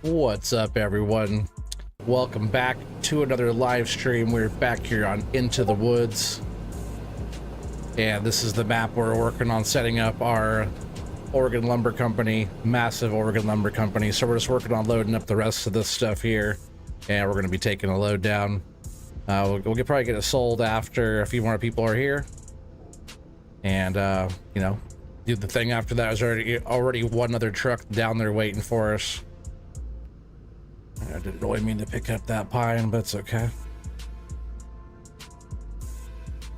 What's up, everyone? Welcome back to another live stream. We're back here on Into the Woods, and this is the map we're working on setting up our Oregon Lumber Company, massive Oregon Lumber Company. So we're just working on loading up the rest of this stuff here, and we're going to be taking a load down. We'll probably get it sold after a few more people are here, and you know, do the thing after that. There's already one other truck down there waiting for us. I didn't really mean to pick up that pine, but it's okay.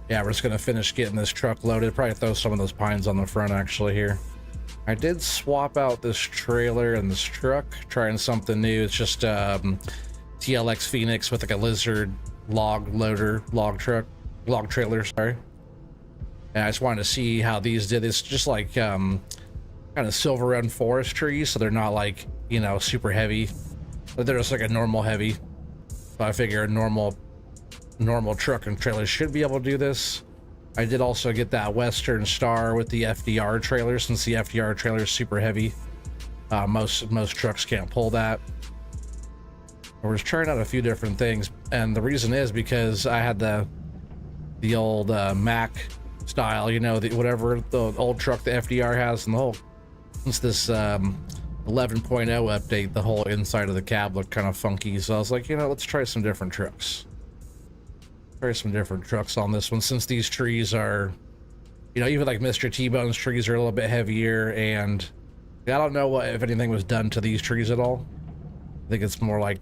Yeah, we're just gonna finish getting this truck loaded. Probably throw some of those pines on the front actually here. I did swap out this trailer and this truck, trying something new. It's just TLX Phoenix with like a lizard log trailer, sorry. And I just wanted to see how these did. It's just like kind of silver run forestry, so they're not like, you know, super heavy. But they're just like a normal heavy. So I figure a normal truck and trailer should be able to do this. I did also get that Western Star with the FDR trailer, since the FDR trailer is super heavy. Most trucks can't pull that. We're just trying out a few different things, and the reason is because I had the old Mac style, you know, whatever the old truck the FDR has, and the whole, since this 11.0 update, the whole inside of the cab looked kind of funky. So I was like, you know, let's try some different trucks. Try some different trucks on this one, since these trees are, you know, even like Mr. T-Bone's trees are a little bit heavier, and I don't know if anything was done to these trees at all. I think it's more like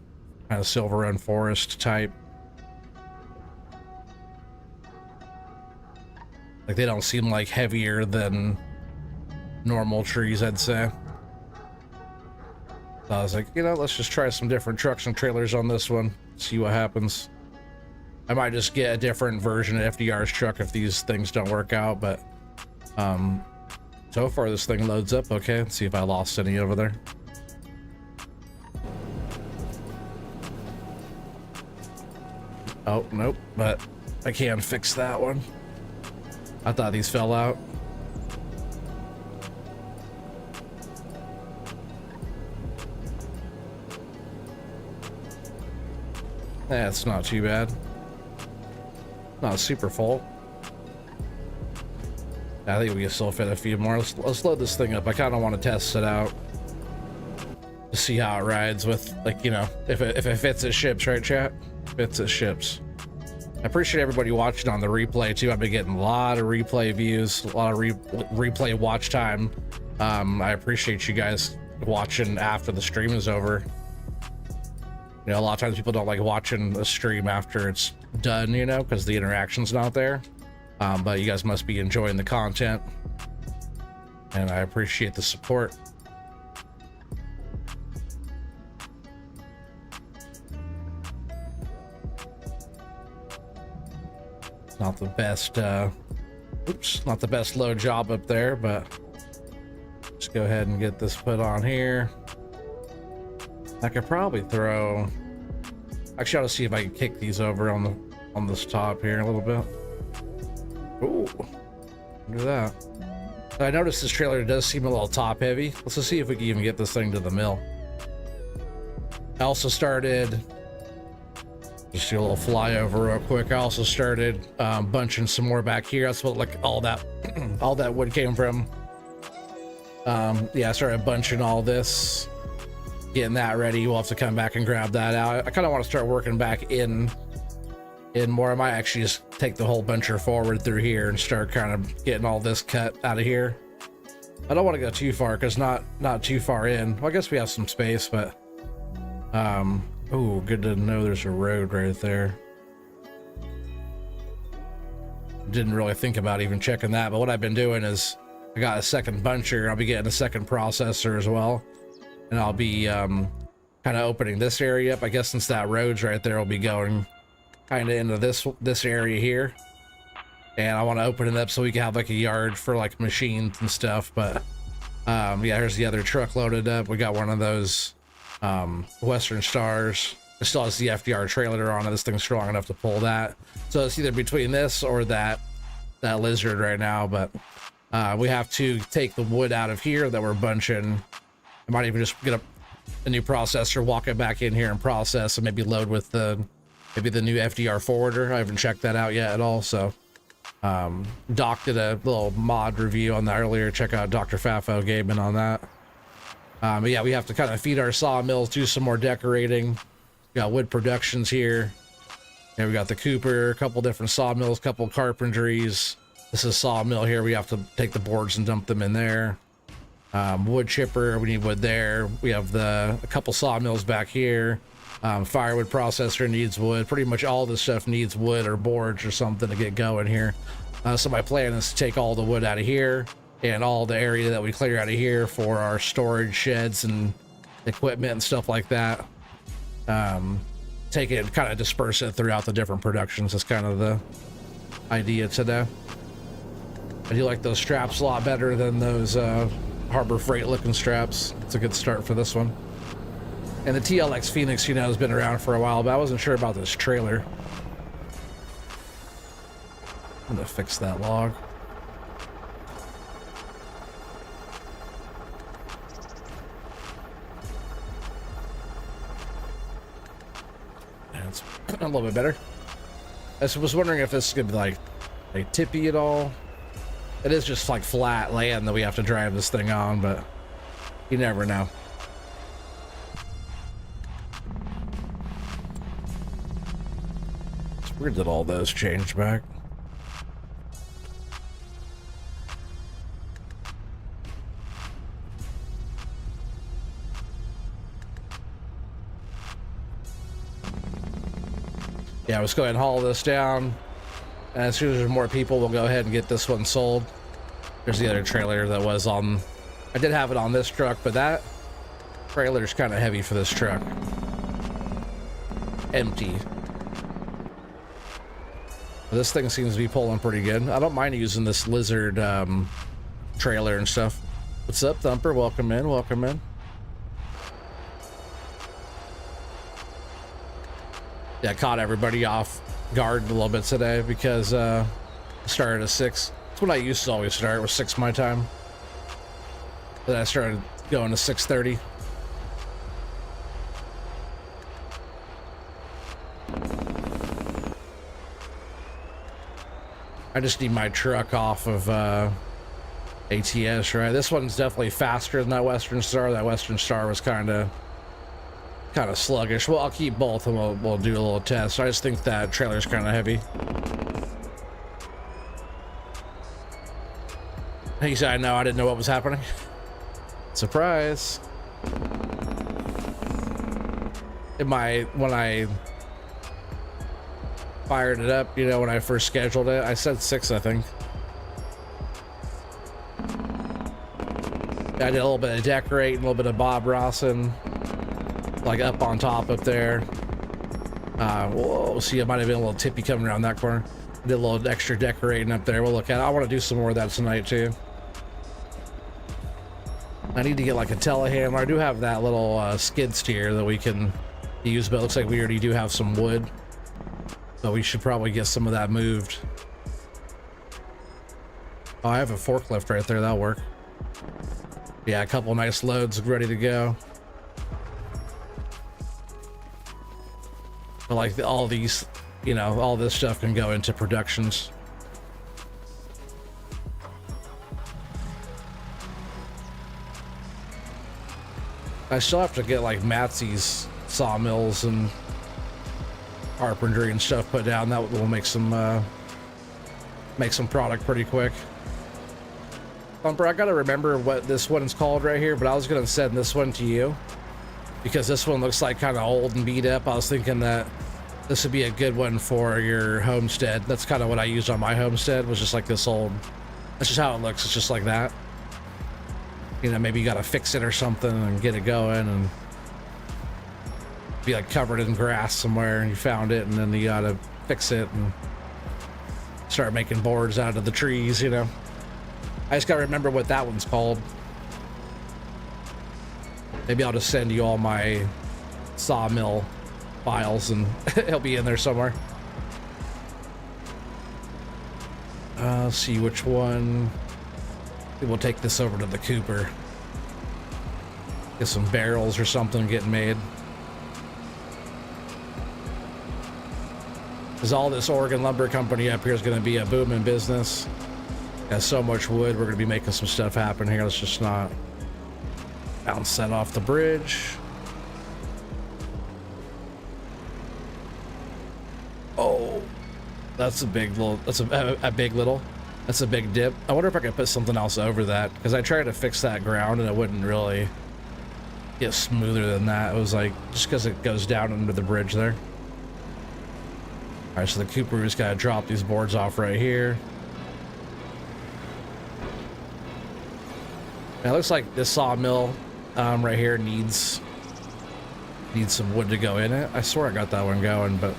kind of silver run forest type. Like they don't seem like heavier than normal trees, I'd say. So I was like, you know, let's just try some different trucks and trailers on this one, see what happens. I might just get a different version of FDR's truck if these things don't work out, but so far this thing loads up okay. Let's see if I lost any over there. Oh, nope, but I can fix that one. I thought these fell out. That's not too bad. Not super full. I think we can still fit a few more. Let's load this thing up. I kind of want to test it out to see how it rides with, like, you know, if it fits at ships, right, chat? Fits at ships. I appreciate everybody watching on the replay too. I've been getting a lot of replay views, a lot of replay watch time. I appreciate you guys watching after the stream is over. You know, a lot of times people don't like watching a stream after it's done, you know, because the interaction's not there. But you guys must be enjoying the content, and I appreciate the support. It's not the best, not the best load job up there, but just go ahead and get this put on here. I could probably throw, actually, I'll see if I can kick these over on this top here a little bit. Ooh, look at that. I noticed this trailer does seem a little top heavy. Let's just see if we can even get this thing to the mill. I also started, just do a little flyover real quick. I also started bunching some more back here. That's what, like, all that wood came from. Yeah, I started bunching all this, getting that ready. We'll have to come back and grab that out. I kind of want to start working back in more. I might actually just take the whole buncher forward through here and start kind of getting all this cut out of here. I don't want to go too far because not too far in. Well, I guess we have some space, but oh, good to know there's a road right there. Didn't really think about even checking that, but what I've been doing is I got a second buncher. I'll be getting a second processor as well, and I'll be kind of opening this area up. I guess since that road's right there, I'll be going kind of into this area here, and I want to open it up so we can have like a yard for like machines and stuff. But yeah, here's the other truck loaded up. We got one of those Western Stars. It still has the FDR trailer on it. This thing's strong enough to pull that, so it's either between this or that lizard right now. But we have to take the wood out of here that we're bunching. I might even just get the new processor, walk it back in here and process, and maybe load with the maybe the new FDR forwarder. I haven't checked that out yet at all. So Doc did a little mod review on that earlier. Check out Dr. Fafo Gaming on that. But yeah, we have to kind of feed our sawmills, do some more decorating. We got wood productions here. Yeah, we got the Cooper, a couple different sawmills, couple carpentries. This is sawmill here. We have to take the boards and dump them in there. Wood chipper, we need wood there. We have a couple sawmills back here. Firewood processor needs wood. Pretty much all this stuff needs wood or boards or something to get going here. So my plan is to take all the wood out of here and all the area that we clear out of here for our storage sheds and equipment and stuff like that. Take it and kind of disperse it throughout the different productions. That's kind of the idea today. I do like those straps a lot better than those Harbor Freight looking straps. It's a good start for this one. And the TLX Phoenix, you know, has been around for a while, but I wasn't sure about this trailer. I'm gonna fix that log. That's a little bit better. I was wondering if this is gonna be like tippy at all. It is just like flat land that we have to drive this thing on, but you never know. It's weird that all those changed back. Yeah, let's go ahead and haul this down. And as soon as there's more people, we'll go ahead and get this one sold. There's the other trailer that was on. I did have it on this truck, but that trailer's kind of heavy for this truck. Empty. This thing seems to be pulling pretty good. I don't mind using this lizard trailer and stuff. What's up, Thumper? Welcome in, welcome in. Yeah, I caught everybody off guard a little bit today because I started at 6. That's when I used to always start, was 6 my time. Then I started going to 6:30. I just need my truck off of ATS, right? This one's definitely faster than that Western Star. That Western Star was kind of sluggish. Well, I'll keep both and we'll do a little test. I just think that trailer's kind of heavy. He said, I know, I didn't know what was happening. Surprise. When I fired it up, you know, when I first scheduled it, I said 6, I think. I did a little bit of decorating, a little bit of Bob Rossin, like up on top up there. Whoa, see, it might have been a little tippy coming around that corner. Did a little extra decorating up there. We'll look at it. I want to do some more of that tonight too. I need to get like a telehandler. I do have that little skid steer that we can use, but it looks like we already do have some wood. So we should probably get some of that moved. Oh, I have a forklift right there. That'll work. Yeah, a couple nice loads ready to go. But like all these, you know, all this stuff can go into productions. I still have to get like Matsy's sawmills and carpentry and stuff put down. That will make some product pretty quick. Thumper, I gotta remember what this one's called right here, but I was gonna send this one to you because this one looks like kind of old and beat up. I was thinking that this would be a good one for your homestead. That's kind of what I used on my homestead, was just like this old. That's just how it looks. It's just like that. You know, maybe you gotta fix it or something and get it going, and be like covered in grass somewhere, and you found it, and then you gotta fix it and start making boards out of the trees, you know. I just gotta remember what that one's called. Maybe I'll just send you all my sawmill files and it'll be in there somewhere. Let's see which one. We'll take this over to the Cooper. Get some barrels or something getting made. Because all this Oregon Lumber Company up here is going to be a booming business. Got so much wood, we're going to be making some stuff happen here. Let's just not bounce that off the bridge. Oh, that's a big little, that's a big little, that's a big dip. I wonder if I could put something else over that, because I tried to fix that ground and it wouldn't really get smoother than that. It was like, just because it goes down under the bridge there. All right, so the Cooper just got to drop these boards off right here. It looks like this sawmill right here needs some wood to go in it. I swear I got that one going, but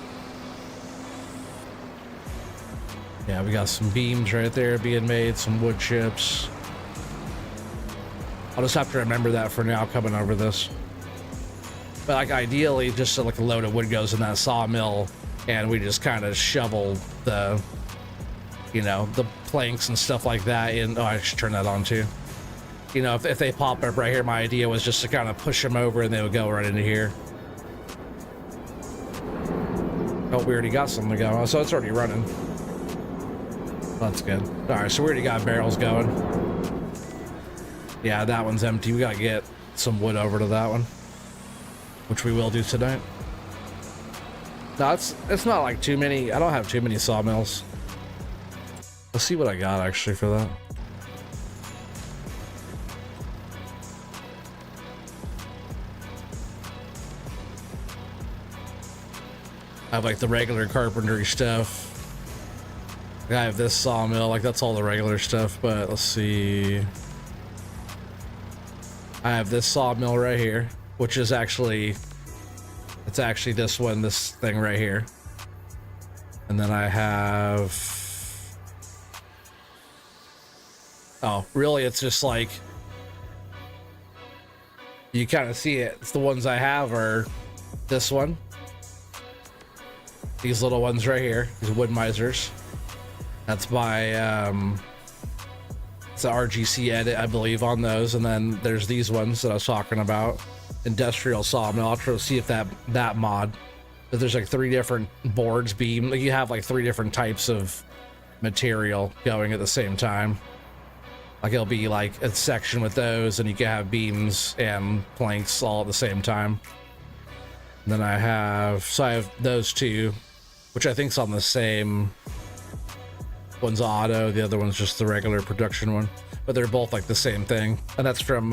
yeah, we got some beams right there being made, some wood chips. I'll just have to remember that for now coming over this. But like ideally, just so like a load of wood goes in that sawmill, and we just kind of shovel the, you know, the planks and stuff like that in. Oh, I should turn that on too. You know, if they pop up right here, my idea was just to kind of push them over and they would go right into here. Oh, we already got something going. So it's already running. That's good. All right, so we already got barrels going. Yeah, that one's empty. We got to get some wood over to that one, which we will do tonight. No, it's not like too many. I don't have too many sawmills. Let's see what I got actually for that. I have like the regular carpentry stuff. I have this sawmill, like that's all the regular stuff, but let's see. I have this sawmill right here, which is actually, it's actually this one, this thing right here. And then I have, oh, really? It's just like, you kind of see it. It's the ones I have are this one. These little ones right here, these wood misers. That's by, it's an RGC edit, I believe, on those. And then there's these ones that I was talking about. Industrial sawmill. I'll try to see if that mod, that there's like 3 different boards, beam. Like you have like 3 different types of material going at the same time. Like it'll be like a section with those, and you can have beams and planks all at the same time. And then I have those 2, which I think's on the same. One's auto, the other one's just the regular production one, but they're both like the same thing. And that's from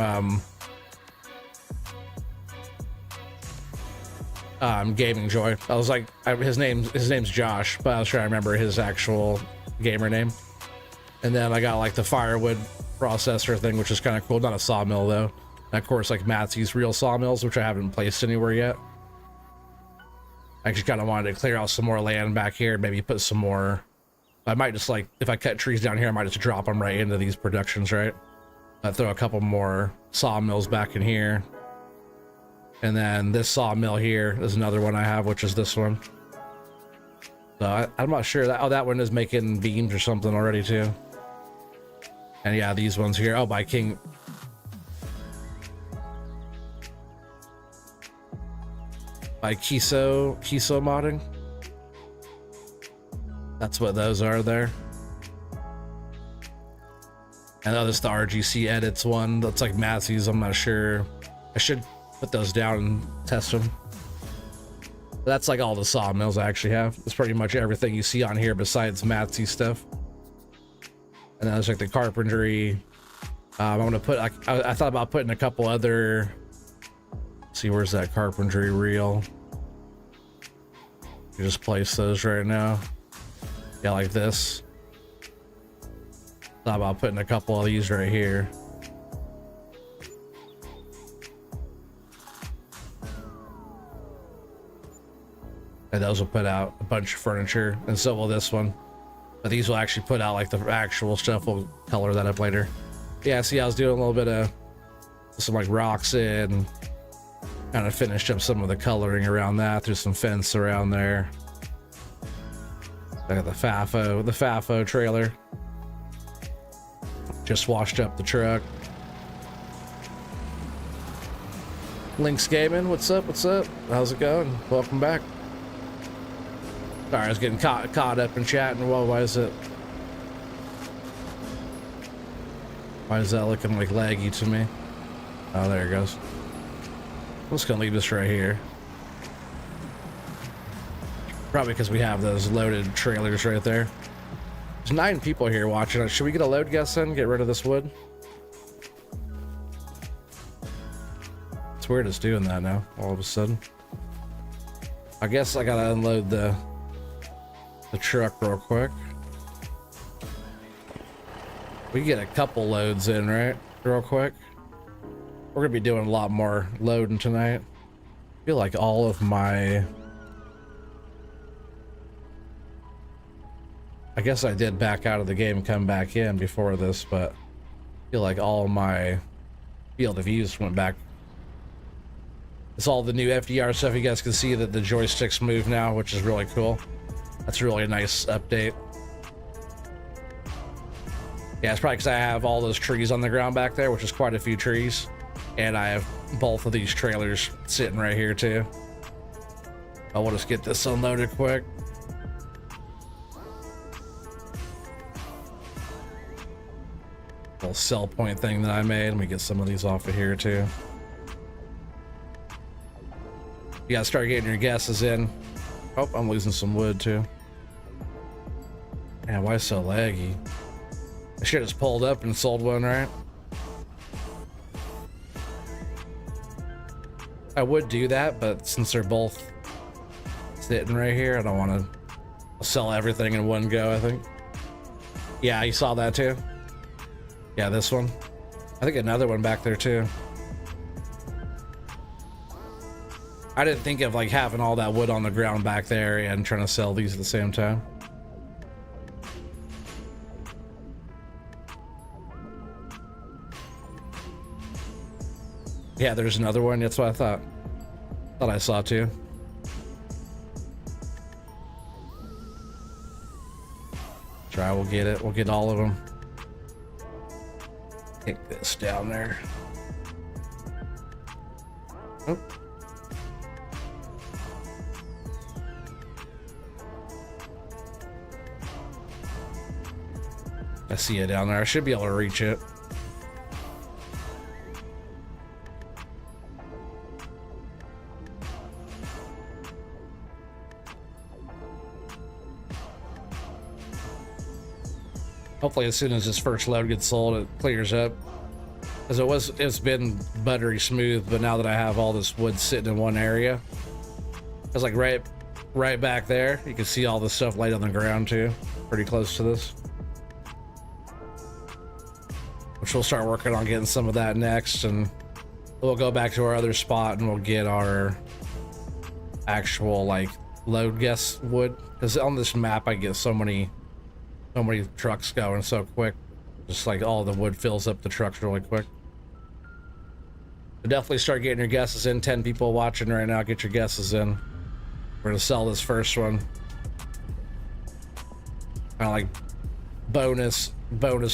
Gaming Joy. I was like, his name's Josh, but I was trying to remember his actual gamer name. And then I got like the firewood processor thing, which is kind of cool. Not a sawmill though. And of course, like Matsy's real sawmills, which I haven't placed anywhere yet. I just kind of wanted to clear out some more land back here, maybe put some more. I might just like, if I cut trees down here, I might just drop them right into these productions, right? I throw a couple more sawmills back in here. And then this sawmill here is another one I have, which is this one. So I'm not sure that, oh, that one is making beams or something already too. And yeah, these ones here, oh, by King. By Kiso modding. That's what those are there. And oh, this is the RGC edits one. That's like Matsy's. I'm not sure. I should put those down and test them. But that's like all the sawmills I actually have. It's pretty much everything you see on here besides Matsy stuff. And then there's like the carpentry. I'm gonna put like I thought about putting a couple other. Let's see, where's that carpentry reel? You just place those right now. Yeah, like this. Thought about putting a couple of these right here. And those will put out a bunch of furniture, and so will this one. But these will actually put out like the actual stuff. We'll color that up later. Yeah, see, I was doing a little bit of some like rocks in. Kind of finished up some of the coloring around that. There's some fence around there. I got the FAFO trailer. Just washed up the truck. Links Gaming, what's up? What's up? How's it going? Welcome back. Sorry, I was getting caught up in chatting. Whoa, why is that looking like laggy to me? Oh, there it goes. I'm just gonna leave this right here. Probably because we have those loaded trailers right there. There's 9 people here watching. Should we get a load guess in? Get rid of this wood? It's weird it's doing that now, all of a sudden. I guess I gotta unload the truck real quick. We can get a couple loads in, right? Real quick. We're gonna be doing a lot more loading tonight. I feel like all of my... I guess I did back out of the game and come back in before this, but I feel like all my field of views went back. It's all the new FDR stuff. You guys can see that the joysticks move now, which is really cool. That's really a nice update. Yeah, it's probably because I have all those trees on the ground back there, which is quite a few trees. And I have both of these trailers sitting right here too. I want to get this unloaded quick. Little sell point thing that I made. Let me get some of these off of here too. You gotta start getting your guesses in. Oh, I'm losing some wood too. Man, why so laggy? I should have just pulled up and sold one, right? I would do that, but since they're both sitting right here, I don't want to sell everything in one go, I think. Yeah, you saw that too? Yeah, this one. I think another one back there too. I didn't think of like having all that wood on the ground back there and trying to sell these at the same time. Yeah, there's another one. That's what I thought. Thought I saw too. Try, we'll get it. We'll get all of them. Take this down there. Oh. I see it down there. I should be able to reach it. Hopefully as soon as this first load gets sold, it clears up. Because it's been buttery smooth, but now that I have all this wood sitting in one area, it's like right back there. You can see all the stuff laid on the ground too, pretty close to this. Which we'll start working on getting some of that next, and we'll go back to our other spot and we'll get our actual like load guess wood. Because on this map I get so many trucks going so quick. Just like all the wood fills up the trucks really quick. So definitely start getting your guesses in. 10 people watching right now. Get your guesses in. We're gonna sell this first one. Kind of like bonus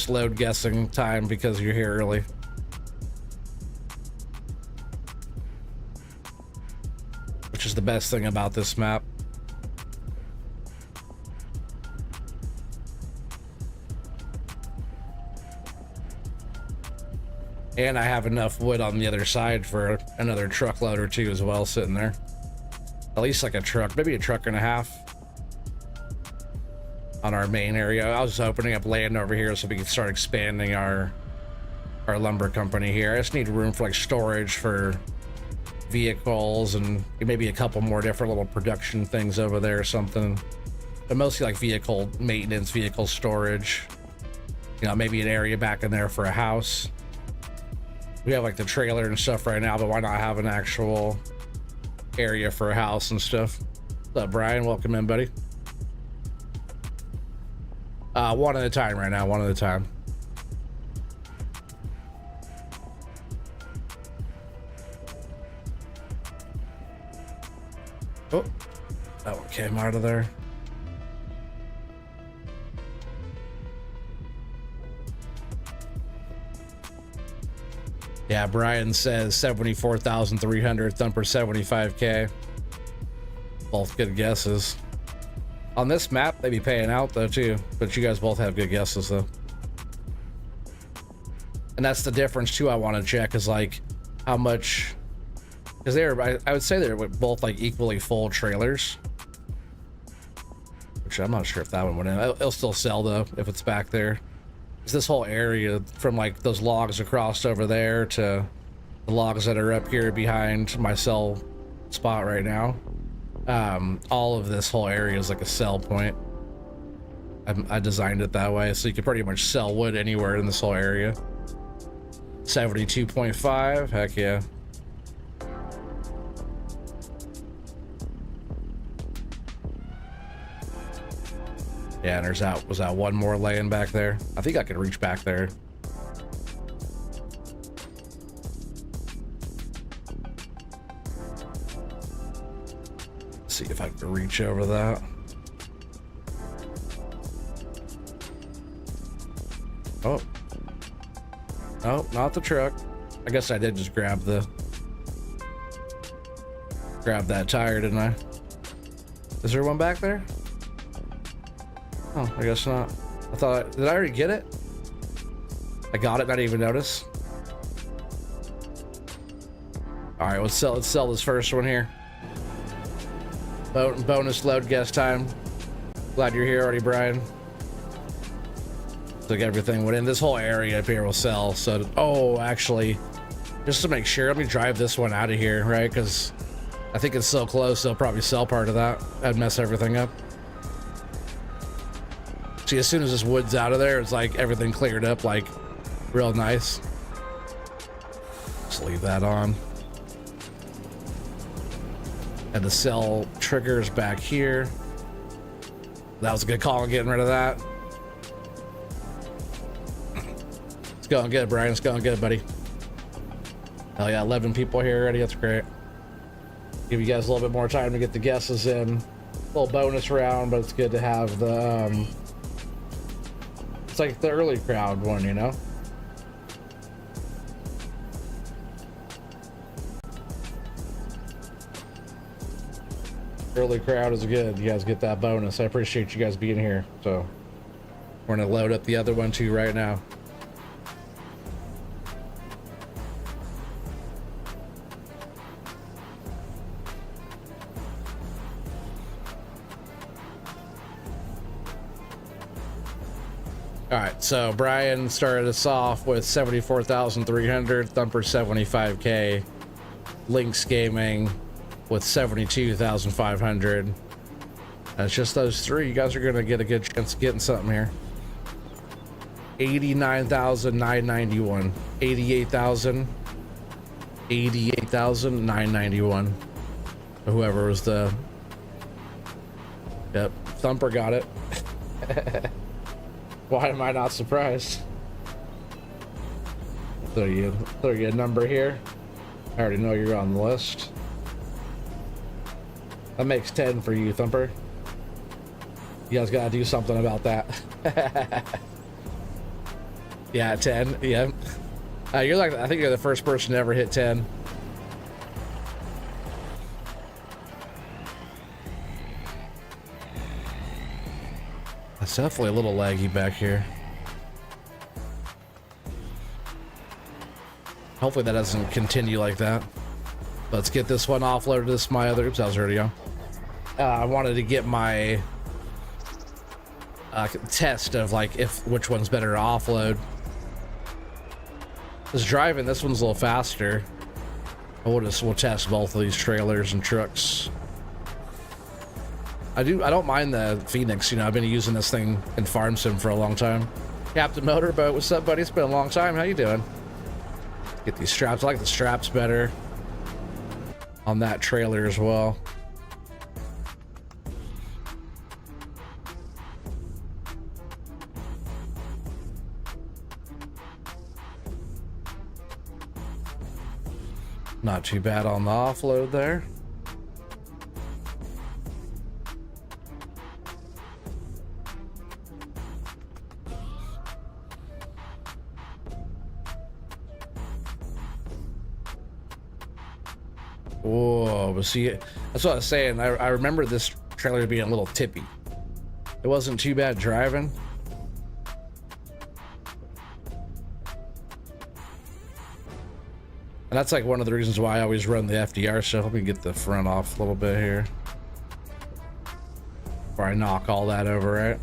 load guessing time because you're here early. Which is the best thing about this map. And I have enough wood on the other side for another truckload or two as well sitting there. At least like a truck, maybe a truck and a half on our main area. I was opening up land over here so we can start expanding our lumber company here. I just need room for like storage for vehicles and maybe a couple more different little production things over there or something. But mostly like vehicle maintenance, vehicle storage. You know, maybe an area back in there for a house. We have like the trailer and stuff right now, but why not have an actual area for a house and stuff? What's up, Brian? Welcome in, buddy. One at a time right now, one at a time. Oh, that one came out of there. Yeah, Brian says 74,300, Thumper 75K. Both good guesses. On this map, they be paying out though too, but you guys both have good guesses though. And that's the difference too. I want to check is like how much, because I would say they're both like equally full trailers, which I'm not sure if that one went in. It'll still sell though if it's back there. This whole area from like those logs across over there to the logs that are up here behind my cell spot right now. All of this whole area is like a sell point. I designed it that way so you can pretty much sell wood anywhere in this whole area. 72.5, heck yeah. Yeah, and was that one more laying back there? I think I could reach back there. See if I can reach over that. Oh. Oh, not the truck. I guess I did just grab that tire, didn't I? Is there one back there? Oh, I guess not. Did I already get it? I got it, not even notice. All right, let's sell this first one here. Bonus load guess time. Glad you're here already, Brian. Took everything went in. This whole area up here will sell. So, oh, actually, just to make sure, let me drive this one out of here, right? Because I think it's so close, they'll probably sell part of that. That'd mess everything up. See, as soon as this wood's out of there, it's like everything cleared up, like real nice. Just leave that on. And the cell triggers back here. That was a good call on getting rid of that. It's going good, Brian. It's going good, buddy. Oh yeah, 11 people here already. That's great. Give you guys a little bit more time to get the guesses in. A little bonus round, but it's good to have the it's like the early crowd one, you know? Early crowd is good. You guys get that bonus. I appreciate you guys being here. So we're gonna load up the other one too right now. All right, so Brian started us off with 74,300, Thumper 75K, Lynx Gaming with 72,500. That's just those three. You guys are gonna get a good chance of getting something here. 89,991, 88,991. Whoever was the, yep, Thumper got it. Why am I not surprised? Throw you a number here. I already know you're on the list. That makes 10 for you, Thumper. You guys gotta do something about that. Yeah, 10. Yeah. You're like, I think you're the first person to ever hit 10. It's definitely a little laggy back here. Hopefully that doesn't continue like that. Let's get this one offloaded. This is my other, oops, I was already on. I wanted to get my test of like which one's better to offload. This driving, this one's a little faster. We'll test both of these trailers and trucks. I don't mind the Phoenix, you know, I've been using this thing in Farm Sim for a long time. Captain Motorboat, what's up, buddy? It's been a long time. How you doing? Get these straps. I like the straps better on that trailer as well. Not too bad on the offload there. Whoa, but see, that's what I was saying. I remember this trailer being a little tippy. It wasn't too bad driving. And that's like one of the reasons why I always run the FDR stuff. Let me get the front off a little bit here before I knock all that over, right?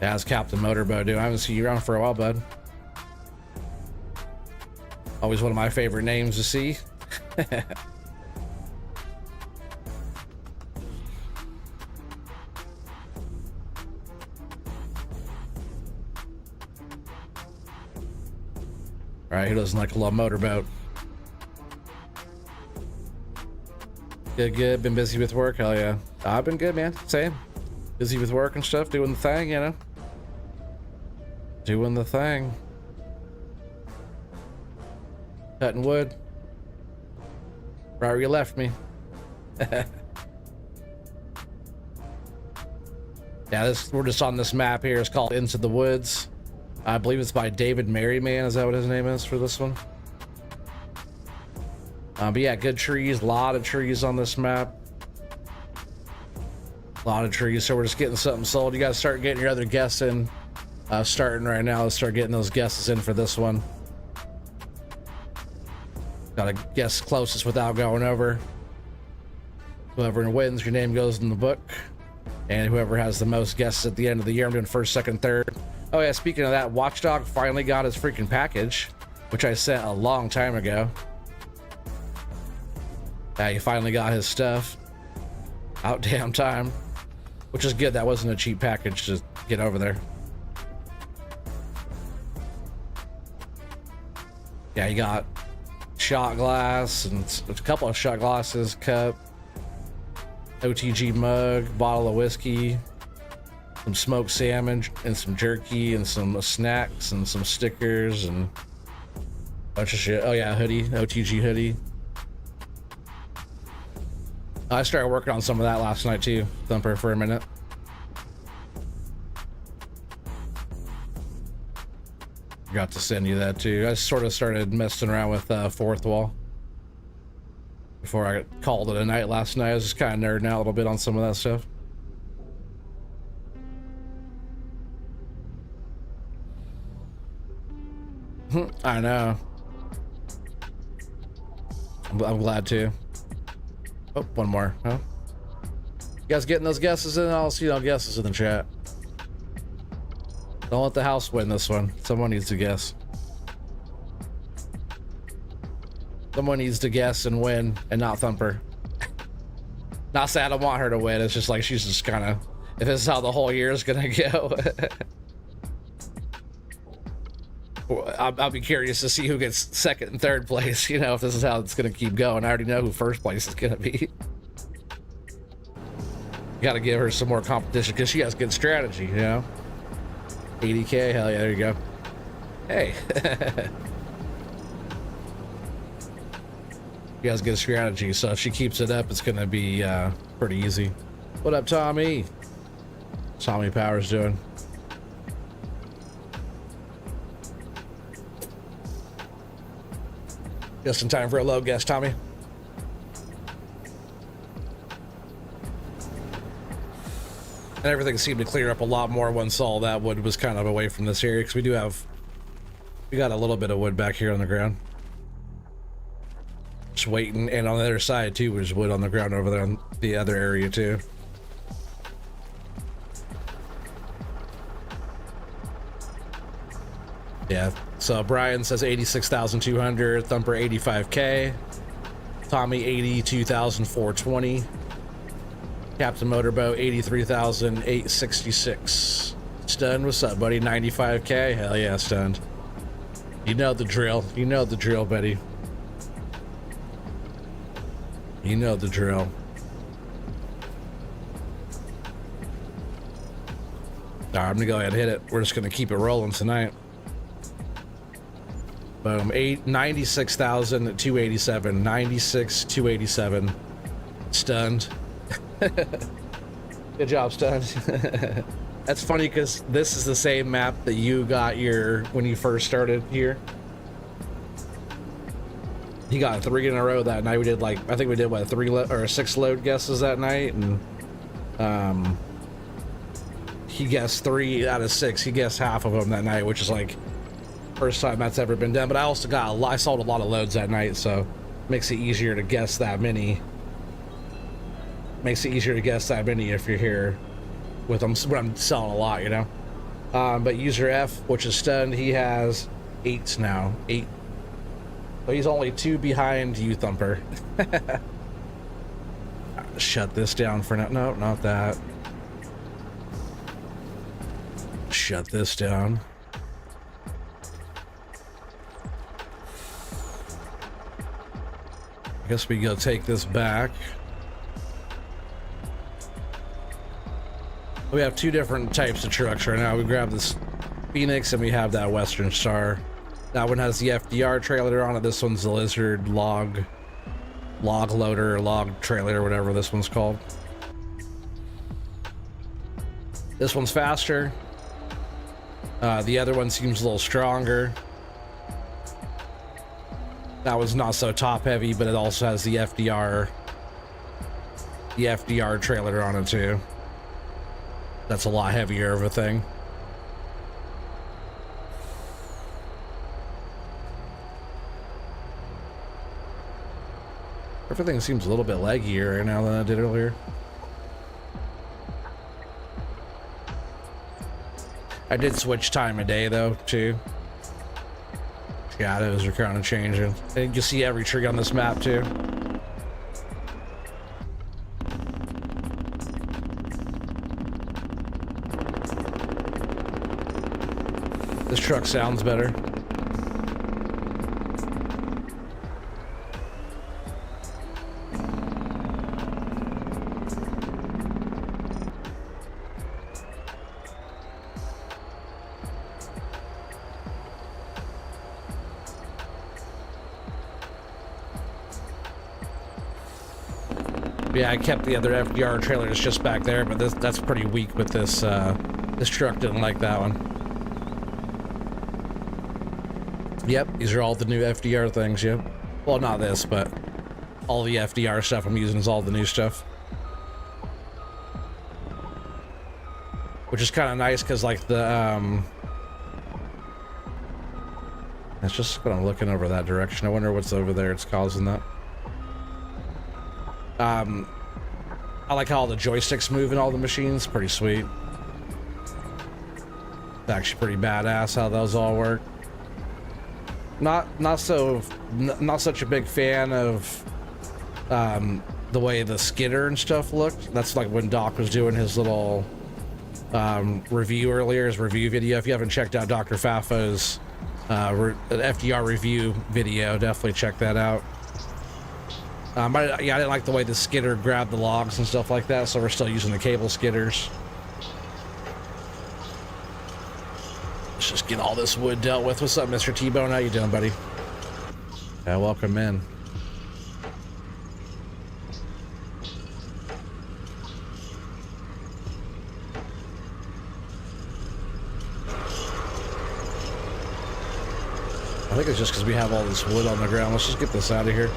Yeah, how's Captain Motorboat doing? I haven't seen you around for a while, bud. Always one of my favorite names to see. Alright, who doesn't like a love motorboat? Good, good. Been busy with work? Hell yeah. I've been good, man. Same. Busy with work and stuff, doing the thing, you know? Doing the thing. Cutting wood. Right where you left me. Yeah, we're just on this map here. It's called Into the Woods. I believe it's by David Merriman. Is that what his name is for this one? But yeah, good trees. A lot of trees on this map. A lot of trees. So we're just getting something sold. You guys start getting your other guests in. Starting right now. Let's start getting those guesses in for this one. Gotta guess closest without going over. Whoever wins, your name goes in the book. And whoever has the most guesses at the end of the year, I'm doing first, second, third. Oh yeah, speaking of that, Watchdog finally got his freaking package, which I sent a long time ago. Yeah, he finally got his stuff. Out damn time. Which is good, that wasn't a cheap package to get over there. Yeah, you got shot glass and a couple of shot glasses, cup, OTG mug, bottle of whiskey, some smoked salmon and some jerky and some snacks and some stickers and a bunch of shit. Oh yeah, hoodie, OTG hoodie. I started working on some of that last night too, Thumper, for a minute. Got to send you that too. I sort of started messing around with fourth wall before I called it a night last night. I was just kind of nerding out a little bit on some of that stuff. I know. I'm glad to. Oh, one more, huh? You guys getting those guesses in? I'll see no guesses in the chat. Don't let the house win this one. Someone needs to guess. Someone needs to guess and win, and not Thumper. Not saying I don't want her to win. It's just like she's just kind of, if this is how the whole year is gonna go. I'll be curious to see who gets second and third place. You know, if this is how it's gonna keep going. I already know who first place is gonna be. Got to give her some more competition because she has good strategy. You know. 80K, hell yeah, there you go. Hey. She has good strategy, so if she keeps it up, it's gonna be pretty easy. What up, Tommy? Tommy Powers doing? Just in time for a low guess, Tommy. And everything seemed to clear up a lot more once all that wood was kind of away from this area, because we got a little bit of wood back here on the ground. Just waiting, and on the other side too, there's wood on the ground over there on the other area too. Yeah, so Brian says 86,200, Thumper 85K, Tommy 82,420. Captain Motorboat 83,866. Stunned, what's up, buddy? 95K? Hell yeah, Stunned. You know the drill. You know the drill, buddy. You know the drill. All right, I'm gonna go ahead and hit it. We're just gonna keep it rolling tonight. Boom. 96,287. 96,287. Stunned. Good job, Stunned. That's funny because this is the same map that you got when you first started here. He got 3 in a row that night. We did like, I think we did what, 3 or 6 load guesses that night, and he guessed 3 out of 6. He guessed half of them that night, which is like first time that's ever been done. But I also I sold a lot of loads that night, so makes it easier to guess that many. Makes it easier to guess that many if you're here with them when I'm selling a lot, you know. But user F, which is stunned, he has 8 now. 8. So he's only 2 behind you, Thumper. Shut this down for now. No, not that. Shut this down. I guess we go take this back. We have 2 different types of trucks right now. We grab this Phoenix and we have that Western Star. That one has the FDR trailer on it. This one's the Lizard log loader, or log trailer, or whatever this one's called. This one's faster. The other one seems a little stronger. That one's not so top heavy, but it also has the FDR trailer on it too. That's a lot heavier of a thing. Everything seems a little bit leggier right now than I did earlier. I did switch time of day though too. Shadows are kind of changing. And you can see every tree on this map too. This truck sounds better. Yeah, I kept the other FDR trailers just back there, but that's pretty weak with this. This truck didn't like that one. Yep, these are all the new FDR things, yep. Well, not this, but all the FDR stuff I'm using is all the new stuff. Which is kind of nice, because like the, it's just when I'm looking over that direction. I wonder what's over there it's causing that. I like how all the joysticks move in all the machines. Pretty sweet. It's actually pretty badass how those all work. Not such a big fan of the way the skidder and stuff looked. That's like when Doc was doing his little review earlier, his review video. If you haven't checked out Dr. Fafo's FDR review video, definitely check that out. Yeah, I didn't like the way the skidder grabbed the logs and stuff like that, so we're still using the cable skidders. Let's just get all this wood dealt with. What's up, Mr. T-Bone? How you doing, buddy? Yeah, welcome in. I think it's just because we have all this wood on the ground. Let's just get this out of here.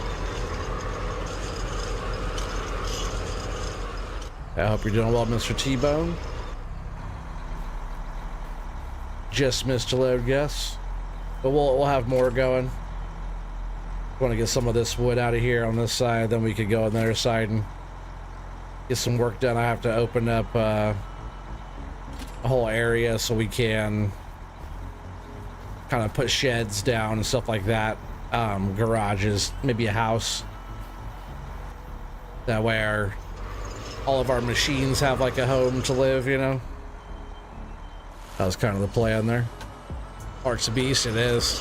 I hope you're doing well, Mr. T-Bone. Just missed a load, guess. But we'll have more going. Want to get some of this wood out of here on this side, then we could go on the other side and get some work done. I have to open up a whole area so we can kind of put sheds down and stuff like that. Garages, maybe a house. That way all of our machines have like a home to live, you know? That was kind of the plan there. Arts of Beast, it is.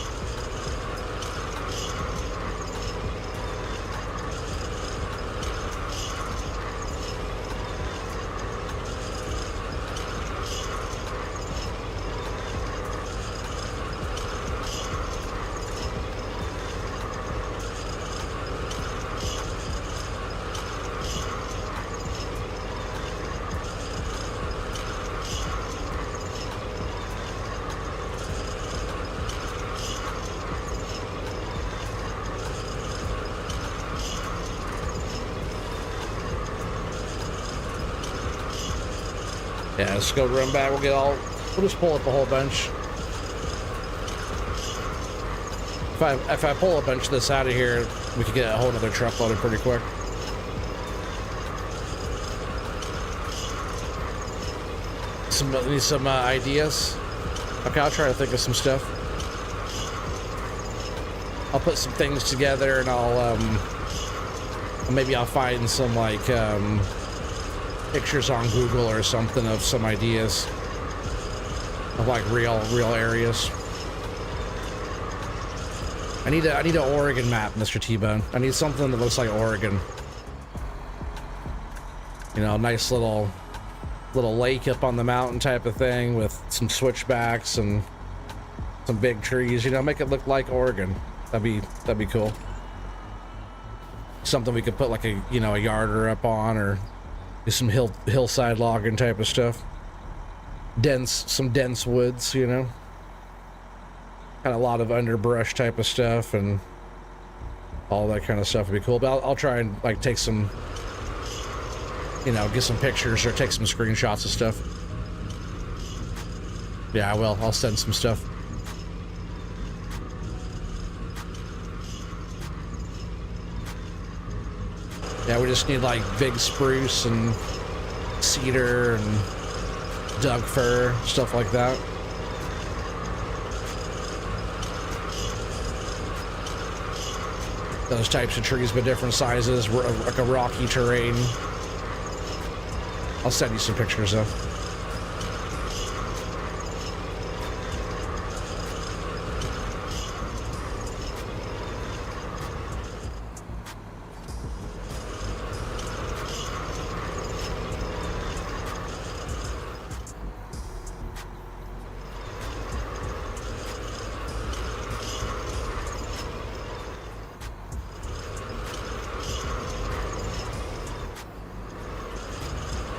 Yeah, let's go run back. We'll just pull up a whole bunch. If I pull a bunch of this out of here, we could get a whole other truck loaded pretty quick. Need some ideas? Okay, I'll try to think of some stuff. I'll put some things together and maybe I'll find some like pictures on Google or something of some ideas of like real areas. I need an Oregon map, Mr. T-Bone. I need something that looks like Oregon. You know, a nice little lake up on the mountain type of thing with some switchbacks and some big trees. You know, make it look like Oregon. That'd be cool. Something we could put like a yarder up on, or do some hillside logging type of stuff. Some dense woods, you know. Kind of a lot of underbrush type of stuff and all that kind of stuff would be cool. But I'll try and like take some, get some pictures or take some screenshots of stuff. Yeah, I will. I'll send some stuff. Yeah, we just need like big spruce and cedar and Doug fir, stuff like that. Those types of trees, but different sizes, like a rocky terrain. I'll send you some pictures though.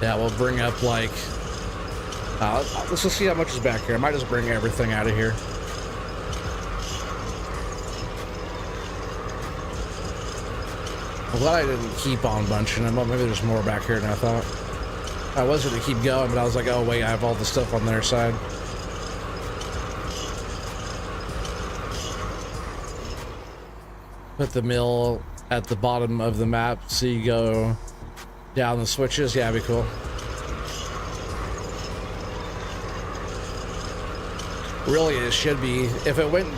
Yeah, we'll bring up like, let's just see how much is back here. I might just bring everything out of here. I'm glad I didn't keep on bunching them. Well, maybe there's more back here than I thought. I was going to keep going, but I was like, oh wait, I have all the stuff on their side. Put the mill at the bottom of the map so you go down the switches. Yeah, that'd be cool. Really, it should be if it went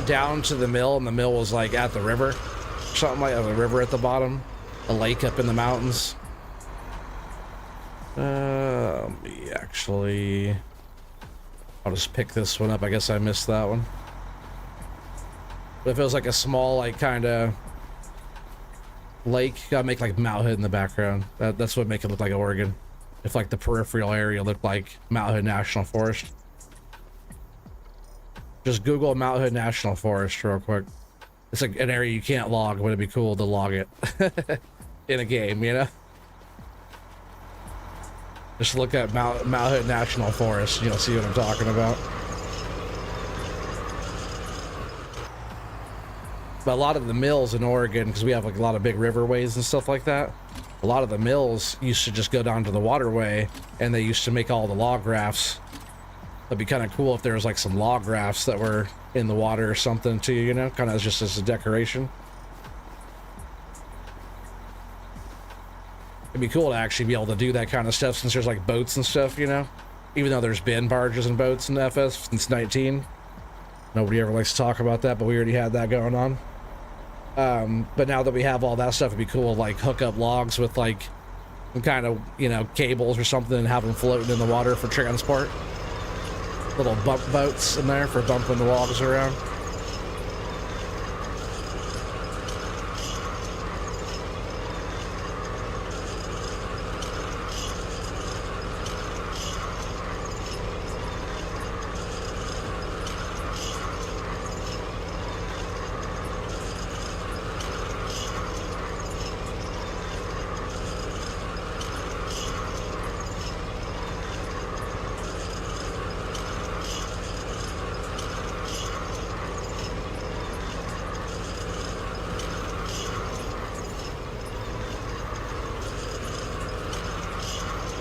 down to the mill and the mill was like at the river, something like a river at the bottom, a lake up in the mountains. Actually, I'll just pick this one up. I guess I missed that one. But if it was like a small, like kind of lake, gotta make like Mount Hood in the background. That's what make it look like Oregon. If like the peripheral area looked like Mount Hood National Forest. Just Google Mount Hood National Forest real quick. It's like an area you can't log, but it'd be cool to log it in a game, you know? Just look at Mount Hood National Forest, you'll see what I'm talking about. But a lot of the mills in Oregon, because we have like a lot of big riverways and stuff like that, a lot of the mills used to just go down to the waterway and they used to make all the log rafts. That'd be kind of cool if there was like some log rafts that were in the water or something too, you know, kind of just as a decoration. It'd be cool to actually be able to do that kind of stuff since there's like boats and stuff, you know, even though there's been barges and boats in FS since 19. Nobody ever likes to talk about that, but we already had that going on. But now that we have all that stuff, it'd be cool to like hook up logs with like some kind of, cables or something and have them floating in the water for transport. Little bump boats in there for bumping the logs around.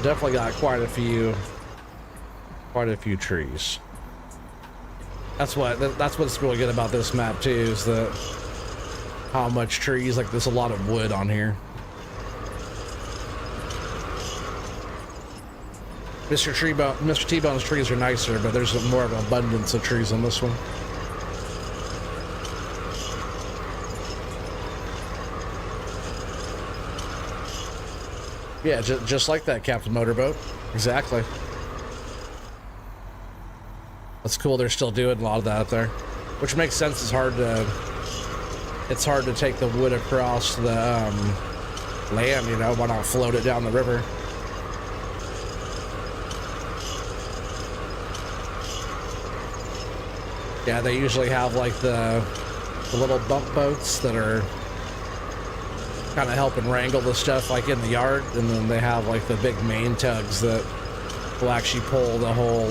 Definitely got quite a few trees. That's what's really good about this map too, is that how much trees, like there's a lot of wood on here. Mr. T-Bone's trees are nicer, but there's more of an abundance of trees on this one. Yeah, just like that, Captain Motorboat. Exactly. That's cool. They're still doing a lot of that up there, which makes sense. It's hard to take the wood across the land. You know, why not float it down the river? Yeah, they usually have like the little bump boats that are kind of helping wrangle the stuff like in the yard, and then they have like the big main tugs that will actually pull the whole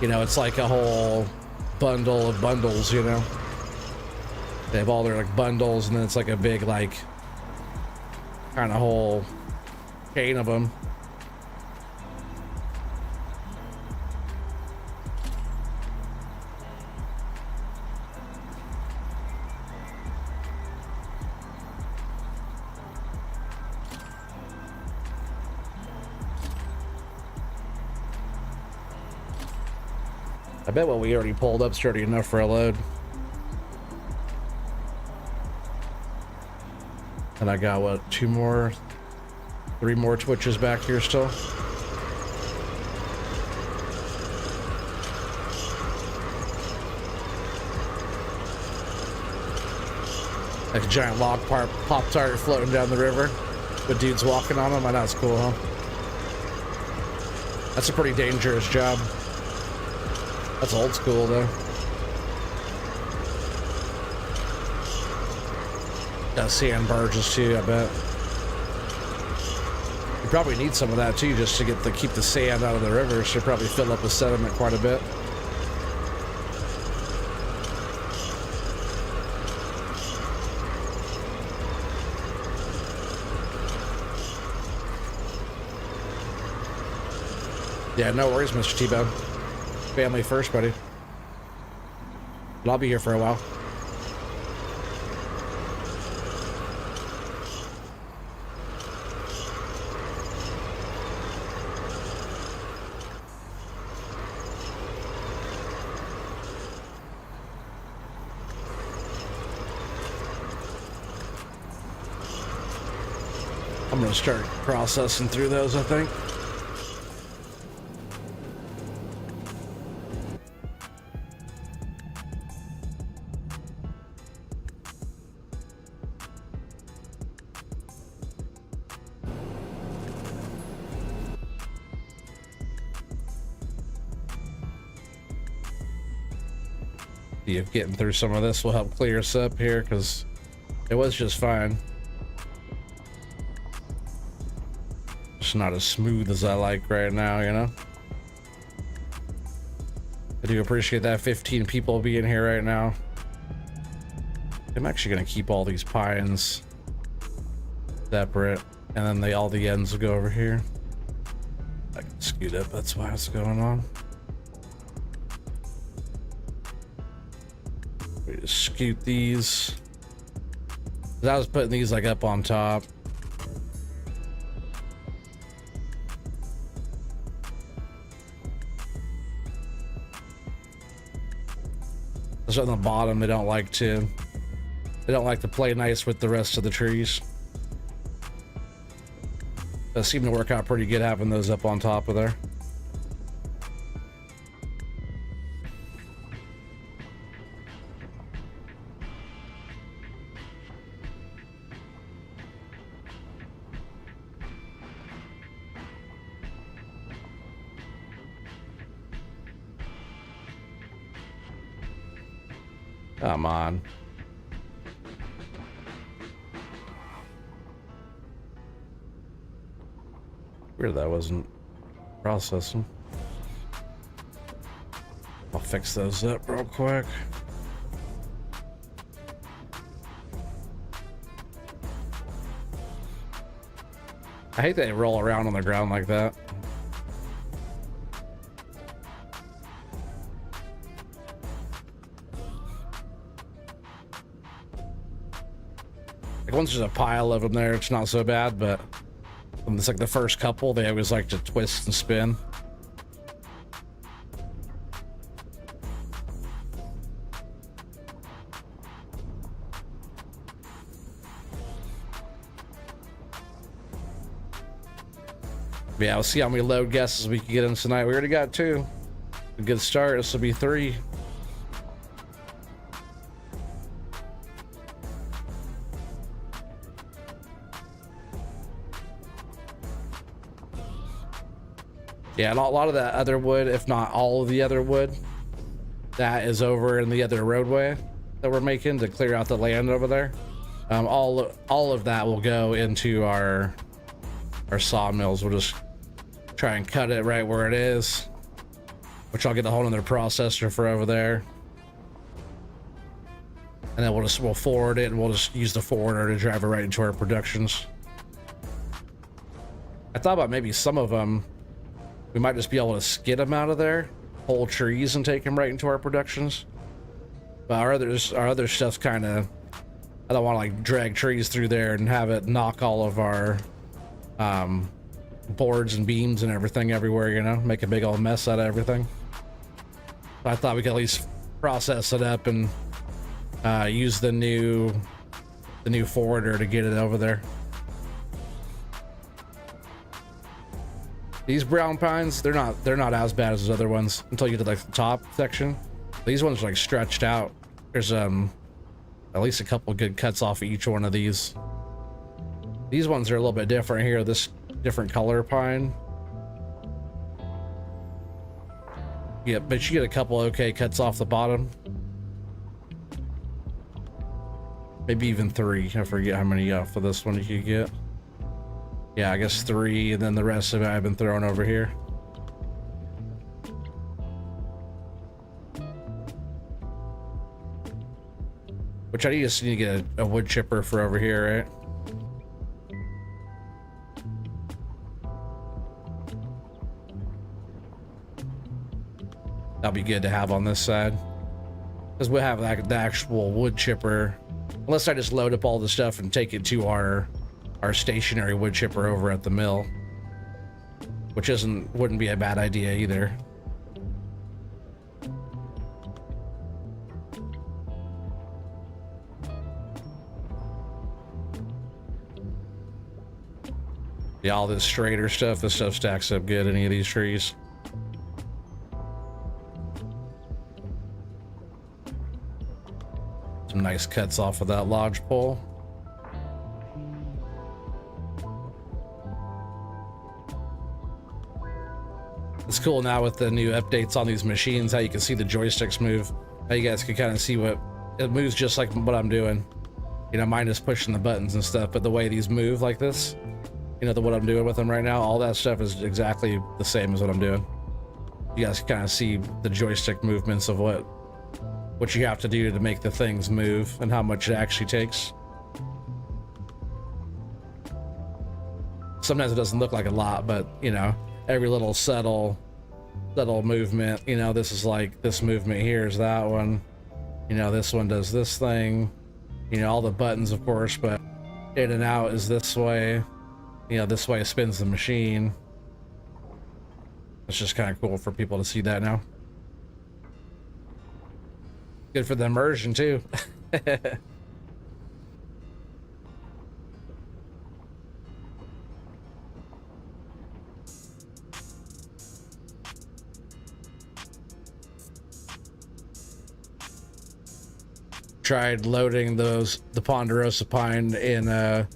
you know, it's like a whole bundle of bundles, you know. They have all their like bundles, and then it's like a big like kind of whole chain of them. I bet what we already pulled up's already enough for a load. And I got, what, 3 more twitches back here still. Like a giant log Pop-Tart floating down the river with dudes walking on them. I know, it's cool, huh? That's a pretty dangerous job. That's old school, though. Got sand barges too, I bet. You probably need some of that too, just to keep the sand out of the river. Should probably fill up with sediment quite a bit. Yeah, no worries, Mr. T-Bone. Family first, buddy. But I'll be here for a while. I'm gonna start processing through those, I think. See if getting through some of this will help clear us up here, because it was just fine. Just not as smooth as I like right now, you know? I do appreciate that 15 people being here right now. I'm actually going to keep all these pines separate, and then all the ends will go over here. I can scoot up, that's why it's going on. We just scoot these. I was putting these like up on top. Those on the bottom, they don't like to play nice with the rest of the trees. Does seem to work out pretty good having those up on top of there. Come on. Weird that wasn't processing. I'll fix those up real quick. I hate they roll around on the ground like that. Like once there's a pile of them there, it's not so bad, but when it's like the first couple, they always like to twist and spin. But yeah, we'll see how many load guesses we can get in tonight. We already got 2. A good start. This will be 3. Yeah, and a lot of that other wood, if not all of the other wood, that is over in the other roadway that we're making to clear out the land over there. All of that will go into our sawmills. We'll just try and cut it right where it is, which I'll get a whole nother processor for over there, and then we'll forward it, and we'll just use the forwarder to drive it right into our productions. I thought about maybe some of them we might just be able to skid them out of there, whole trees, and take them right into our productions. But our other stuff's kind of, I don't want to like drag trees through there and have it knock all of our boards and beams and everything everywhere, you know, make a big old mess out of everything. So I thought we could at least process it up and use the new forwarder to get it over there. These brown pines, they're not as bad as those other ones until you get to like the top section. These ones are like stretched out. There's at least a couple good cuts off of each one of these. These ones are a little bit different here. This different color pine. Yeah, but you get a couple okay cuts off the bottom. Maybe even 3. I forget how many for this one you could get. Yeah, I guess 3, and then the rest of it I've been throwing over here. Which I just need to get a wood chipper for over here, right? That'll be good to have on this side, because we'll have like the actual wood chipper, unless I just load up all the stuff and take it to our stationary wood chipper over at the mill, which wouldn't be a bad idea either. Yeah, all this straighter stuff, this stuff stacks up good, any of these trees. Some nice cuts off of that lodge pole. It's cool now with the new updates on these machines, how you can see the joysticks move. How you guys can kind of see what it moves, just like what I'm doing. You know, mine is pushing the buttons and stuff, but the way these move like this, you know, what I'm doing with them right now, all that stuff is exactly the same as what I'm doing. You guys can kind of see the joystick movements of what you have to do to make the things move and how much it actually takes. Sometimes it doesn't look like a lot, but you know, every little subtle movement, you know, this is like this movement here is that one, you know, this one does this thing, you know, all the buttons of course, but in and out is this way, you know, this way it spins the machine. It's just kind of cool for people to see that now. Good for the immersion too. Tried loading the ponderosa pine in a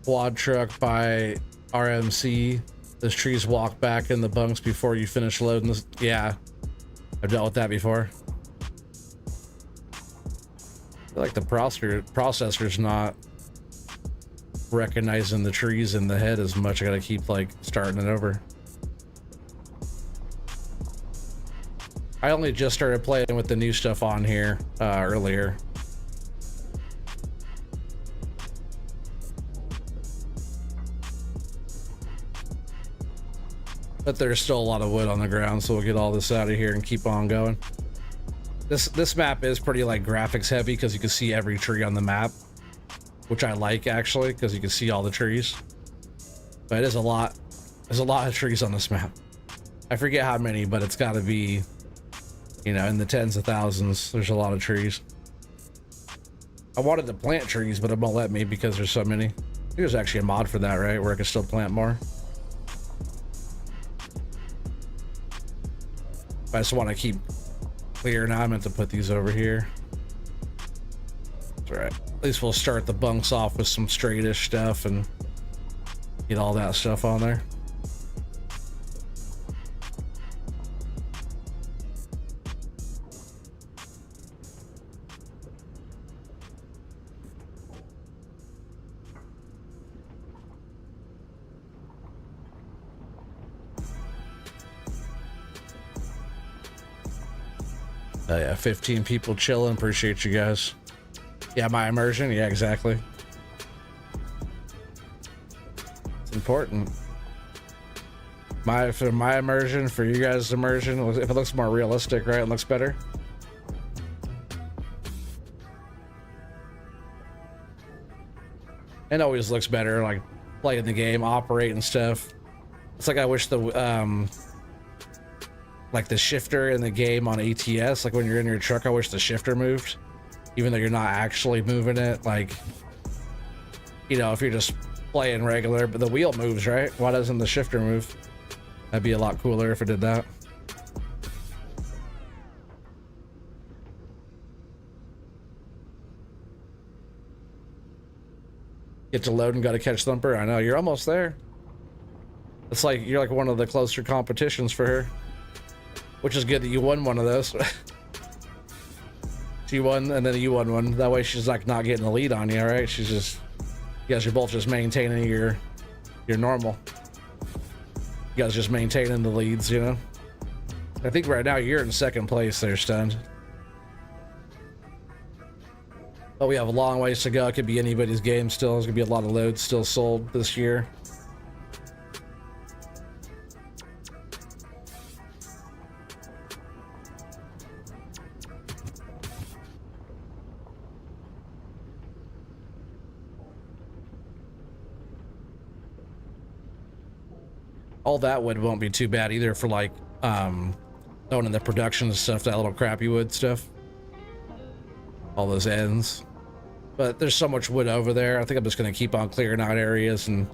quad truck by RMC. Those trees walk back in the bunks before you finish loading this. Yeah, I've dealt with that before. I feel like the processor's not recognizing the trees in the head as much. I gotta keep like starting it over. I only just started playing with the new stuff on here earlier. But there's still a lot of wood on the ground, so we'll get all this out of here and keep on going. This map is pretty like graphics heavy because you can see every tree on the map, which I like actually because you can see all the trees. But it is a lot. There's a lot of trees on this map. I forget how many, but it's got to be, you know, in the tens of thousands. There's a lot of trees. I wanted to plant trees, but it won't let me because there's so many. I think there's actually a mod for that, right? Where I can still plant more. I just want to keep clear. Now I meant to put these over here. That's right. At least we'll start the bunks off with some straightish stuff and get all that stuff on there. Yeah, 15 people chilling. Appreciate you guys. Yeah, my immersion. Yeah, exactly. It's important. For my immersion, for you guys' immersion, if it looks more realistic, right? It looks better. It always looks better, like playing the game, operating stuff. It's like I wish the like the shifter in the game on ATS, like when you're in your truck, I wish the shifter moved, even though you're not actually moving it. Like, you know, if you're just playing regular, but the wheel moves, right? Why doesn't the shifter move? That'd be a lot cooler if it did that. Get to load and gotta catch Thumper. I know, you're almost there. It's like you're like one of the closer competitions for her. Which is good that you won one of those. She won, and then you won one. That way she's like not getting the lead on you, right? She's just, you guys are both just maintaining your normal. You guys just maintaining the leads, you know? I think right now you're in second place there, Stunned. But we have a long ways to go. It could be anybody's game still. There's gonna be a lot of loads still sold this year. All that wood won't be too bad either for like owning the production stuff, that little crappy wood stuff, all those ends. But there's so much wood over there. I think I'm just going to keep on clearing out areas and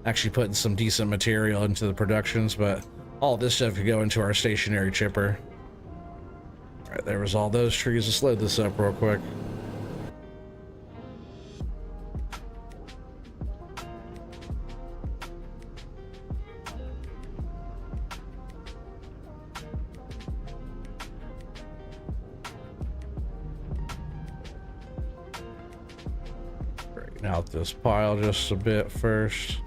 actually putting some decent material into the productions. But all this stuff could go into our stationary chipper. All right, there was all those trees. Let's load this up real quick. Out this pile just a bit first.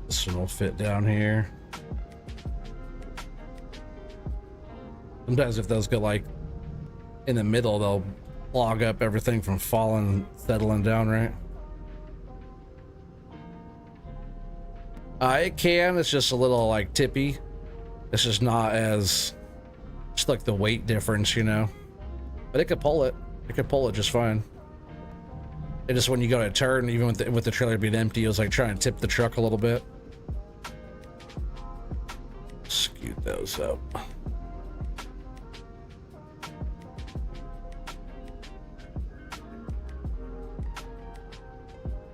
This one will fit down here. Sometimes if those go like in the middle, they'll clog up everything from falling, settling down, right? It can, it's just a little like tippy. It's just not as, just like the weight difference, you know? But it could pull it. It could pull it just fine. It just, when you go to turn, even with the trailer being empty, it was like trying to tip the truck a little bit. Scoot those up.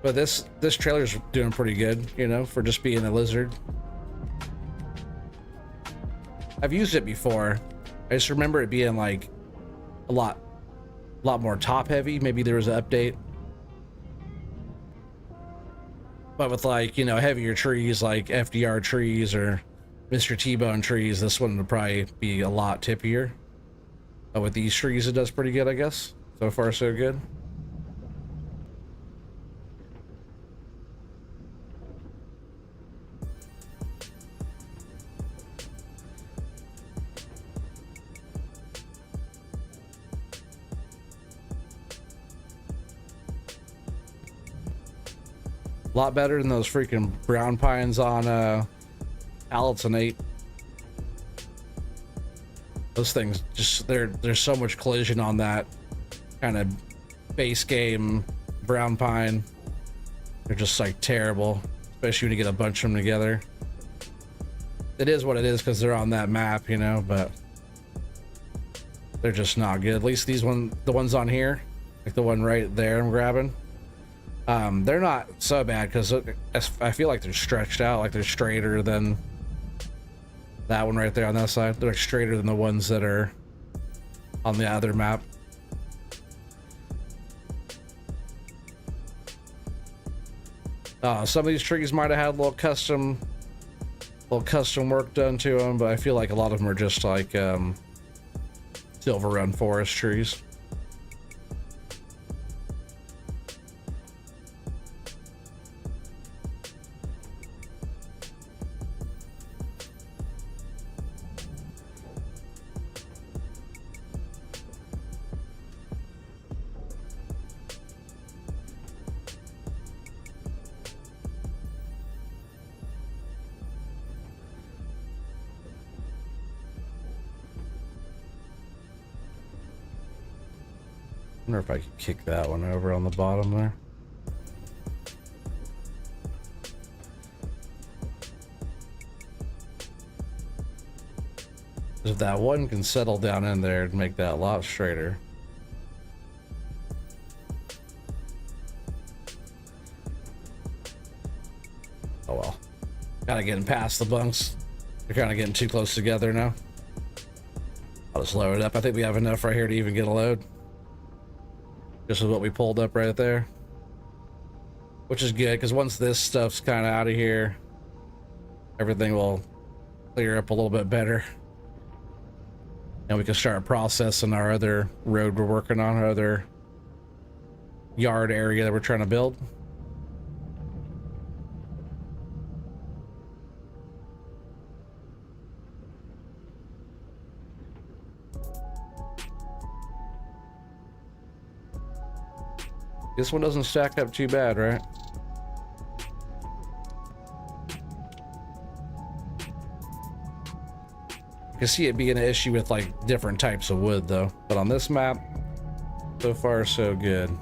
But this trailer's doing pretty good, you know, for just being a lizard. I've used it before. I just remember it being like a lot more top heavy. Maybe there was an update. But with like, you know, heavier trees like FDR trees or Mr. T-bone trees, this one would probably be a lot tippier. But with these trees, it does pretty good, I guess. So far, so good. A lot better than those freaking brown pines on Palatinate. Those things just there's so much collision on that kind of base game brown pine. They're just like terrible, especially when you get a bunch of them together. It is what it is because they're on that map, you know, but they're just not good. At least the ones on here, like the one right there I'm grabbing, they're not so bad because I feel like they're stretched out, like they're straighter than that one right there on that side. They're like straighter than the ones that are on the other map. Some of these trees might have had a little custom work done to them, but I feel like a lot of them are just like Silver Run forest trees. I wonder if I could kick that one over on the bottom there. If that one can settle down in there and make that a lot straighter. Oh well. Kinda getting past the bunks. They're kinda getting too close together now. I'll just lower it up. I think we have enough right here to even get a load. This is what we pulled up right there, which is good because once this stuff's kind of out of here, everything will clear up a little bit better, and we can start processing our other road we're working on, our other yard area that we're trying to build. This one doesn't stack up too bad, right? I can see it being an issue with like different types of wood though, but on this map, so far so good.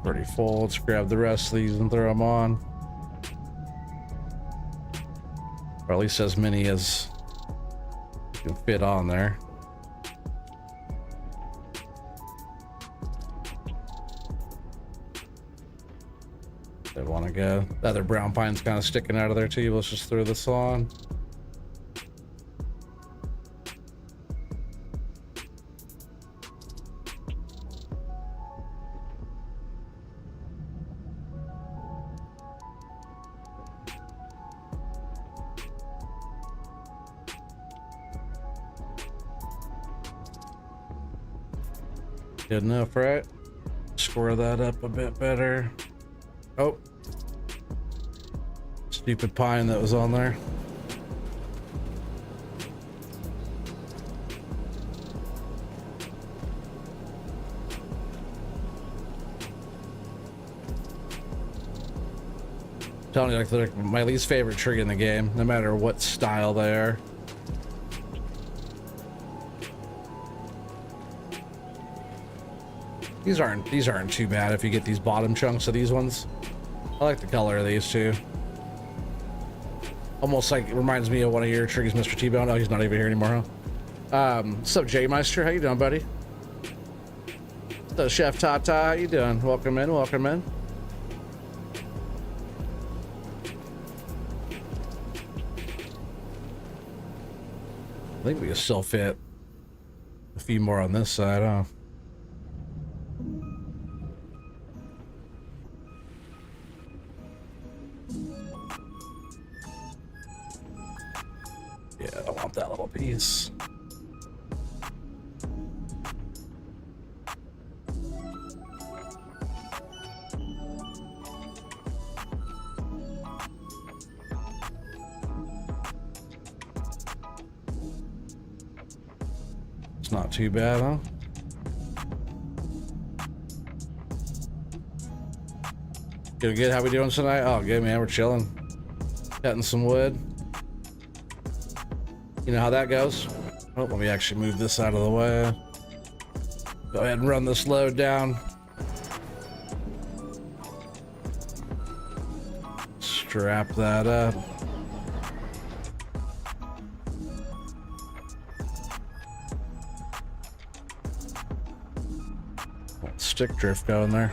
Pretty full. Let's grab the rest of these and throw them on, or at least as many as can fit on there. They want to go. The other brown pine's kind of sticking out of there too. Let's just throw this on. Good enough, right? Square that up a bit better. Oh, stupid pine that was on there. I'm telling you, like, they're my least favorite tree in the game, no matter what style they are. These aren't too bad if you get these bottom chunks of these ones. I like the color of these too. Almost like it reminds me of one of your trees, Mr. T-Bone. Oh, he's not even here anymore, huh? What's up, J Meister? How you doing, buddy? So Chef Tata, how you doing? Welcome in, welcome in. I think we can still fit a few more on this side, huh? Yeah, I want that little piece. It's not too bad, huh? Good. How we doing tonight? Oh, good, man. We're chilling. Cutting some wood. You know how that goes. Oh, let me actually move this out of the way. Go ahead and run this load down. Strap that up. Stick drift going there.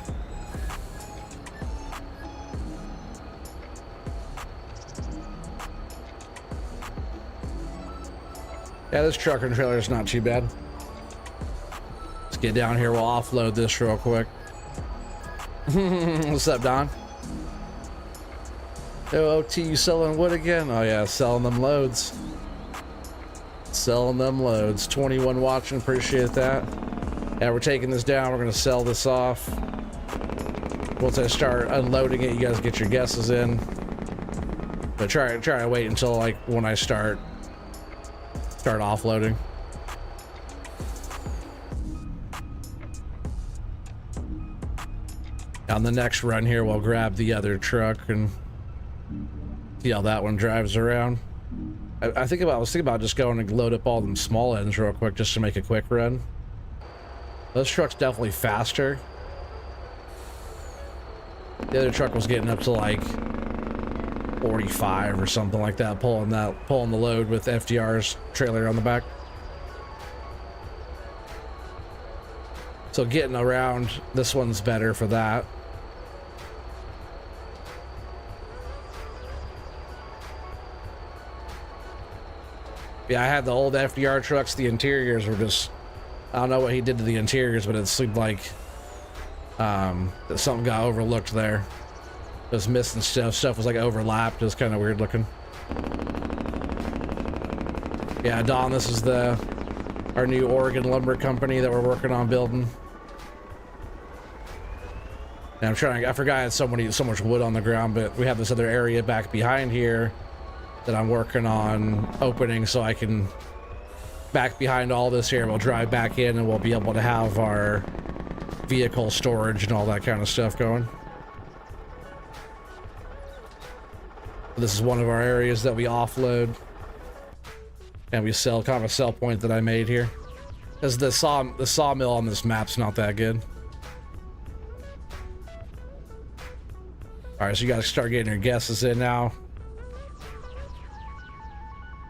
Yeah, this trucker and trailer is not too bad. Let's get down here. We'll offload this real quick. What's up, Don? Oh, OT, you selling wood again? Oh yeah, selling them loads. Selling them loads. 21 watching, appreciate that. Yeah, we're taking this down. We're gonna sell this off. Once I start unloading it, you guys get your guesses in. But try to wait until like when I start offloading. On the next run here, we'll grab the other truck and see how that one drives around. I was thinking about just going and load up all them small ends real quick just to make a quick run. This truck's definitely faster. The other truck was getting up to like 45 or something like that, pulling the load with FDR's trailer on the back. So getting around, this one's better for that. Yeah, I had the old FDR trucks. The interiors were just, I don't know what he did to the interiors, but it seemed like that something got overlooked there. It was missing stuff. Stuff was like overlapped. It was kind of weird looking. Yeah, Don, this is our new Oregon lumber company that we're working on building. And I forgot I had so much wood on the ground, but we have this other area back behind here that I'm working on opening so I can back behind all this here. We'll drive back in and we'll be able to have our vehicle storage and all that kind of stuff going. This is one of our areas that we offload and we sell, kind of a sell point that I made here, because the sawmill on this map's not that good. All right, so you guys start getting your guesses in now.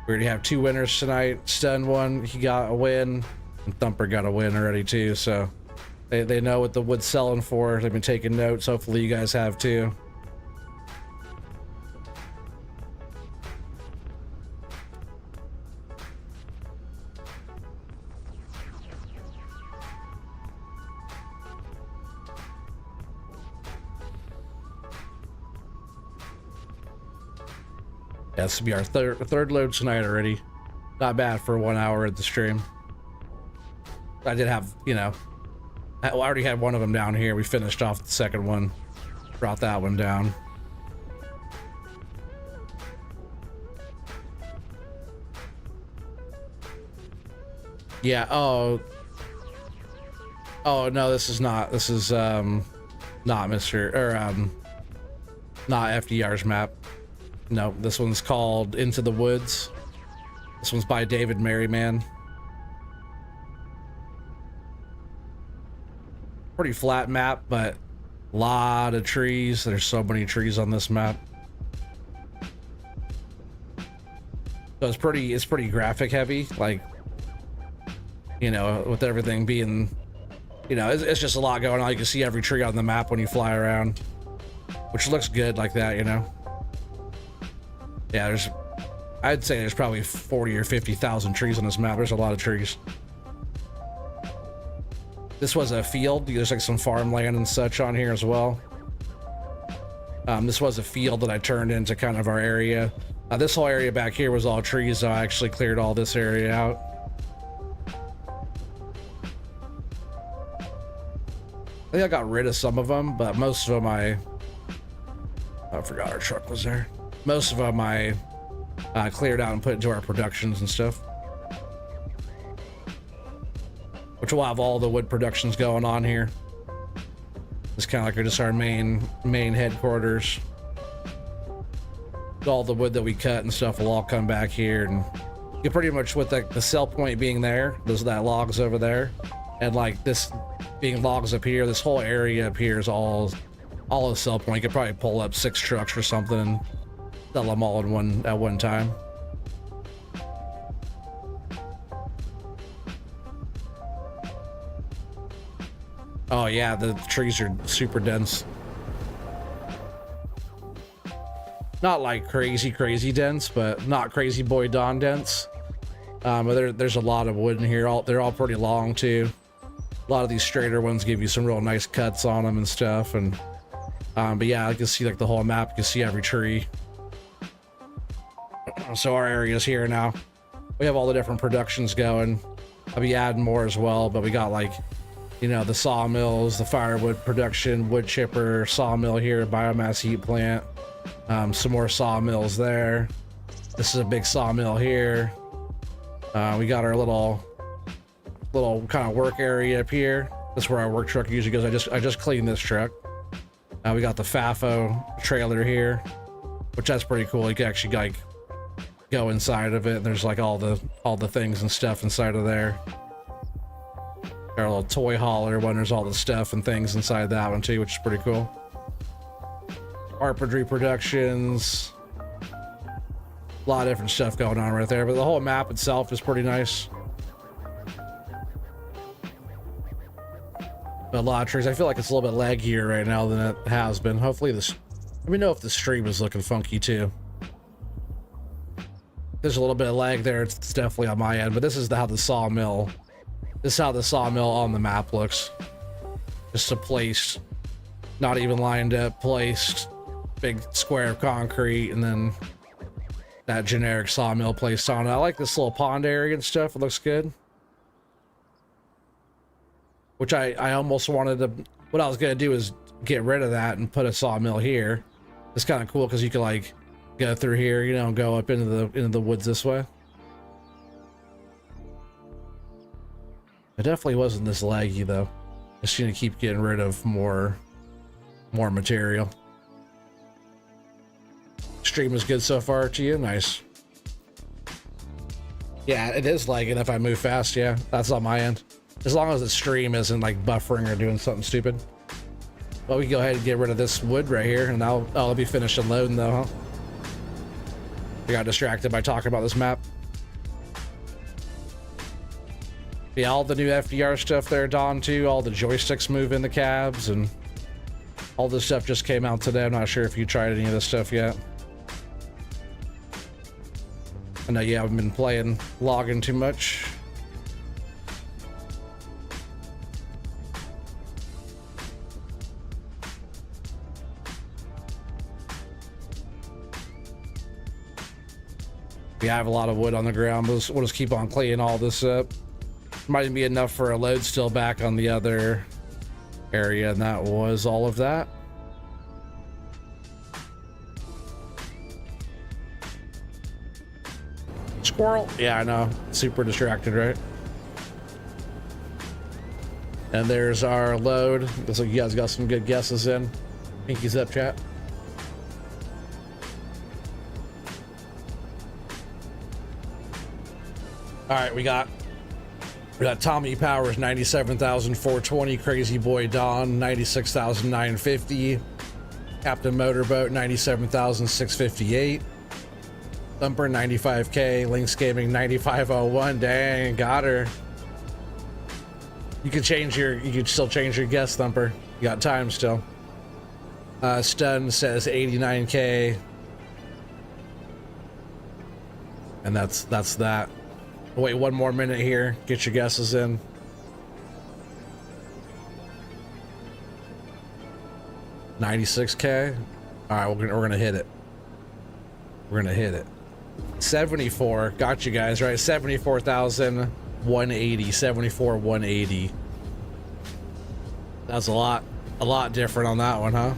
We already have 2 winners tonight. Stun won, he got a win, and Thumper got a win already too. So they know what the wood's selling for. They've been taking notes. Hopefully you guys have too. Yeah, this will be our third load tonight already. Not bad for 1 hour at the stream. I did have, I already had one of them down here. We finished off the second one. Brought that one down. Yeah, oh no, this is not not FDR's map. No, this one's called Into the Woods. This one's by David Merriman. Pretty flat map, but a lot of trees. There's so many trees on this map. So it's pretty graphic heavy, like, with everything being you know, it's just a lot going on. You can see every tree on the map when you fly around, which looks good like that, you know. Yeah, I'd say there's probably 40 or 50,000 trees on this map. There's a lot of trees. This was a field. There's like some farmland and such on here as well. This was a field that I turned into kind of our area. This whole area back here was all trees, so I actually cleared all this area out. I think I got rid of some of them, but most of them I forgot our truck was there. Most of them I cleared out and put into our productions and stuff. Which will have all the wood productions going on here. It's kind of like just our main headquarters. All the wood that we cut and stuff will all come back here, and you pretty much, with the sell point being there, that logs over there, and like this being logs up here, this whole area up here is all a sell point. You could probably pull up 6 trucks or something and sell them all at one time. Oh yeah, the trees are super dense. Not like crazy dense, but not crazy boy Don dense. But there's a lot of wood in here. They're all pretty long too. A lot of these straighter ones give you some real nice cuts on them and stuff. And but yeah, I can see like the whole map. You can see every tree. So our area's here now. We have all the different productions going. I'll be adding more as well, but we got like, you know, the sawmills, the firewood production, wood chipper, sawmill here, biomass heat plant, some more sawmills there. This is a big sawmill here. We got our little kind of work area up here. This is where our work truck usually goes. I just cleaned this truck. We got the FAFO trailer here, which that's pretty cool. You can actually like go inside of it, and there's like all the things and stuff inside of there. Our little toy hauler one, there's all the stuff and things inside that one too, which is pretty cool. Carpentry productions, a lot of different stuff going on right there, but the whole map itself is pretty nice. But a lot of trees. I feel like it's a little bit laggier right now than it has been. Hopefully let me know if the stream is looking funky too. There's a little bit of lag there. It's definitely on my end, but this is how the sawmill on the map looks. Just a place, not even lined up, placed, big square of concrete, and then that generic sawmill placed on it. I like this little pond area and stuff. It looks good. Which I almost wanted to, what I was gonna do is get rid of that and put a sawmill here. It's kind of cool because you can like go through here, you know, and go up into the woods this way. It definitely wasn't this laggy though. Just gonna keep getting rid of more material. Stream is good so far to you? Nice. Yeah, it is lagging if I move fast. Yeah, that's on my end. As long as the stream isn't like buffering or doing something stupid. Well, we can go ahead and get rid of this wood right here, and I'll be finished unloading though, huh? I got distracted by talking about this map. Yeah, all the new FDR stuff there, Don, too. All the joysticks move in the cabs, and all this stuff just came out today. I'm not sure if you tried any of this stuff yet. I know you haven't been logging too much. Yeah, I have a lot of wood on the ground. We'll just keep on cleaning all this up. Might be enough for a load still back on the other area, and that was all of that. Squirrel. Yeah, I know. Super distracted, right? And there's our load. Looks like you guys got some good guesses in. Pinkies up, chat. All right, we got Tommy Powers 97,420, Crazy Boy Don 96,950, Captain Motorboat 97,658, Thumper 95K, Lynx Gaming 9501. Dang, got her. You could still change your guess, Thumper. You got time still. Stun says 89K. And that's that. Wait one more minute here. Get your guesses in. $96K. All right, we're gonna hit it. We're gonna hit it. 74. Got you guys right. 74,180. 74,180. That's a lot different on that one, huh?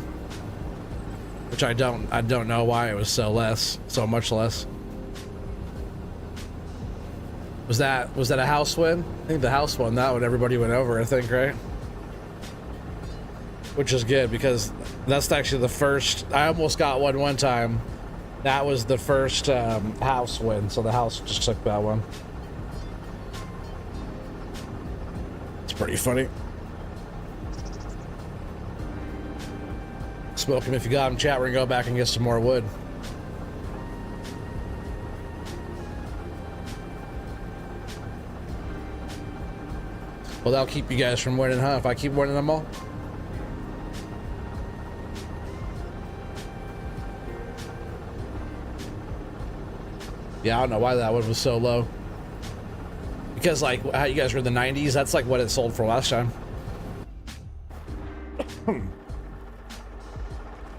Which I don't know why it was so much less. Was that a house win? I think the house won that one. Everybody went over, I think, right? Which is good because that's actually the first. I almost got one time. That was the first house win, so the house just took that one. It's pretty funny. Smoke him if you got him. Chat, we're gonna go back and get some more wood. Well, that'll keep you guys from winning, huh? If I keep winning them all? Yeah, I don't know why that one was so low. Because, like, how you guys were in the 90s, that's like what it sold for last time.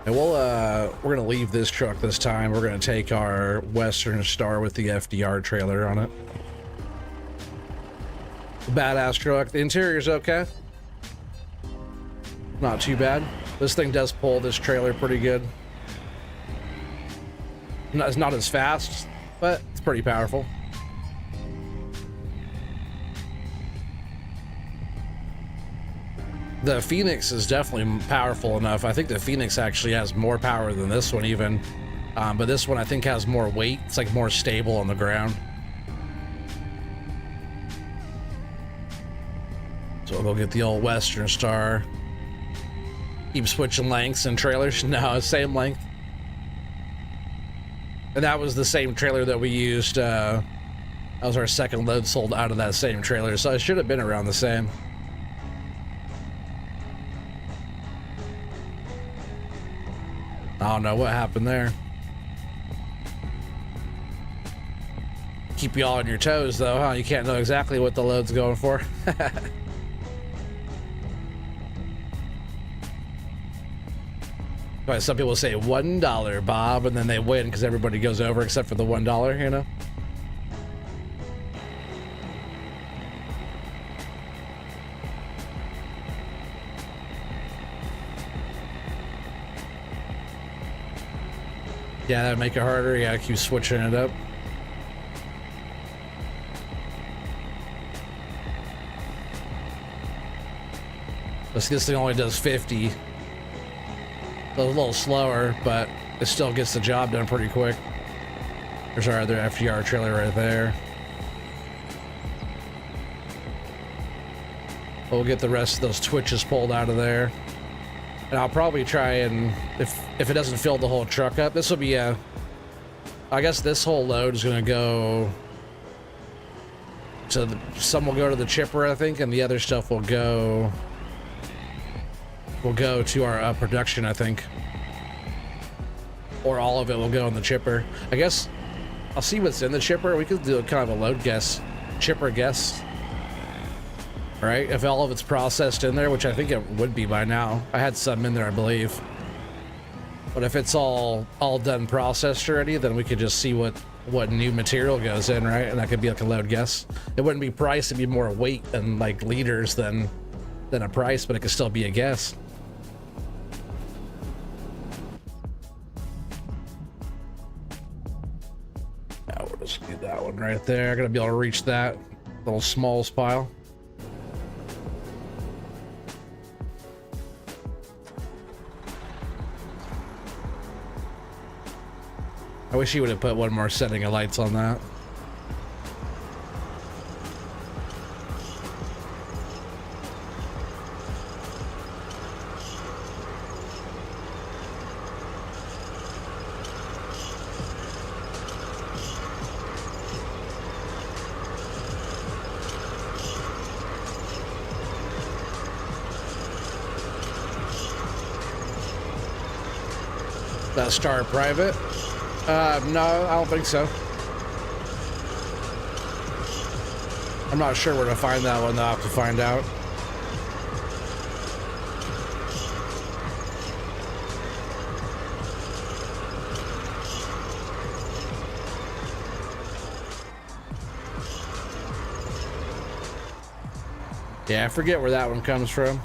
And we're gonna leave this truck this time. We're gonna take our Western Star with the FDR trailer on it. Badass truck. The interior's okay. Not too bad. This thing does pull this trailer pretty good. It's not as fast, but it's pretty powerful. The Phoenix is definitely powerful enough. I think the Phoenix actually has more power than this one even. But this one I think has more weight. It's like more stable on the ground. So we'll go get the old Western Star. Keep switching lengths and trailers. No, same length. And that was the same trailer that we used. That was our second load sold out of that same trailer. So it should have been around the same. I don't know what happened there. Keep you all on your toes though, huh? You can't know exactly what the load's going for. Right, some people say $1, Bob, and then they win because everybody goes over except for the $1, you know? Yeah, that'd make it harder. Yeah, keep switching it up. This thing only does 50. So it's a little slower, but it still gets the job done pretty quick. There's our other FDR trailer right there. We'll get the rest of those twitches pulled out of there. And I'll probably try and, if it doesn't fill the whole truck up, this will be a, I guess this whole load is going to go to, some will go to the chipper, I think, and the other stuff will go to our production, I think. Or all of it will go in the chipper. I guess I'll see what's in the chipper. We could do kind of a load guess, chipper guess. Right? If all of it's processed in there, which I think it would be by now. I had some in there, I believe. But if it's all done processed already, then we could just see what new material goes in, right? And that could be like a load guess. It wouldn't be price, it'd be more weight and like liters than a price, but it could still be a guess. Now we'll just do that one right there. I'm gonna be able to reach that little smalls pile. I wish he would have put one more setting of lights on that. That Star Private? No, I don't think so. I'm not sure where to find that one, though. I'll have to find out. Yeah, I forget where that one comes from.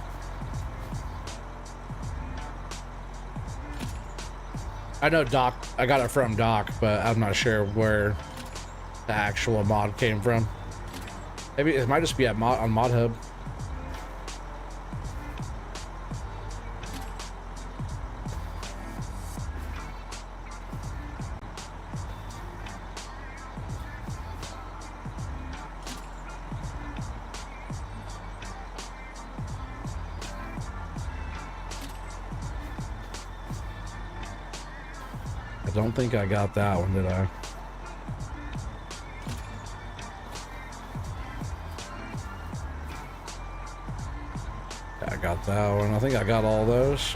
I know Doc, I got it from Doc, but I'm not sure where the actual mod came from. Maybe it might just be at on Mod Hub. I don't think I got that one, did I? I got that one. I think I got all those.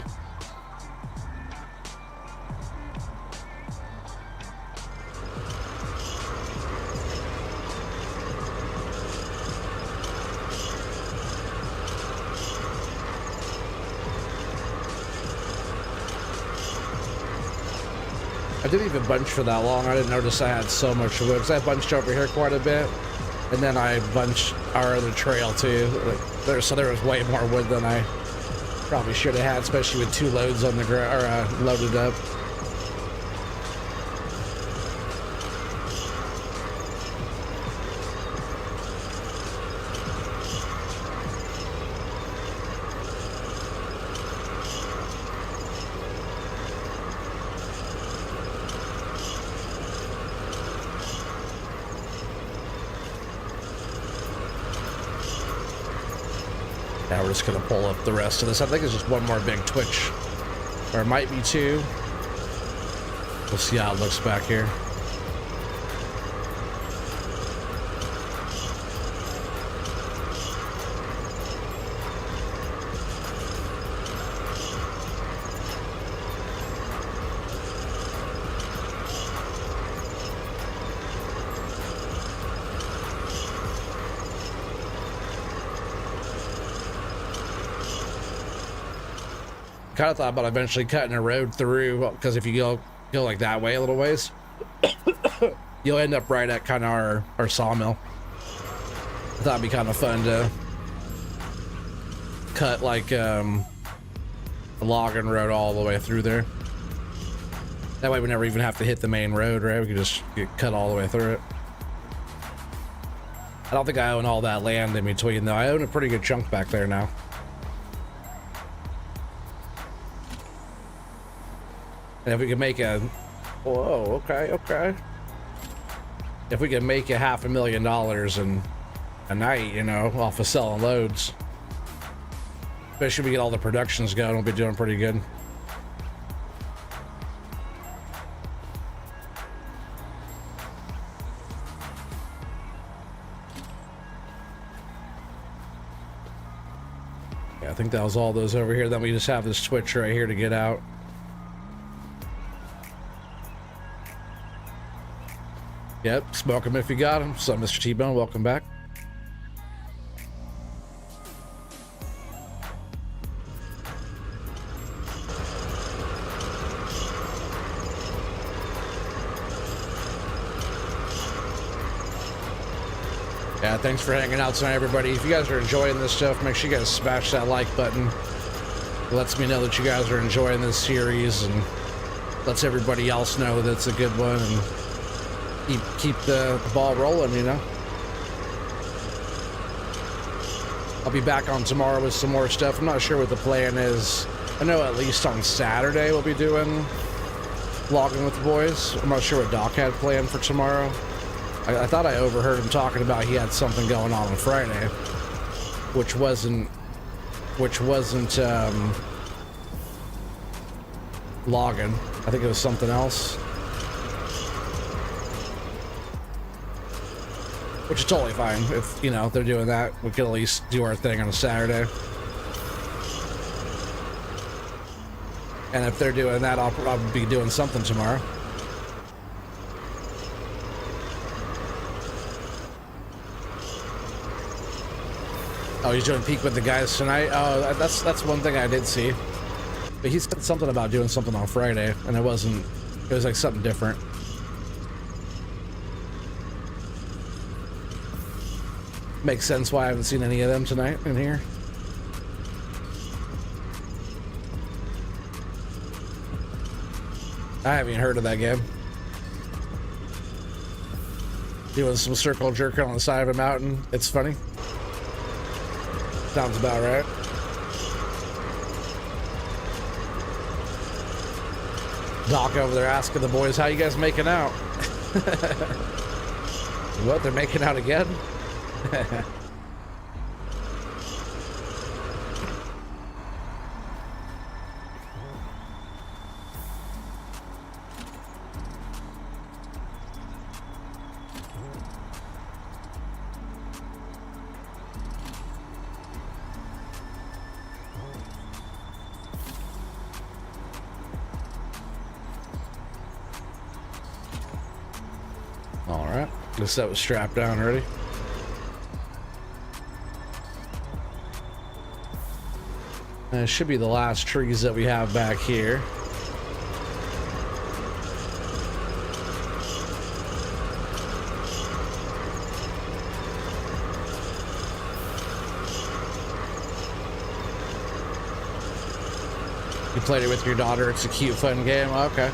I didn't even bunch for that long. I didn't notice I had so much wood. Cause I bunched over here quite a bit, and then I bunched our other trail too. Like, so there was way more wood than I probably should have had, especially with 2 loads on the ground, or loaded up. Now we're just gonna pull up the rest of this. I think it's just one more big twitch, or it might be 2. We'll see how it looks back here. Kind of thought about eventually cutting a road through, because if you go like that way a little ways, you'll end up right at kind of our sawmill. I thought it'd be kind of fun to cut like a logging road all the way through there. That way we never even have to hit the main road, right? We could just get cut all the way through it. I don't think I own all that land in between, though. I own a pretty good chunk back there now. And if we can make a, whoa, okay. If we can make $500,000 in a night, you know, off of selling loads, especially if we get all the productions going, we'll be doing pretty good. Yeah, I think that was all those over here. Then we just have this twitch right here to get out. Yep, smoke him if you got him. So, Mr. T-Bone, welcome back. Yeah, thanks for hanging out tonight, everybody. If you guys are enjoying this stuff, make sure you guys smash that like button. It lets me know that you guys are enjoying this series and lets everybody else know that it's a good one, and keep the ball rolling, you know. I'll be back on tomorrow with some more stuff. I'm not sure what the plan is. I know at least on Saturday we'll be doing vlogging with the boys. I'm not sure what Doc had planned for tomorrow. I thought I overheard him talking about he had something going on Friday, which wasn't logging. I think it was something else. Which is totally fine. If, you know, they're doing that, we can at least do our thing on a Saturday. And if they're doing that, I'll be doing something tomorrow. Oh, he's doing peak with the guys tonight. Oh, that's one thing I did see. But he said something about doing something on Friday, and it wasn't. It was like something different. Makes sense why I haven't seen any of them tonight in here. I haven't even heard of that game. Doing some circle jerking on the side of a mountain. It's funny. Sounds about right. Doc over there asking the boys, how you guys making out? What, they're making out again? All right, guess that was strapped down already. It should be the last trees that we have back here. You played it with your daughter. It's a cute, fun game. Okay.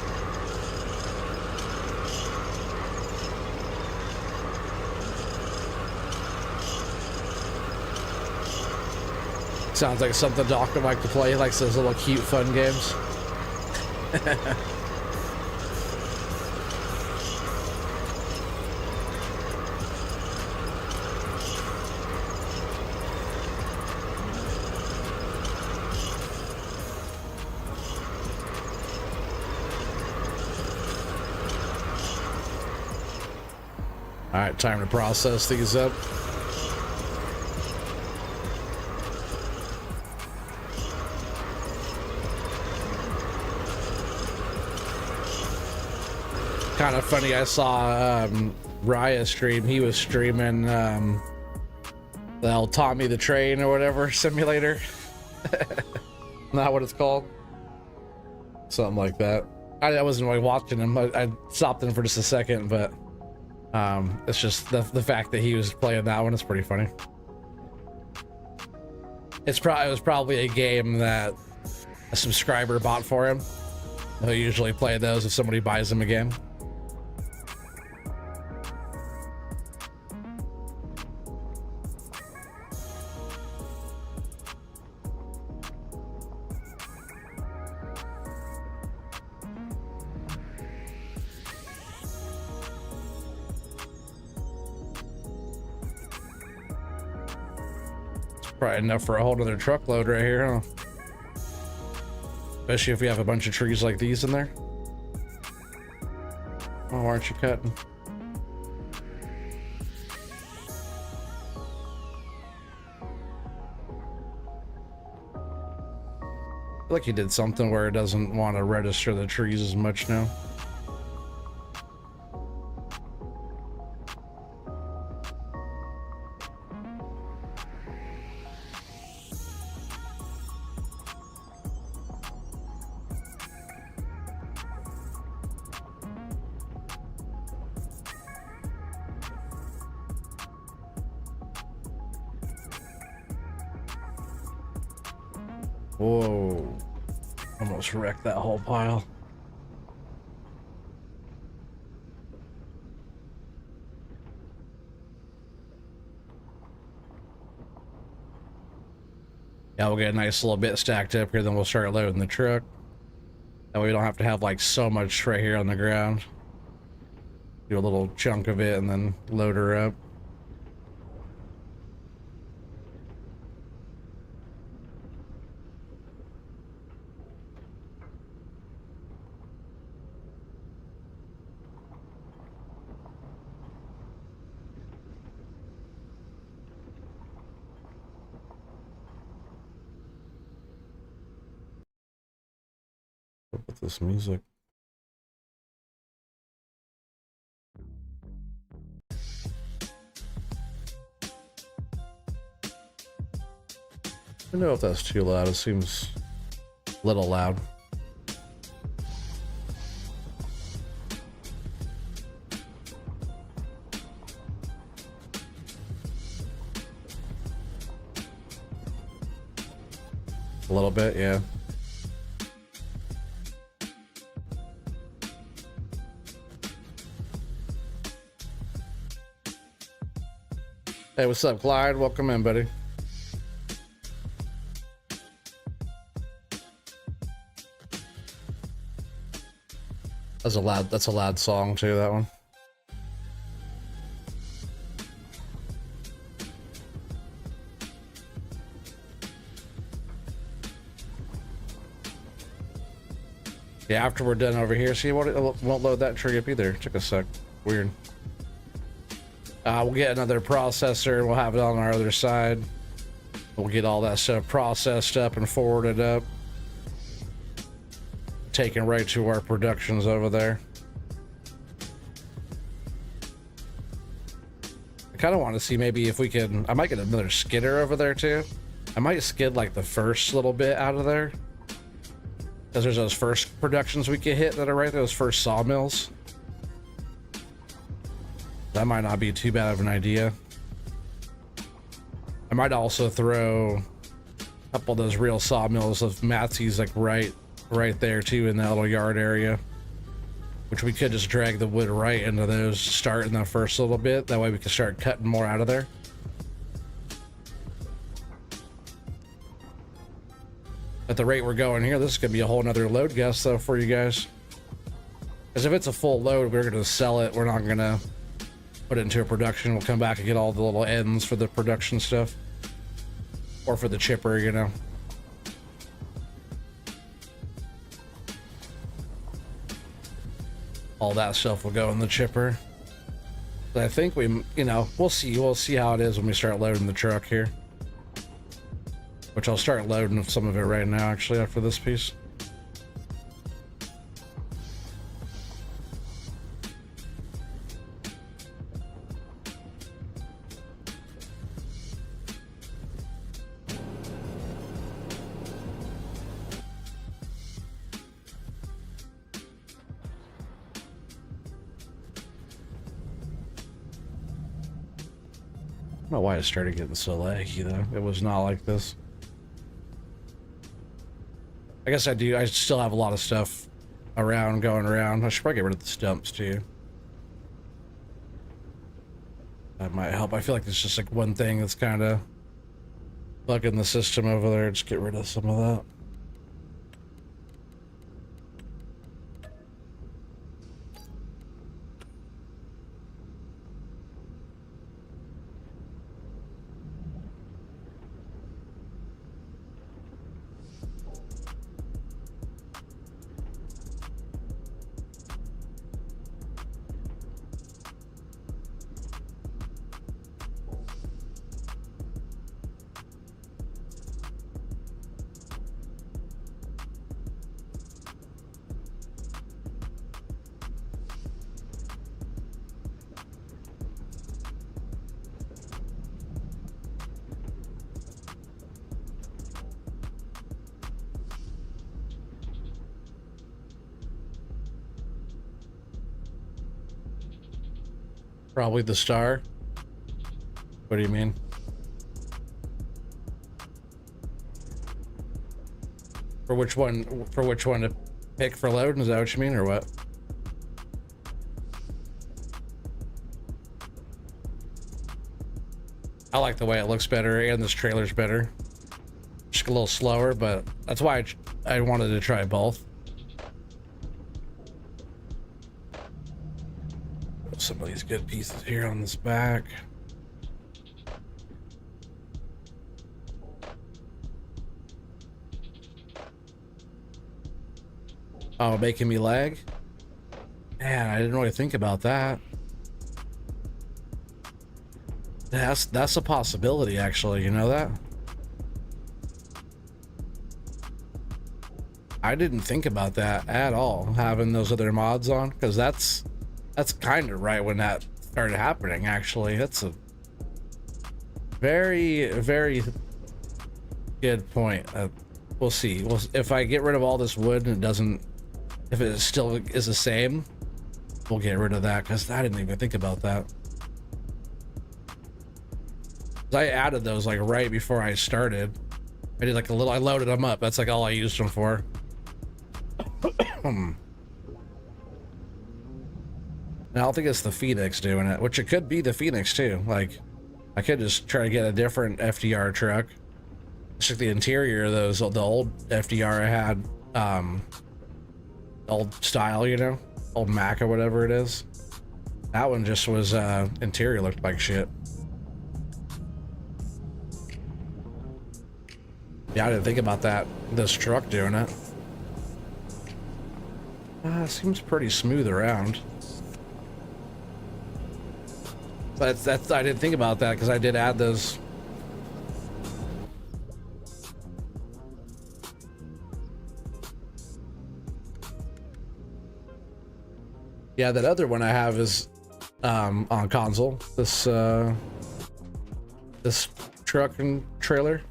Sounds like something Doc would like to play. He likes those little cute, fun games. All right, time to process these up. Kind of funny, I saw Raya stream. He was streaming the old Tommy the Train or whatever simulator. Not what it's called. Something like that. I wasn't really watching him. I stopped in for just a second, but it's just the fact that he was playing that one is pretty funny. It was probably a game that a subscriber bought for him. He'll usually play those if somebody buys him a game. Probably enough for a whole other truckload right here, huh? Especially if we have a bunch of trees like these in there. Oh, aren't you cutting? I feel like you did something where it doesn't want to register the trees as much now. Whoa, almost wrecked that whole pile. Yeah, we'll get a nice little bit stacked up here, then we'll start loading the truck. That way we don't have to have like so much right here on the ground. Do a little chunk of it and then load her up. this music? I don't know if that's too loud. It seems a little loud. A little bit, yeah. Hey, what's up, Clyde? Welcome in, buddy. That's a loud song too, that one. Yeah, after we're done over here, see, it won't load that tree up either. Took a sec. Weird. We'll get another processor and we'll have it on our other side. We'll get all that stuff processed up and forwarded up. Taken right to our productions over there. I kind of want to see maybe if we can. I might get another skidder over there too. I might skid like the first little bit out of there, because there's those first productions we can hit that are right there, those first sawmills. That might not be too bad of an idea. I might also throw a couple of those real sawmills of Matsy's like right there too in that little yard area, which we could just drag the wood right into those, start in the first little bit. That way we can start cutting more out of there. At the rate we're going here, this is gonna be a whole nother load guess though for you guys. Because if it's a full load, we're gonna sell it. We're not gonna put it into a production. We'll come back and get all the little ends for the production stuff, or for the chipper, you know. All that stuff will go in the chipper. But I think we'll see how it is when we start loading the truck here. Which I'll start loading some of it right now, actually, after this piece. I don't know why it started getting so laggy though. It was not like this. I guess I still have a lot of stuff around, going around. I should probably get rid of the stumps too. That might help. I feel like there's just like one thing that's kind of bugging the system over there. Just get rid of some of that. Probably the star. What do you mean? For which one? For which one to pick for loading? Is that what you mean, or what? I like the way it looks better, and this trailer's better. Just a little slower, but that's why I wanted to try both. Some of these good pieces here on this back. Oh, making me lag? Man, I didn't really think about that. That's a possibility, actually. You know that? I didn't think about that at all, having those other mods on, because that's kind of right when that started happening. Actually, that's a very, very good point. We'll see. If I get rid of all this wood and it doesn't, if it still is the same, we'll get rid of that, because I didn't even think about that. I added those like right before I started. I did like a little, I loaded them up. That's like all I used them for. And I don't think it's the Phoenix doing it, which it could be the Phoenix too. Like, I could just try to get a different FDR truck. It's like the interior of those, the old FDR I had, old style, you know, old Mac or whatever it is. That one just was, interior looked like shit. Yeah, I didn't think about that. This truck doing it. Seems pretty smooth around. But that's I didn't think about that because I did add those. Yeah, that other one I have is on console. This this truck and trailer,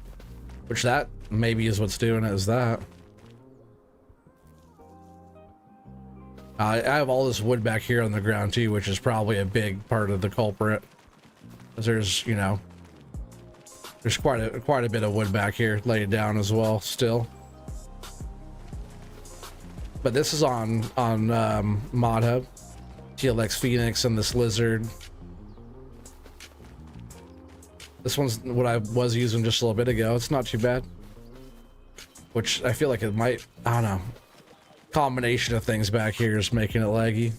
which that maybe is what's doing it, is that. I have all this wood back here on the ground too, which is probably a big part of the culprit. Because there's, you know, there's quite a bit of wood back here laid down as well still. But this is on Mod Hub, TLX Phoenix and this Lizard. This one's what I was using just a little bit ago. It's not too bad. Which I feel like it might, I don't know. Combination of things back here is making it laggy.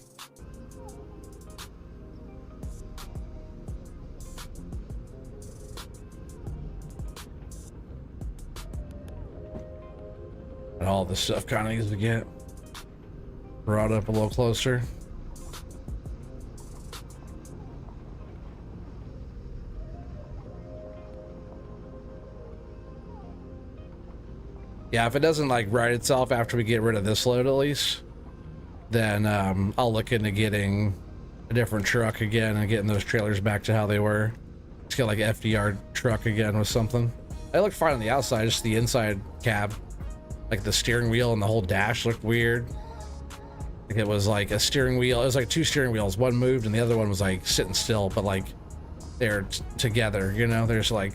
And all this stuff kind of needs to get brought up a little closer. Yeah, if it doesn't like right itself after we get rid of this load at least, then I'll look into getting a different truck again and getting those trailers back to how they were. Let's get like FDR truck again with something. They looked fine on the outside, just the inside cab. Like the steering wheel and the whole dash looked weird. Like it was like a steering wheel, it was like two steering wheels. One moved and the other one was like sitting still, but like they're together, you know? They're just like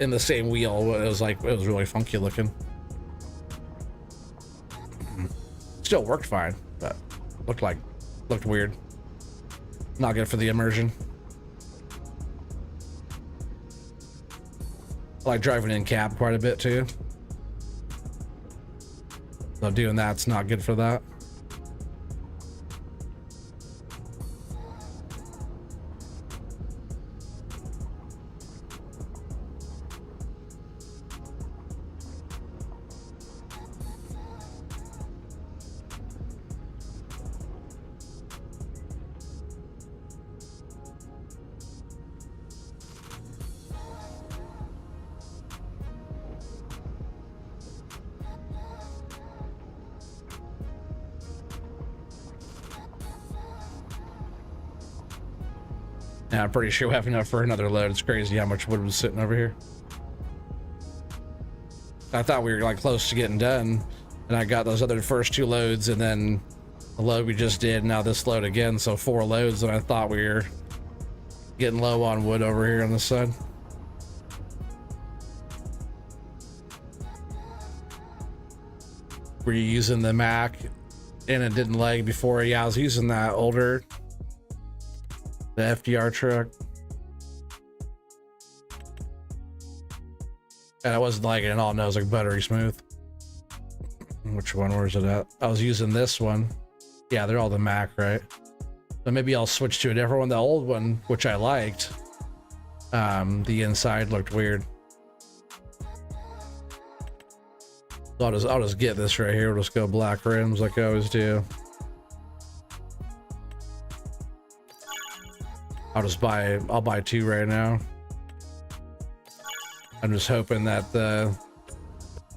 in the same wheel. It was like, it was really funky looking. Still worked fine, but looked weird. Not good for the immersion. I like driving in cab quite a bit too. So doing that's not good for that. Yeah, I'm pretty sure we have enough for another load. It's crazy how much wood was sitting over here. I thought we were like close to getting done, and I got those other first two loads, and then the load we just did, now this load again, so 4 loads, and I thought we were getting low on wood over here on this side. Were you using the Mac and it didn't lag before? Yeah, I was using that older, the FDR truck, and I wasn't liking it at all. No, it was like buttery smooth. Which one was it at? I was using this one. Yeah, they're all the Mac, right? So maybe I'll switch to a different one. The old one, which I liked, the inside looked weird. So I'll just get this right here. We'll just go black rims like I always do. I'll buy 2 right now. I'm just hoping that the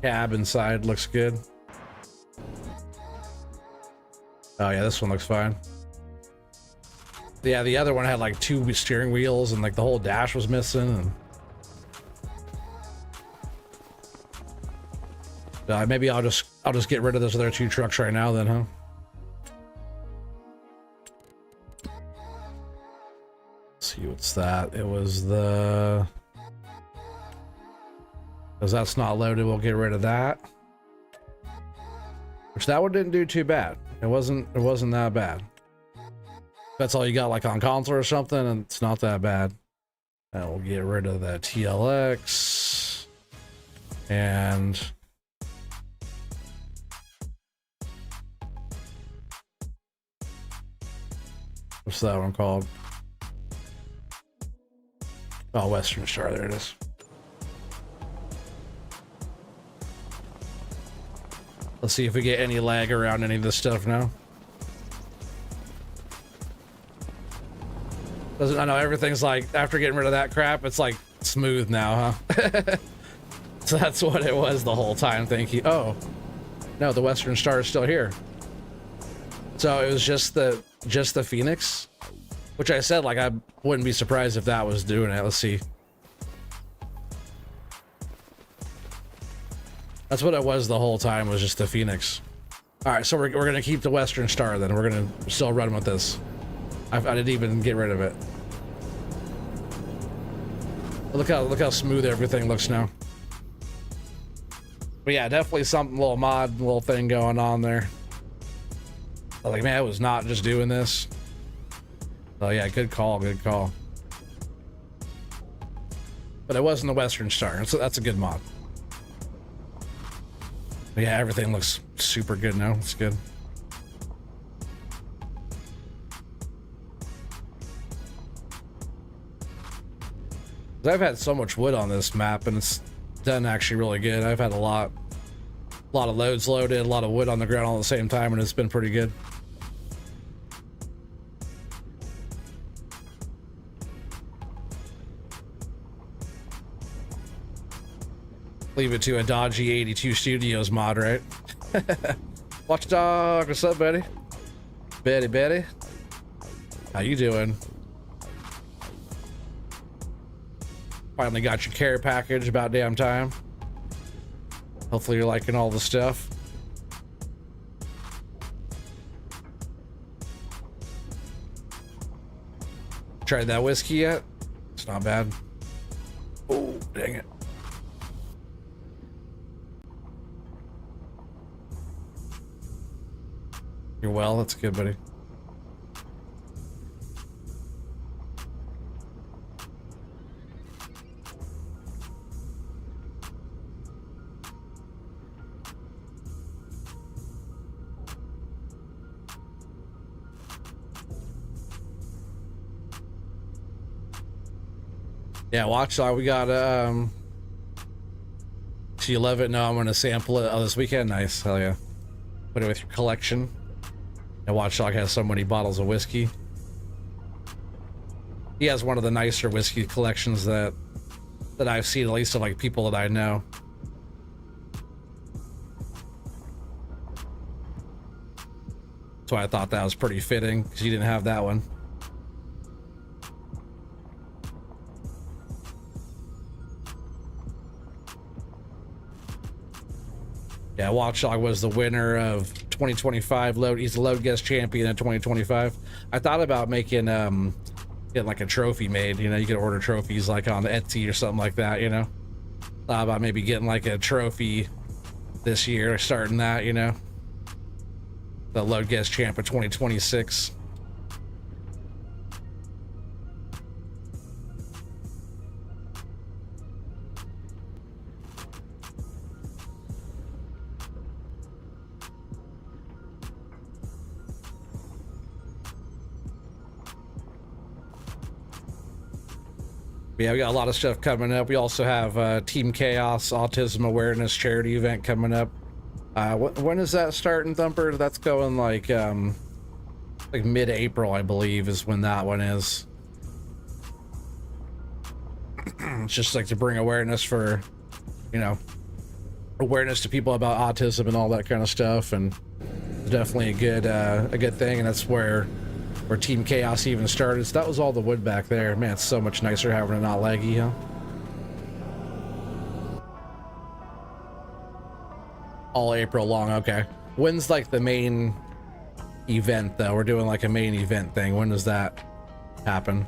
cab inside looks good. Oh yeah, this one looks fine. Yeah, the other one had like 2 steering wheels and like the whole dash was missing. And maybe I'll just get rid of those other 2 trucks right now then, huh? Let's see, what's that? It was the... Because that's not loaded, we'll get rid of that. Which that one didn't do too bad. It wasn't that bad. That's all you got like on console or something, and it's not that bad. And we'll get rid of that TLX. And what's that one called? Oh, Western Star, there it is. Let's see if we get any lag around any of this stuff now. I know everything's like, after getting rid of that crap, it's like smooth now, huh? So that's what it was the whole time. Thank you. Oh, no, the Western Star is still here. So it was just the Phoenix, which I said, like, I wouldn't be surprised if that was doing it. Let's see. That's what it was the whole time, was just the Phoenix. All right, so we're gonna keep the Western Star then. We're gonna still run with this. I didn't even get rid of it. Look how smooth everything looks now. But yeah, definitely something, little mod, little thing going on there. I was like, man, I was not just doing this. Oh yeah, good call, good call. But it wasn't the Western Star, so that's a good mod. But yeah, everything looks super good now. It's good. I've had so much wood on this map, and it's done actually really good. I've had a lot of loads loaded, a lot of wood on the ground all at the same time, and it's been pretty good. Leave it to a dodgy 82 Studios mod, right? Watchdog, what's up, buddy? Betty, how you doing? Finally got your care package, about damn time. Hopefully you're liking all the stuff. Tried that whiskey yet? It's not bad. Oh, dang it. You're well, that's good, buddy. Yeah, Watchdog, we got so you love it? No, I'm gonna sample it this weekend. Nice, hell yeah. Put it with your collection. And Watchdog has so many bottles of whiskey. He has one of the nicer whiskey collections that I've seen, at least of like people that I know. So I thought that was pretty fitting, because you didn't have that one. Yeah, Watchdog was the winner of 2025 load. He's the load guest champion in 2025. I thought about making getting like a trophy made. You know, you could order trophies like on Etsy or something like that. You know, thought about maybe getting like a trophy this year, starting that. You know, the load guest champ of 2026. Yeah, we got a lot of stuff coming up. We also have Team Chaos Autism Awareness Charity event coming up. When is that starting, Thumper? That's going like mid-April, I believe, is when that one is. It's just like to bring awareness for, you know, awareness to people about autism and all that kind of stuff. And definitely a good thing, and that's where Team Chaos even started. So that was all the wood back there. Man, it's so much nicer having it not laggy, huh? All April long, okay. When's like the main event though? We're doing like a main event thing. When does that happen?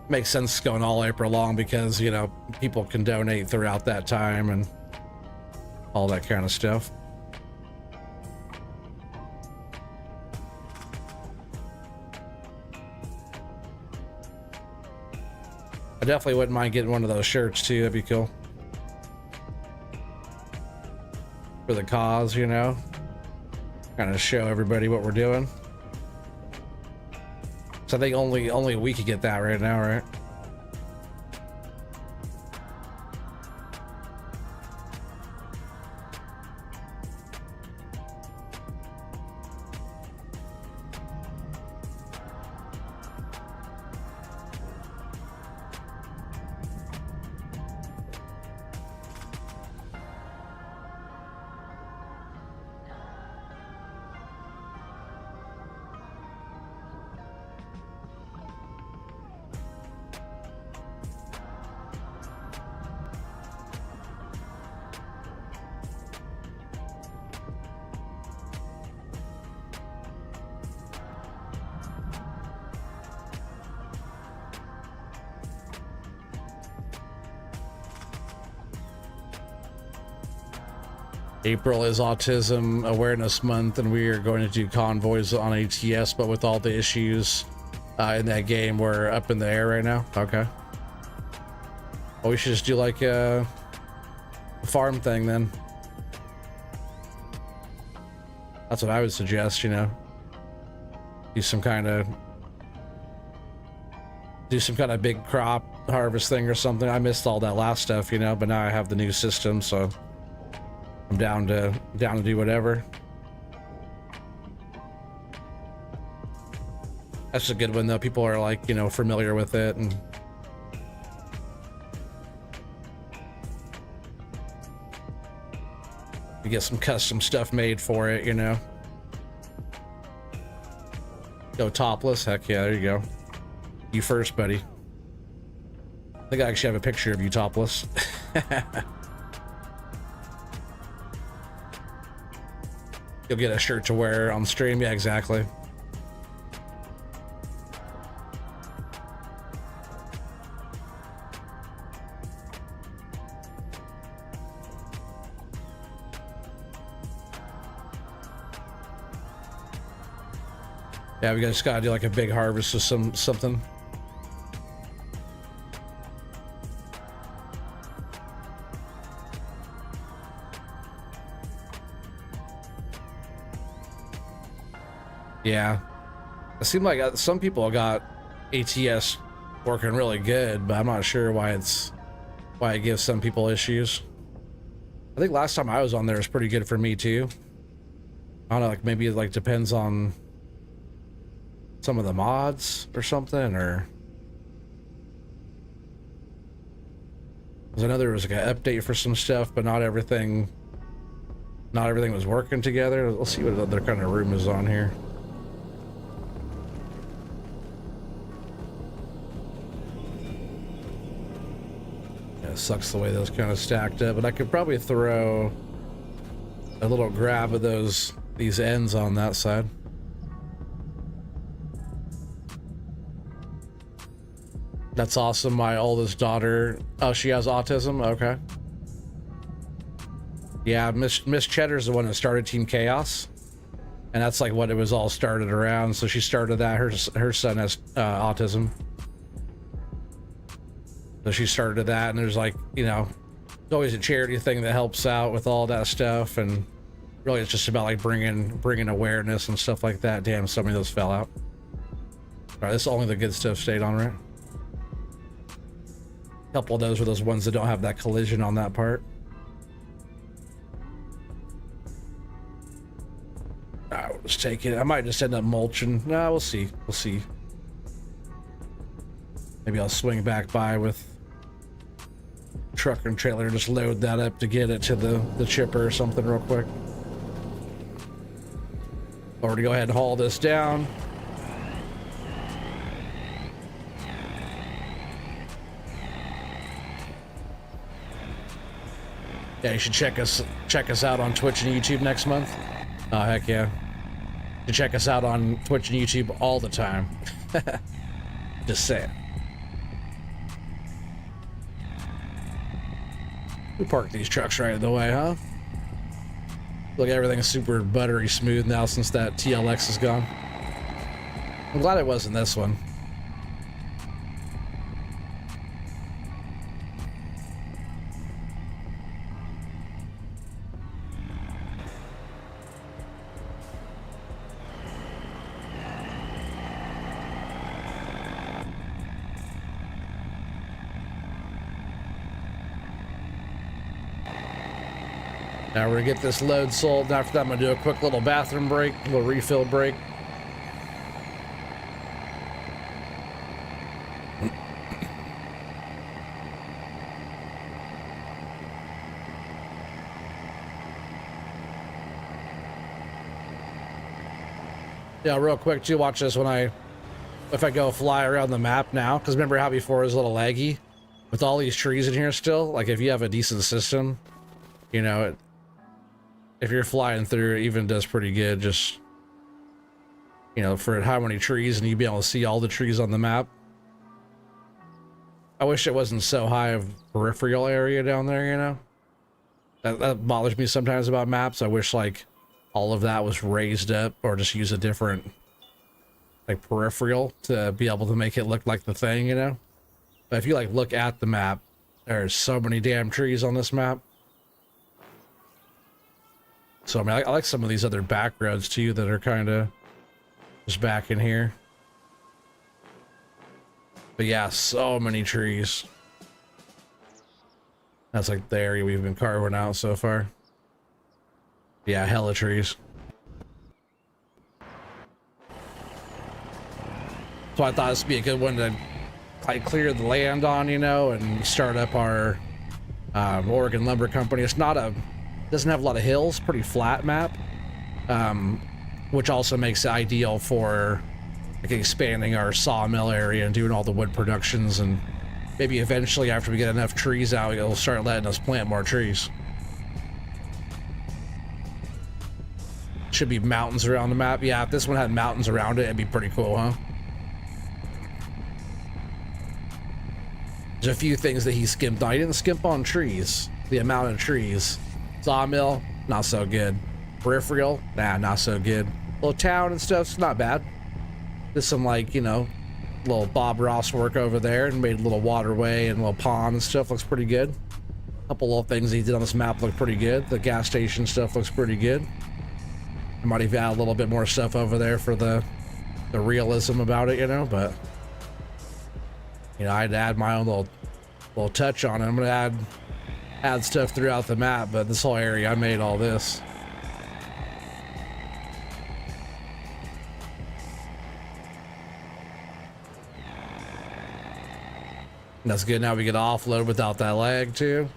Makes sense going all April long because, you know, people can donate throughout that time and all that kind of stuff. I definitely wouldn't mind getting one of those shirts too. That'd be cool. For the cause, you know, kind of show everybody what we're doing. So I think only we could get that right now, right? April is Autism Awareness Month, and we are going to do convoys on ATS, but with all the issues in that game, we're up in the air right now. Okay. Well, we should just do like a farm thing then. That's what I would suggest, you know. Do some kind of big crop harvest thing or something. I missed all that last stuff, you know, but now I have the new system, so I'm down to do whatever. That's a good one though. People are like, you know, familiar with it, and you get some custom stuff made for it, you know. Go topless, heck yeah, there you go. You first, buddy. I think I actually have a picture of you topless. You'll get a shirt to wear on stream. Yeah, exactly. Yeah, we just gotta do like a big harvest of something. Yeah, it seemed like some people got ATS working really good, but I'm not sure why it gives some people issues. I think last time I was on there was pretty good for me too. I don't know, like maybe it like depends on some of the mods or something, or because I know there was like an update for some stuff, but not everything was working together. Let's see what other kind of room is on here. It sucks the way those kind of stacked up, but I could probably throw a little grab of these ends on that side. That's awesome. My oldest daughter, oh, she has autism. Okay. Yeah, Miss Cheddar's the one that started Team Chaos, and that's like what it was all started around. So she started that. Her son has autism. So she started that, and there's like, you know, it's always a charity thing that helps out with all that stuff, and really it's just about like bringing awareness and stuff like that. Damn, so many of those fell out. All right, this is only the good stuff stayed on, right? A couple of those were those ones that don't have that collision on that part. All right, we'll just take it. I might just end up mulching. No, we'll see. We'll see. Maybe I'll swing back by with truck and trailer, just load that up to get it to the chipper or something real quick. Or to go ahead and haul this down. Yeah, you should check us out on Twitch and YouTube next month. Oh heck yeah. You check us out on Twitch and YouTube all the time. Just saying. We parked these trucks right in the way, huh? Look, everything's super buttery smooth now since that TLX is gone. I'm glad it wasn't this one. Now we're gonna get this load sold. After that, I'm gonna do a quick little bathroom break, a little refill break. Yeah, real quick too, watch this if I go fly around the map now, because remember how before it was a little laggy? With all these trees in here still, like if you have a decent system, you know, if you're flying through, it even does pretty good, just, you know, for how many trees, and you'd be able to see all the trees on the map. I wish it wasn't so high of peripheral area down there, you know? That bothers me sometimes about maps. I wish, like, all of that was raised up, or just use a different, like, peripheral to be able to make it look like the thing, you know? But if you, like, look at the map, there's so many damn trees on this map. So, I mean, I like some of these other back roads, too, that are kind of just back in here. But yeah, so many trees. That's like the area we've been carving out so far. Yeah, hella trees. So I thought this would be a good one to like clear the land on, you know, and start up our Oregon Lumber Company. It's not doesn't have a lot of hills, pretty flat map, which also makes it ideal for like expanding our sawmill area and doing all the wood productions, and maybe eventually after we get enough trees out, it'll start letting us plant more trees. Should be mountains around the map. Yeah, if this one had mountains around it, it'd be pretty cool, huh? There's a few things that he skimped on. He didn't skimp on trees. The amount of trees. Sawmill, not so good. Peripheral, nah, not so good. Little town and stuff's not bad. There's some, like, you know, little Bob Ross work over there, and made a little waterway and a little pond and stuff. Looks pretty good. A couple little things he did on this map look pretty good. The gas station stuff looks pretty good. I might even add a little bit more stuff over there for the realism about it, you know, but you know, I'd add my own little touch on it. I'm gonna add stuff throughout the map, but this whole area, I made all this. And that's good. Now we get to offload without that lag too.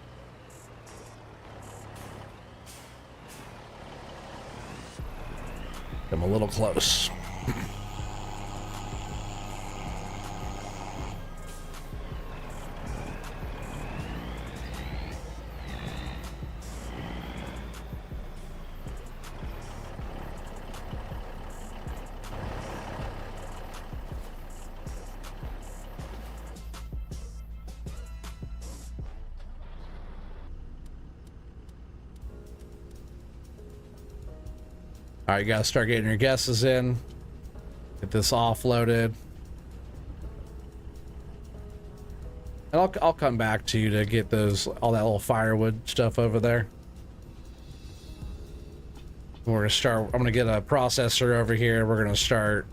I'm a little close. All right, you gotta start getting your guesses in. Get this offloaded. And I'll come back to you to get all that little firewood stuff over there. We're gonna start. I'm gonna get a processor over here. We're gonna start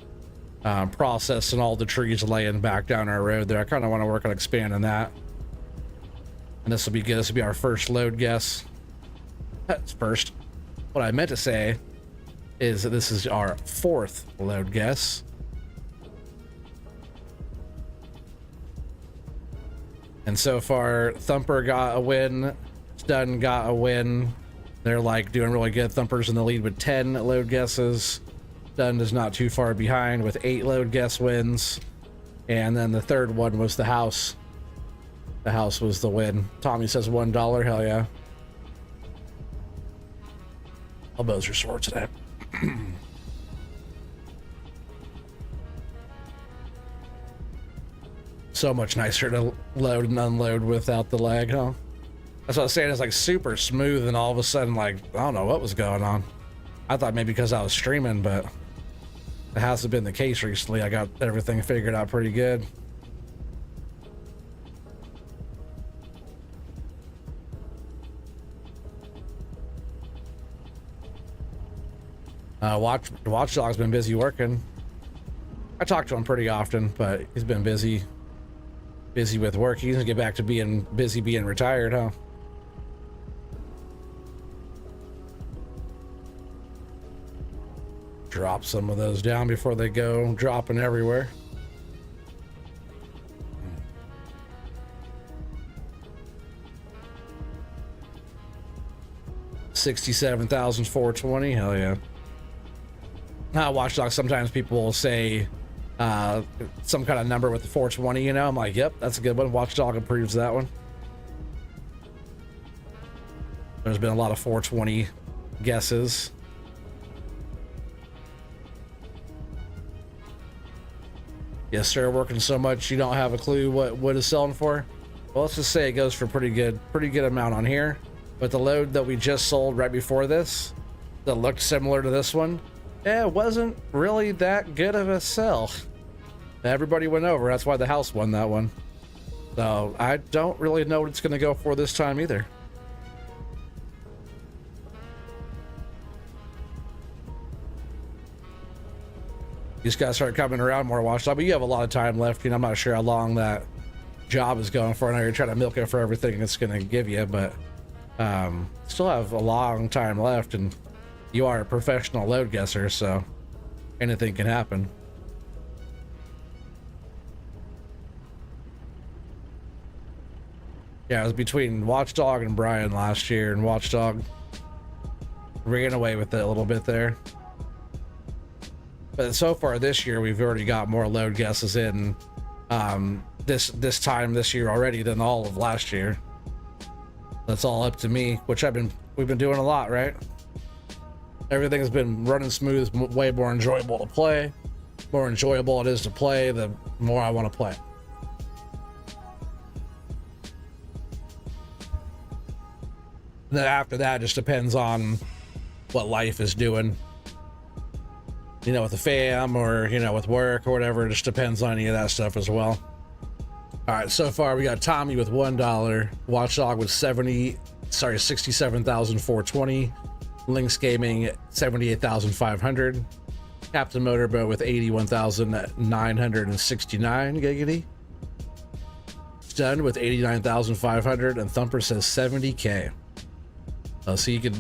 processing all the trees laying back down our road there. I kind of want to work on expanding that. And this will be good. This will be our first load guess. That's first. What I meant to say is that this is our fourth load guess. And so far, Thumper got a win, Stun got a win. They're like doing really good. Thumper's in the lead with 10 load guesses. Stun is not too far behind with 8 load guess wins. And then the third one was the house. The house was the win. Tommy says $1. Hell yeah. Elbows are sore today. So much nicer to load and unload without the lag, huh? That's what I was saying. It's like super smooth, and all of a sudden, like, I don't know what was going on. I thought maybe because I was streaming, but it hasn't been the case recently. I got everything figured out pretty good. Watchdog's been busy working. I talk to him pretty often, but he's been busy with work. He's gonna get back to being busy being retired, huh? Drop some of those down before they go dropping everywhere. $67,420. Hell yeah. Watchdog, sometimes people will say some kind of number with the 420, you know. I'm like, yep, that's a good one. Watchdog approves that one. There's been a lot of 420 guesses. Yes, sir. Working so much you don't have a clue what wood is selling for. Well, let's just say it goes for pretty good amount on here. But the load that we just sold right before this, that looked similar to this one, it wasn't really that good of a sell. Everybody went over. That's why the house won that one. So I don't really know what it's going to go for this time either. You just got to start coming around more, Watchdog. But you have a lot of time left. You know, I'm not sure how long that job is going for. I know you're trying to milk it for everything it's going to give you, but still have a long time left, and you are a professional load guesser, so anything can happen. Yeah, it was between Watchdog and Brian last year, and Watchdog ran away with it a little bit there. But so far this year, we've already got more load guesses in this time this year already than all of last year. That's all up to me, which we've been doing a lot, right? Everything's been running smooth, way more enjoyable to play. More enjoyable it is to play, the more I want to play. And then after that, it just depends on what life is doing. You know, with the fam, or, you know, with work or whatever. It just depends on any of that stuff as well. All right, so far we got Tommy with $1, Watchdog with 67,420, Lynx Gaming 78,500, Captain Motorboat with 81,969 giggity, Stun with 89,500, and Thumper says 70K. So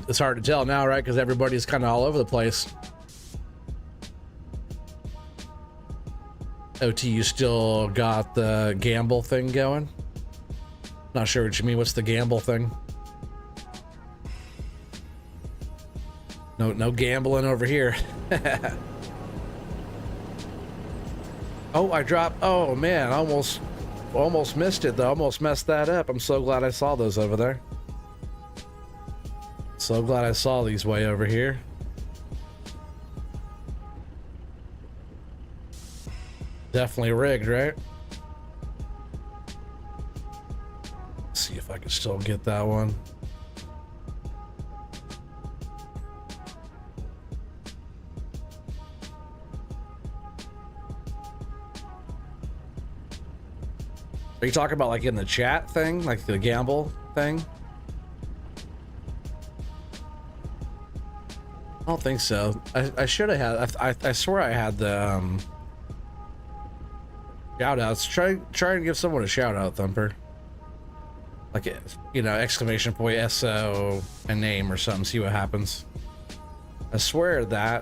it's hard to tell now, right? Because everybody's kind of all over the place. OT, you still got the gamble thing going? Not sure what you mean. What's the gamble thing? No gambling over here. Oh, I dropped. Oh man, almost missed it though. Almost messed that up. I'm so glad I saw those over there. So glad I saw these way over here. Definitely rigged, right? Let's see if I can still get that one. Are you talking about like in the chat thing, like the gamble thing? I don't think so. I should have had. I swear I had the shout outs. Try and give someone a shout out, Thumper. Like, you know, exclamation point SO and name or something. See what happens. I swear I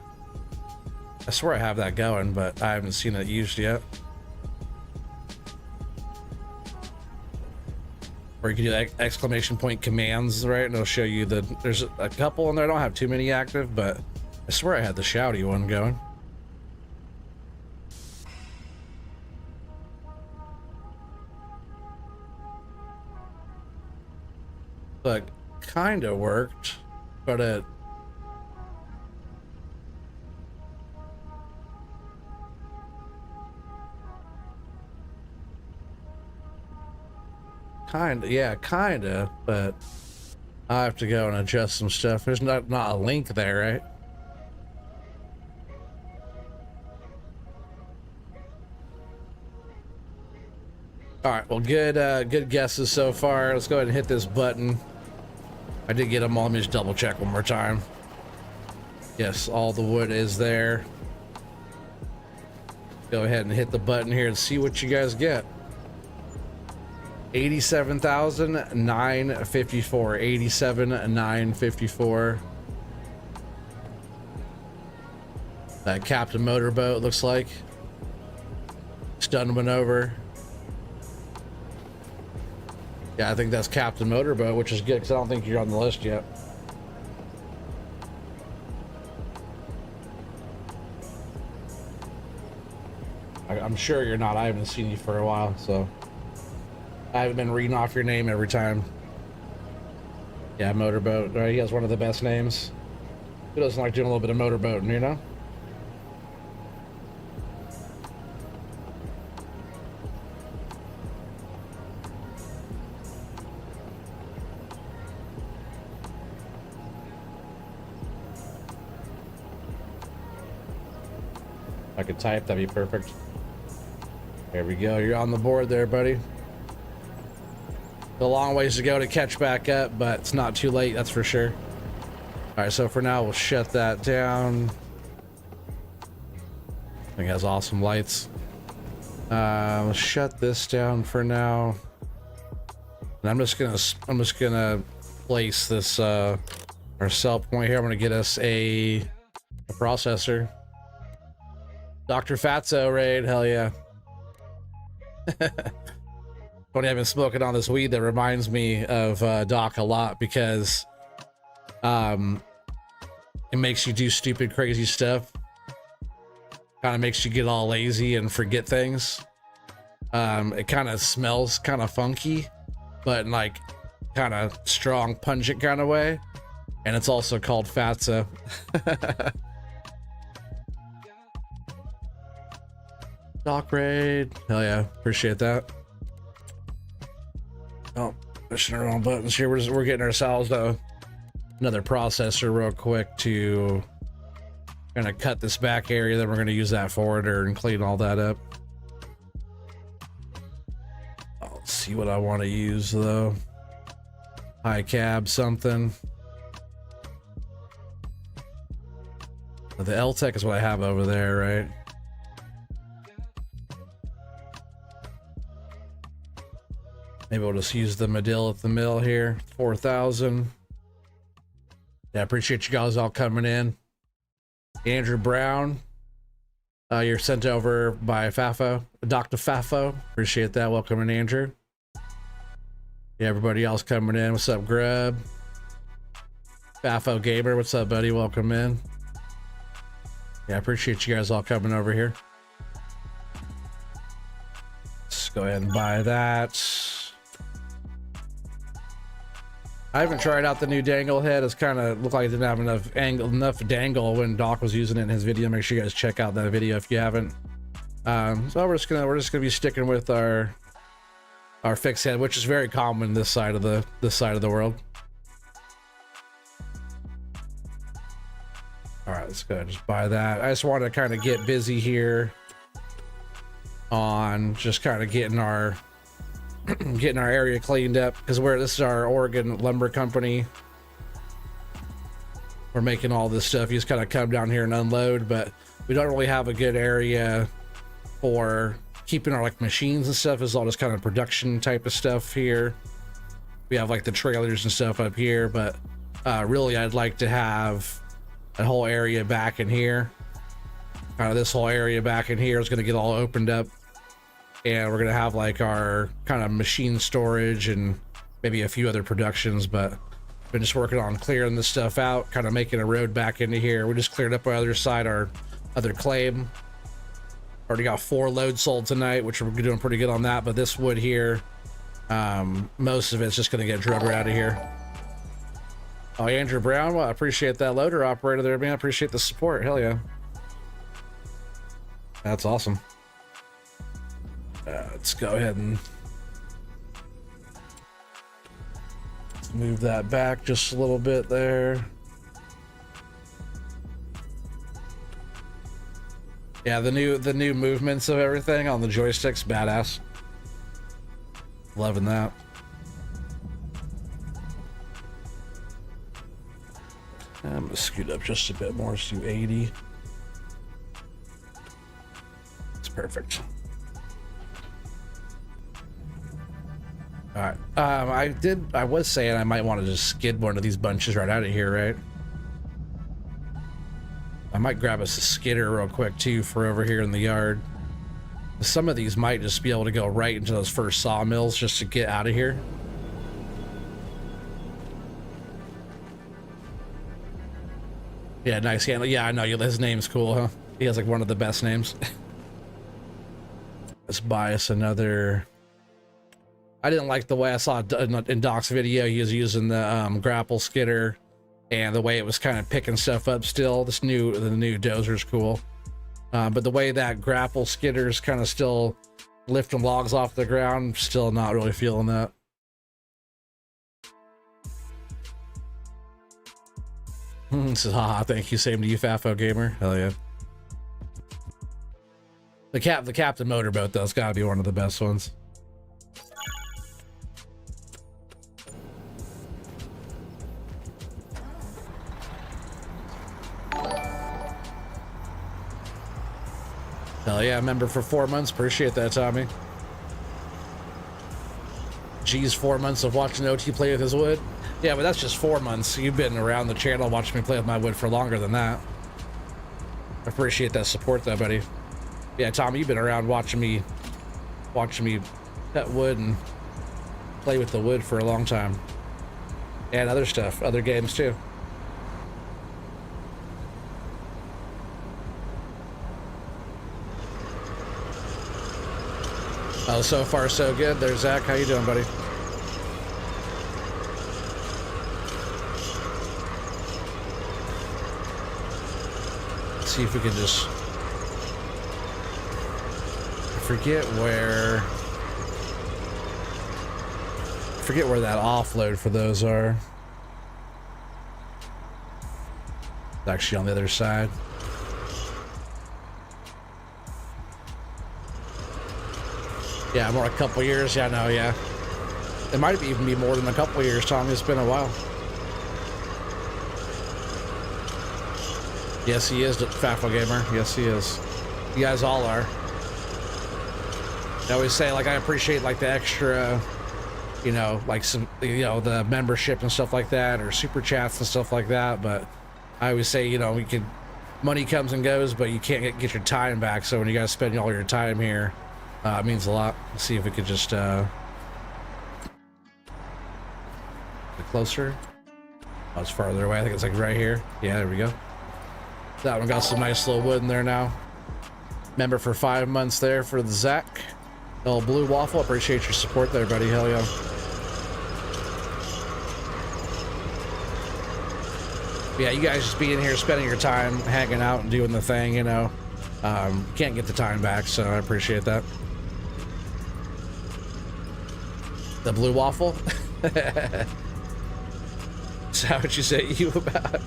have that going, but I haven't seen it used yet. Or you can do exclamation point commands, right? And it'll show you the, there's a couple in there. I don't have too many active, but I swear I had the shouty one going. But kind of worked, but it kinda, but I have to go and adjust some stuff. There's not a link there, right? All right, well, good guesses so far. Let's go ahead and hit this button. I did get them all. Let me just double check one more time. Yes, all the wood is there. Go ahead and hit the button here and see what you guys get. 87,954. 87,954. That Captain Motorboat looks like. Stun went over. Yeah, I think that's Captain Motorboat, which is good because I don't think you're on the list yet. I'm sure you're not. I haven't seen you for a while, so I haven't been reading off your name every time. Yeah, Motorboat. Right? He has one of the best names. Who doesn't like doing a little bit of motorboating, you know? If I could type, that'd be perfect. There we go. You're on the board there, buddy. A long ways to go to catch back up, but it's not too late, that's for sure. All right, so for now, we'll shut that down. I think it has awesome lights. We'll shut this down for now. And I'm just gonna place this our sell point here. I'm gonna get us a processor. Dr. Fatso raid, hell yeah. Funny, I've been smoking on this weed that reminds me of Doc a lot because it makes you do stupid, crazy stuff. Kind of makes you get all lazy and forget things. It kind of smells kind of funky, but in like kind of strong, pungent kind of way. And it's also called Fatso. Doc raid, hell yeah, appreciate that. Oh, pushing the wrong buttons here. We're getting ourselves another processor real quick to kind of cut this back area. Then we're going to use that forwarder and clean all that up. Let's see what I want to use though. High cab something. The L-Tech is what I have over there, right? Maybe we'll just use the Medill at the mill here. 4,000. Yeah, appreciate you guys all coming in. Andrew Brown, you're sent over by Fafo, Dr. Fafo. Appreciate that. Welcome in, Andrew. Yeah, everybody else coming in. What's up, Grub? Fafo Gamer, what's up, buddy? Welcome in. Yeah, I appreciate you guys all coming over here. Let's go ahead and buy that. I haven't tried out the new dangle head. It's kind of looked like it didn't have enough dangle when Doc was using it in his video. Make sure you guys check out that video if you haven't. So we're just gonna be sticking with our fixed head, which is very common this side of the world. All right, let's go ahead and just buy that. I just want to kind of get busy here on just kind of getting our area cleaned up, because this is our Oregon lumber company. We're making all this stuff. You just kind of come down here and unload, but we don't really have a good area for keeping our like machines and stuff. It's all just kind of production type of stuff here. We have like the trailers and stuff up here, but really I'd like to have a whole area back in here. This whole area back in here is going to get all opened up, and we're going to have like our kind of machine storage and maybe a few other productions, but been just working on clearing this stuff out, kind of making a road back into here. We just cleared up our other side, our other claim. Already got 4 loads sold tonight, which we're doing pretty good on that. But this wood here, most of it's just going to get druggered out of here. Oh, Andrew Brown, well, I appreciate that loader operator there, man. I appreciate the support. Hell yeah. That's awesome. Let's go ahead and move that back just a little bit there. Yeah, the new movements of everything on the joysticks, badass. Loving that. I'm gonna scoot up just a bit more to 80. It's perfect. All right. I was saying I might want to just skid one of these bunches right out of here, right? I might grab us a skidder real quick too for over here in the yard. Some of these might just be able to go right into those first sawmills just to get out of here. Yeah, nice handle. Yeah, I know. His name's cool, huh? He has like one of the best names. Let's buy us another. I didn't like the way I saw in Doc's video. He was using the grapple skidder, and the way it was kind of picking stuff up still. The new dozer's cool. But the way that grapple skidder's kind of still lifting logs off the ground, still not really feeling that. Says, haha, thank you, same to you, Fafo Gamer. Hell yeah. The Captain Motorboat, though, it's gotta be one of the best ones. Hell yeah, member for 4 months. Appreciate that, Tommy. G's 4 months of watching OT play with his wood. Yeah, but that's just 4 months. You've been around the channel watching me play with my wood for longer than that. I appreciate that support, though, buddy. Yeah, Tommy, you've been around watching me cut wood and play with the wood for a long time. And other stuff, other games too. Oh, so far so good. There's Zach. How you doing, buddy? Let's see if we can just forget where that offload for those are. It's actually on the other side. Yeah, more a couple years. Yeah, no, yeah. It might even be more than a couple years, Tommy. It's been a while. Yes, he is, Fafo Gamer. Yes, he is. You guys all are. I always say, like, I appreciate, like, the extra, you know, like, some, you know, the membership and stuff like that, or super chats and stuff like that, but I always say, you know, money comes and goes, but you can't get your time back, so when you guys spend all your time here, it means a lot. Let's see if we could just, get closer. Oh, it's farther away. I think it's like right here. Yeah, there we go. That one got some nice little wood in there now. Member for 5 months there for the Zach. Oh, Blue Waffle, appreciate your support there, buddy. Hell yeah. Yeah, you guys just being here, spending your time, hanging out and doing the thing, you know. Can't get the time back, so I appreciate that. The Blue Waffle? Is that what you say you about?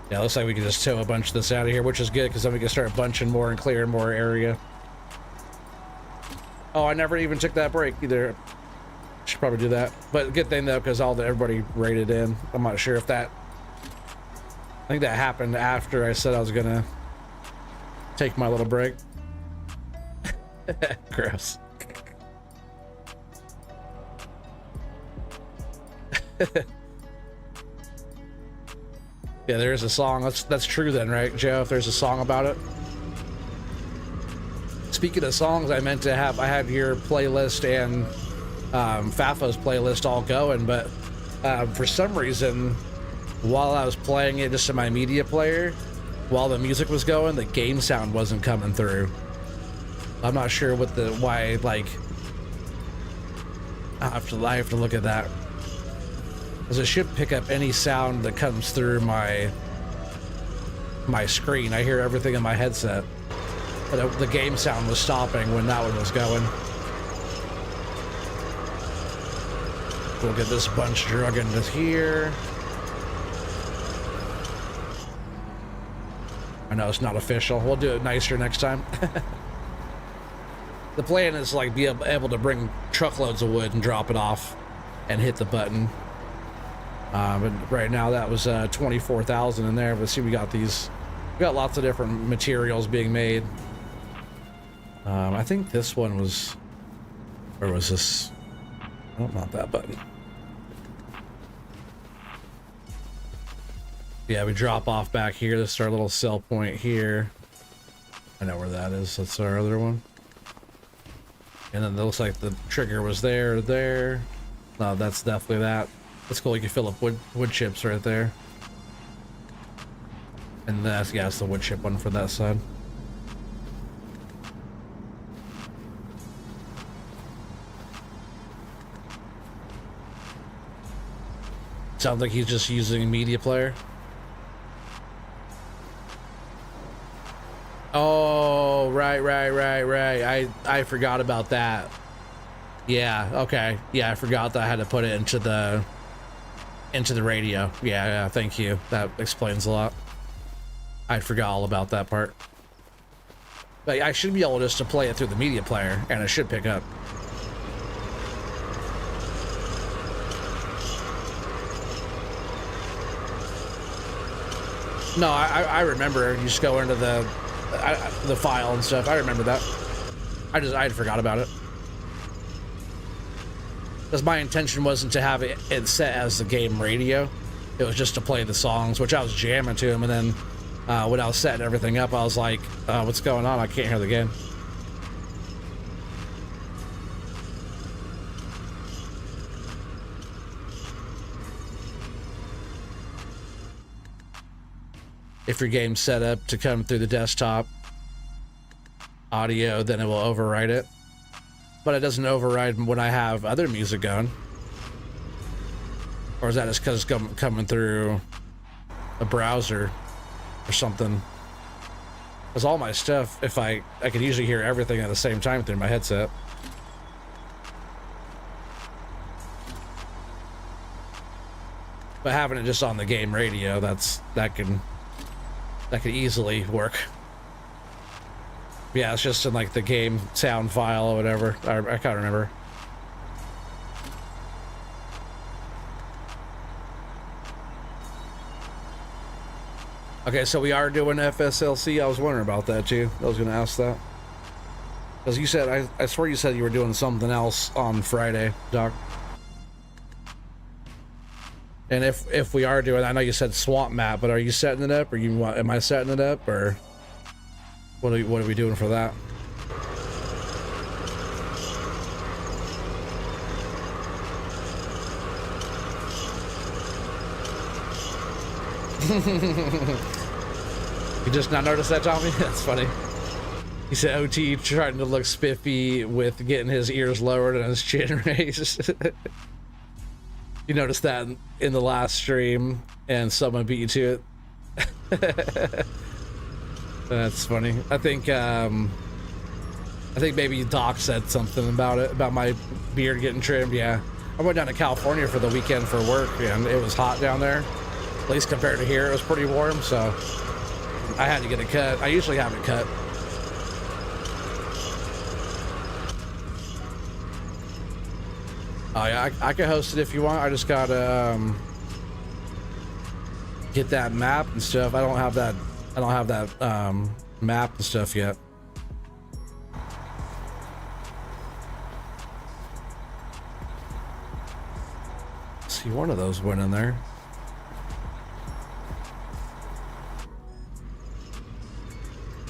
Yeah, looks like we can just tow a bunch of this out of here, which is good because then we can start bunching more and clearing more area. Oh, I never even took that break either. Should probably do that. But good thing though, because everybody rated in. I'm not sure if that. I think that happened after I said I was gonna take my little break. Gross. Yeah, there's a song. That's true then, right, Joe? If there's a song about it. Speaking of songs, I had your playlist and Fafo's playlist all going, but for some reason, while I was playing it just in my media player, while the music was going, the game sound wasn't coming through. I'm not sure why. Like, I have to look at that, because it should pick up any sound that comes through my screen. I hear everything in my headset, but the game sound was stopping when that one was going. We'll get this bunch drug into here. I know it's not official. We'll do it nicer next time. The plan is like be able to bring truckloads of wood and drop it off and hit the button. But right now that was 24,000 in there. But see, we got lots of different materials being made. I think this one was, or was this? Oh, not that button. Yeah, we drop off back here. This is our little sell point here. I know where that is. That's our other one. And then it looks like the trigger was there. No, that's definitely that. That's cool. You can fill up wood chips right there. And that's the wood chip one for that side. Sounds like he's just using media player. Oh, right. I forgot about that. Yeah, okay. Yeah, I forgot that I had to put it into the radio. Yeah, thank you. That explains a lot. I forgot all about that part. But I should be able just to play it through the media player, and it should pick up. No, I remember. You just go into the file and stuff. I remember that. I had forgot about it. Because my intention wasn't to have it set as the game radio. It was just to play the songs, which I was jamming to them. And then when I was setting everything up, I was like, what's going on? I can't hear the game. If your game's set up to come through the desktop audio, then it will override it. But it doesn't override when I have other music going. Or is that just because it's coming through a browser or something? Because all my stuff, if I could usually hear everything at the same time through my headset. But having it just on the game radio, that can easily work. Yeah, it's just in like the game sound file or whatever. I can't remember. Okay, so we are doing FSLC. I was wondering about that too. I was going to ask that. Because you said, I swear you said you were doing something else on Friday, Doc. And if we are doing, I know you said swamp map, but are you setting it up, or am I setting it up, or what are we doing for that? You just not noticed that, Tommy? That's funny. He said OT trying to look spiffy with getting his ears lowered and his chin raised. You noticed that in the last stream, and someone beat you to it. That's funny. I think maybe Doc said something about it, about my beard getting trimmed. Yeah, I went down to California for the weekend for work, and it was hot down there. At least compared to here, it was pretty warm, so I had to get it cut. I usually have it cut. Oh yeah, I can host it if you want. I just gotta get that map and stuff. I don't have that map and stuff yet. see one of those went in there.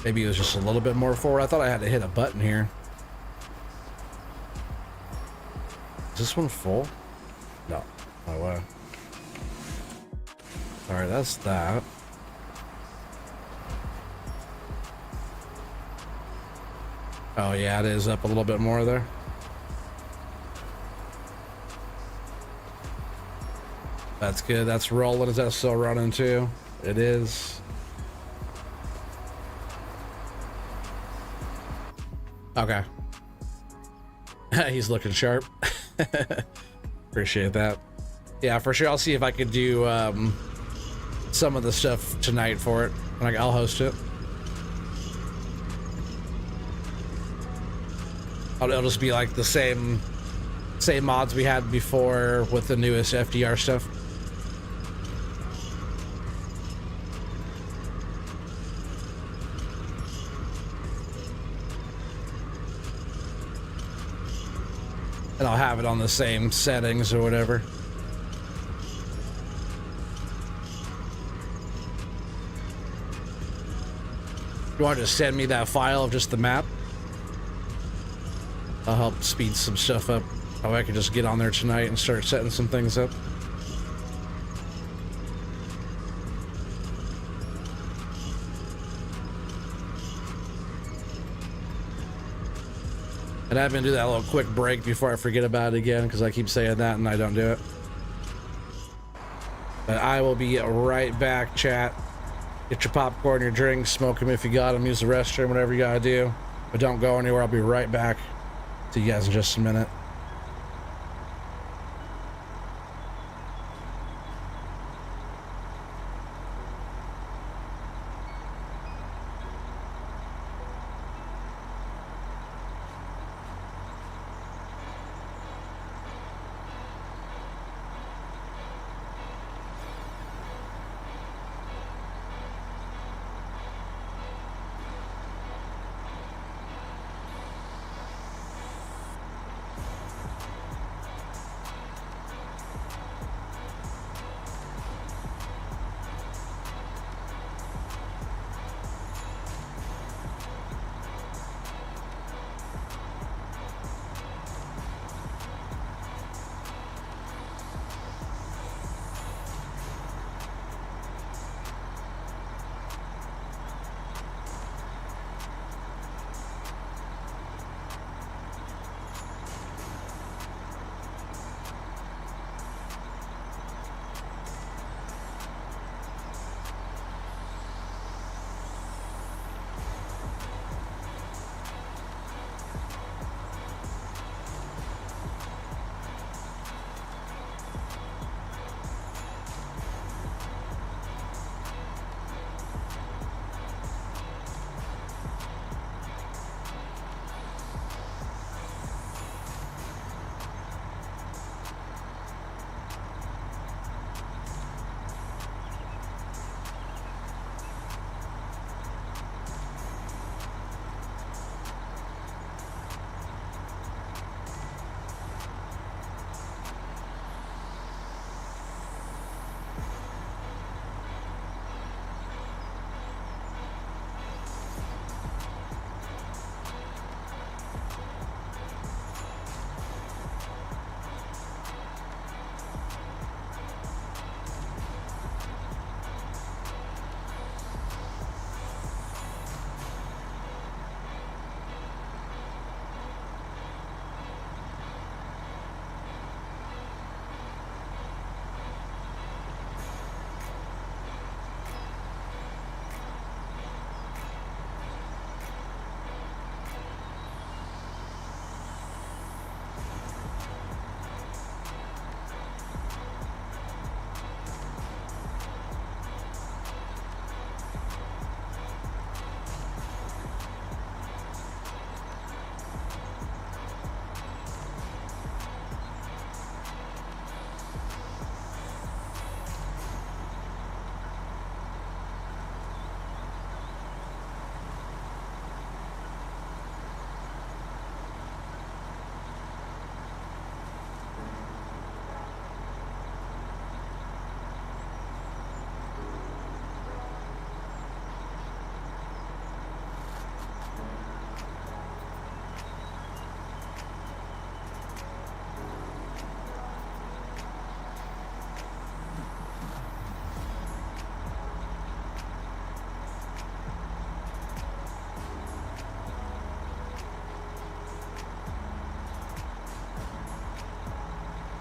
Maybe it was just a little bit more forward. I thought I had to hit a button here. Is this one full? No. No way. Alright, that's that. Oh yeah, it is up a little bit more there. That's good. That's rolling. Is that still running too? It is. Okay. He's looking sharp. Appreciate that. Yeah, for sure. I'll see if I could do some of the stuff tonight for it. Like, I'll host it. It'll just be like the same mods we had before with the newest FDR stuff. And I'll have it on the same settings or whatever. You want to just send me that file of just the map? I'll help speed some stuff up. Oh, I could just get on there tonight and start setting some things up. And I've been doing that little quick break before I forget about it again, because I keep saying that and I don't do it. But I will be right back, chat. Get your popcorn, your drinks, smoke them if you got them, use the restroom, whatever you gotta do. But don't go anywhere, I'll be right back. See you guys in just a minute.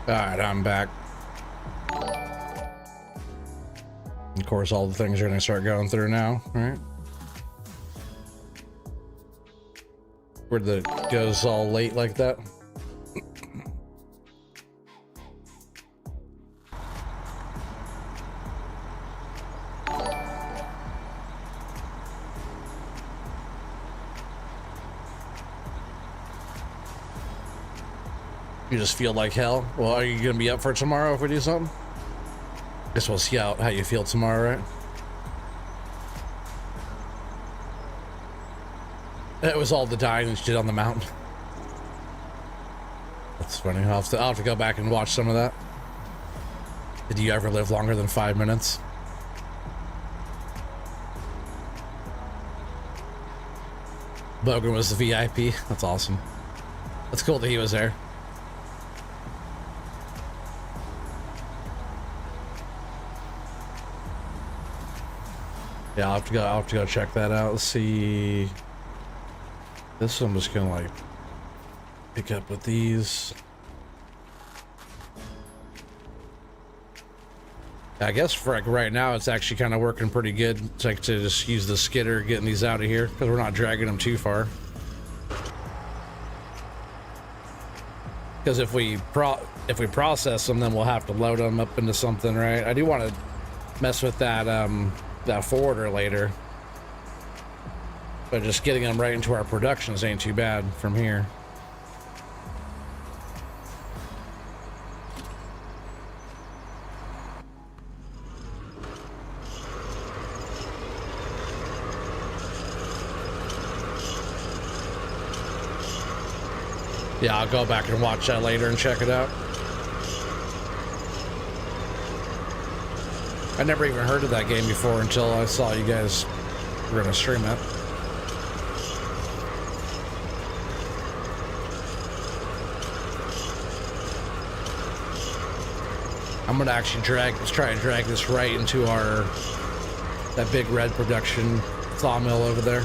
All right, I'm back. Of course, all the things are gonna start going through now, right? Where the goes all late like that. You just feel like hell. Well, are you gonna be up for tomorrow if we do something? Guess we'll see how you feel tomorrow, right? It was all the dying and shit on the mountain. That's funny. I'll have to go back and watch some of that. Did you ever live longer than 5 minutes? Bogan was the VIP. That's awesome. That's cool that he was there. Yeah, I'll have to go check that out. Let's see. This one was gonna like pick up with these. I guess for like right now, it's actually kind of working pretty good. It's like to just use the skidder, getting these out of here because we're not dragging them too far. Because if we process them, then we'll have to load them up into something, right? I do want to mess with that that forwarder later, but just getting them right into our productions ain't too bad from here. Yeah, I'll go back and watch that later and check it out. I never even heard of that game before until I saw you guys were gonna stream it. I'm gonna actually try and drag this right into that big red production sawmill over there.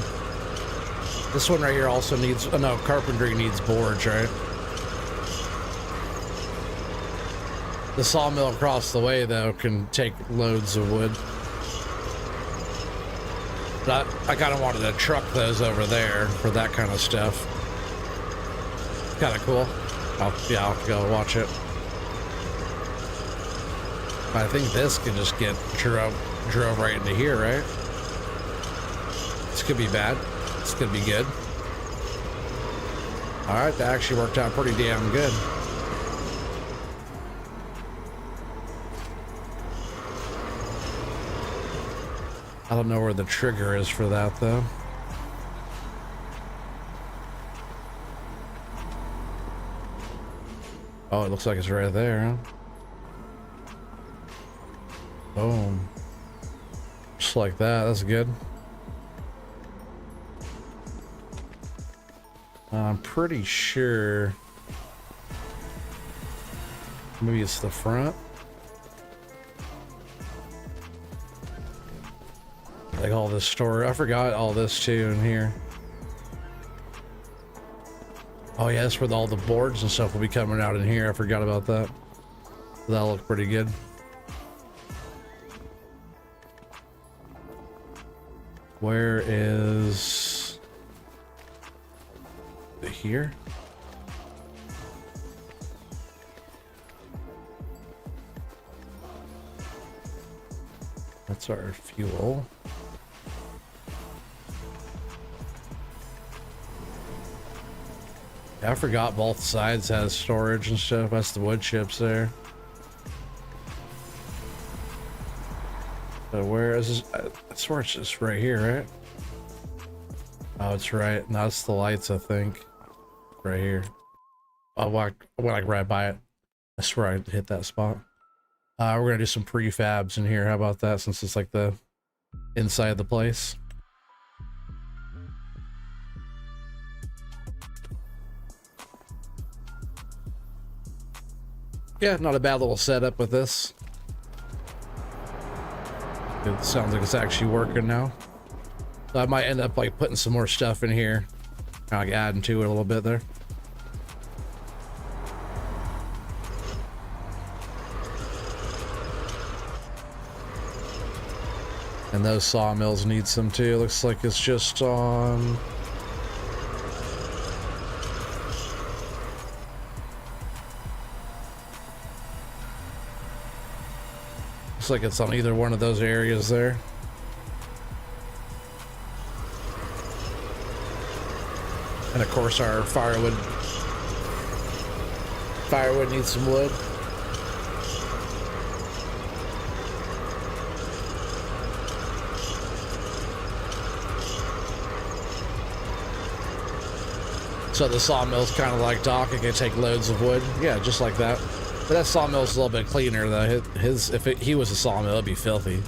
This one right here also needs, oh no, carpentry needs boards, right? The sawmill across the way, though, can take loads of wood. But I kind of wanted to truck those over there for that kind of stuff. Kind of cool. Yeah, I'll have to go watch it. I think this can just get drove right into here, right? This could be bad. This could be good. All right, that actually worked out pretty damn good. I don't know where the trigger is for that, though. Oh, it looks like it's right there, huh? Boom. Just like that. That's good. I'm pretty sure maybe it's the front. Like all this storage. I forgot all this too in here. Oh yeah, that's where all the boards and stuff will be coming out in here. I forgot about that. That'll look pretty good. Where is it here? That's our fuel. I forgot both sides has storage and stuff. That's the wood chips there. So where is this? I swear it's just right here, right? Oh, it's right. No, it's the lights, I think. Right here. I went like right by it. I swear I hit that spot. We're gonna do some prefabs in here. How about that? Since it's like the inside of the place. Yeah, not a bad little setup with this. It sounds like it's actually working now. So I might end up like putting some more stuff in here. Kind of like adding to it a little bit there. And those sawmills need some too. Looks like it's just on... Looks like it's on either one of those areas there. And of course our firewood needs some wood. So the sawmill's kind of like Doc, it can take loads of wood. Yeah, just like that. But that sawmill's a little bit cleaner though. He was a sawmill, it'd be filthy.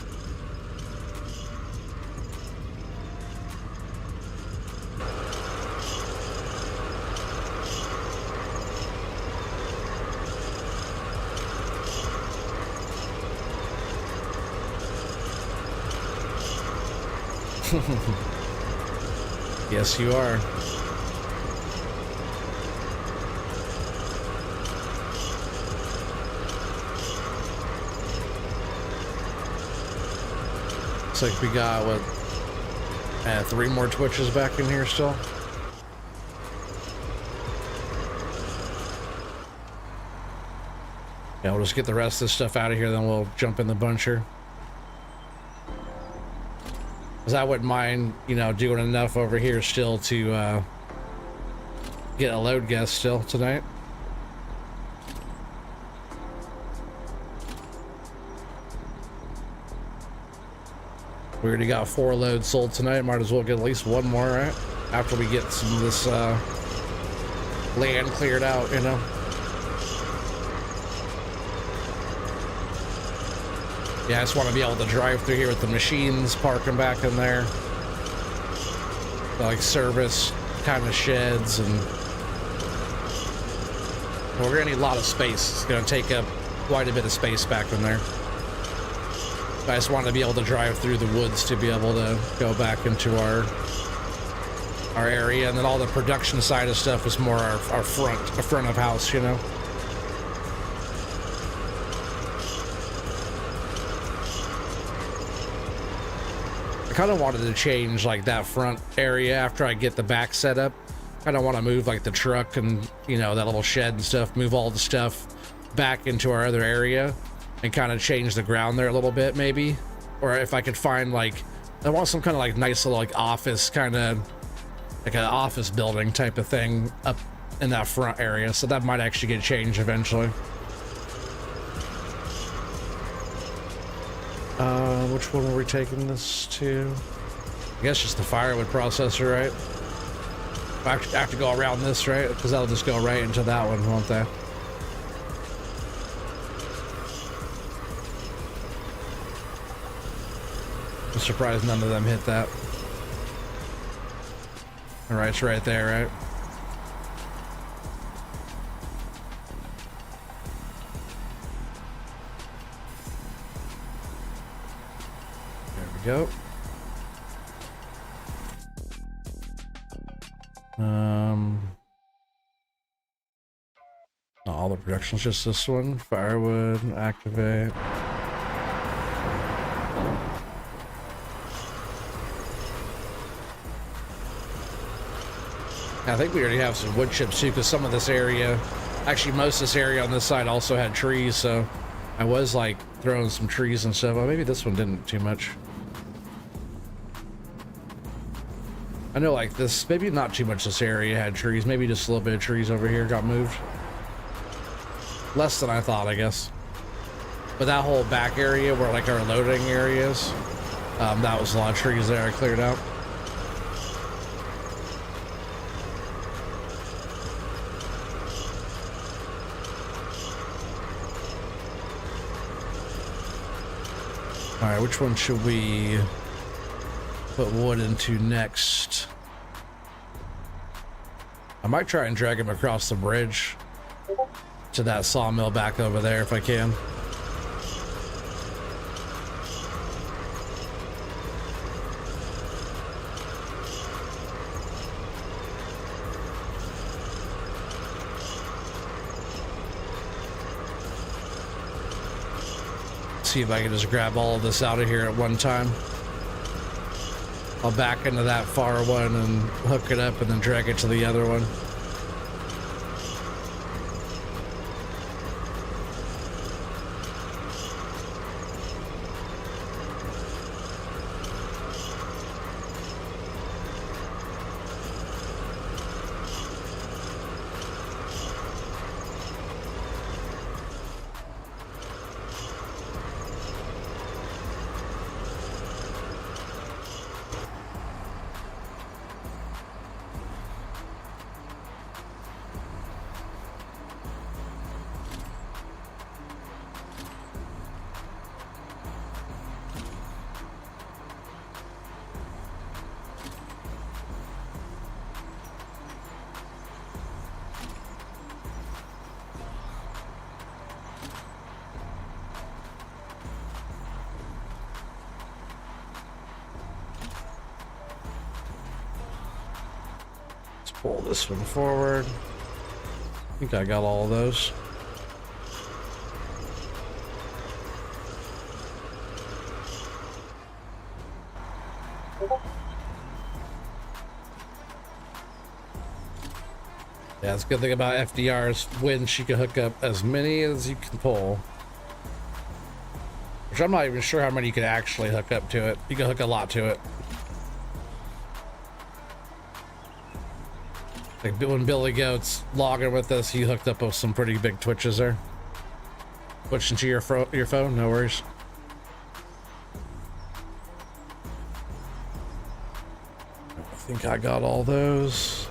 Yes, you are. Looks like we got, what, 3 more twitches back in here still. Yeah, we'll just get the rest of this stuff out of here, then we'll jump in the buncher. Because I wouldn't mind, you know, doing enough over here still to get a load guest still tonight. We already got 4 loads sold tonight. Might as well get at least 1 more, right? After we get some of this land cleared out, you know? Yeah, I just want to be able to drive through here with the machines parking back in there. Like service kind of sheds, and we're gonna need a lot of space. It's gonna take up quite a bit of space back in there. I just want to be able to drive through the woods to be able to go back into our area, and then all the production side of stuff is more our front of house, you know. I kind of wanted to change like that front area after I get the back set up. Kind of want to move like the truck and, you know, that little shed and stuff, move all the stuff back into our other area and kind of change the ground there a little bit, maybe. Or if I could find, like, I want some kind of like nice little like office, kind of like an office building type of thing up in that front area. So that might actually get changed eventually. Which one were we taking this to? I guess just the firewood processor, right? I have to go around this, right? Because that'll just go right into that one, won't they? I'm surprised none of them hit that. All right, it's right there, right? There we go. All the production's just this one. Firewood, activate. I think we already have some wood chips too, because some of this area, actually most of this area on this side also had trees, so I was like throwing some trees and stuff. Well, maybe this one didn't too much. I know like this, maybe not too much this area had trees, maybe just a little bit of trees over here got moved. Less than I thought, I guess. But that whole back area where like our loading areas, that was a lot of trees there I cleared out. All right, which one should we put wood into next? I might try and drag him across the bridge to that sawmill back over there if I can. See if I can just grab all of this out of here at one time. I'll back into that far one and hook it up and then drag it to the other one. Pull this one forward. I think I got all of those. Yeah, that's a good thing about FDR's winch. You can hook up as many as you can pull. Which I'm not even sure how many you can actually hook up to it. You can hook a lot to it. Like when Billy Goat's logging with us, he hooked up with some pretty big twitches there. Twitch into your phone, no worries. I think I got all those.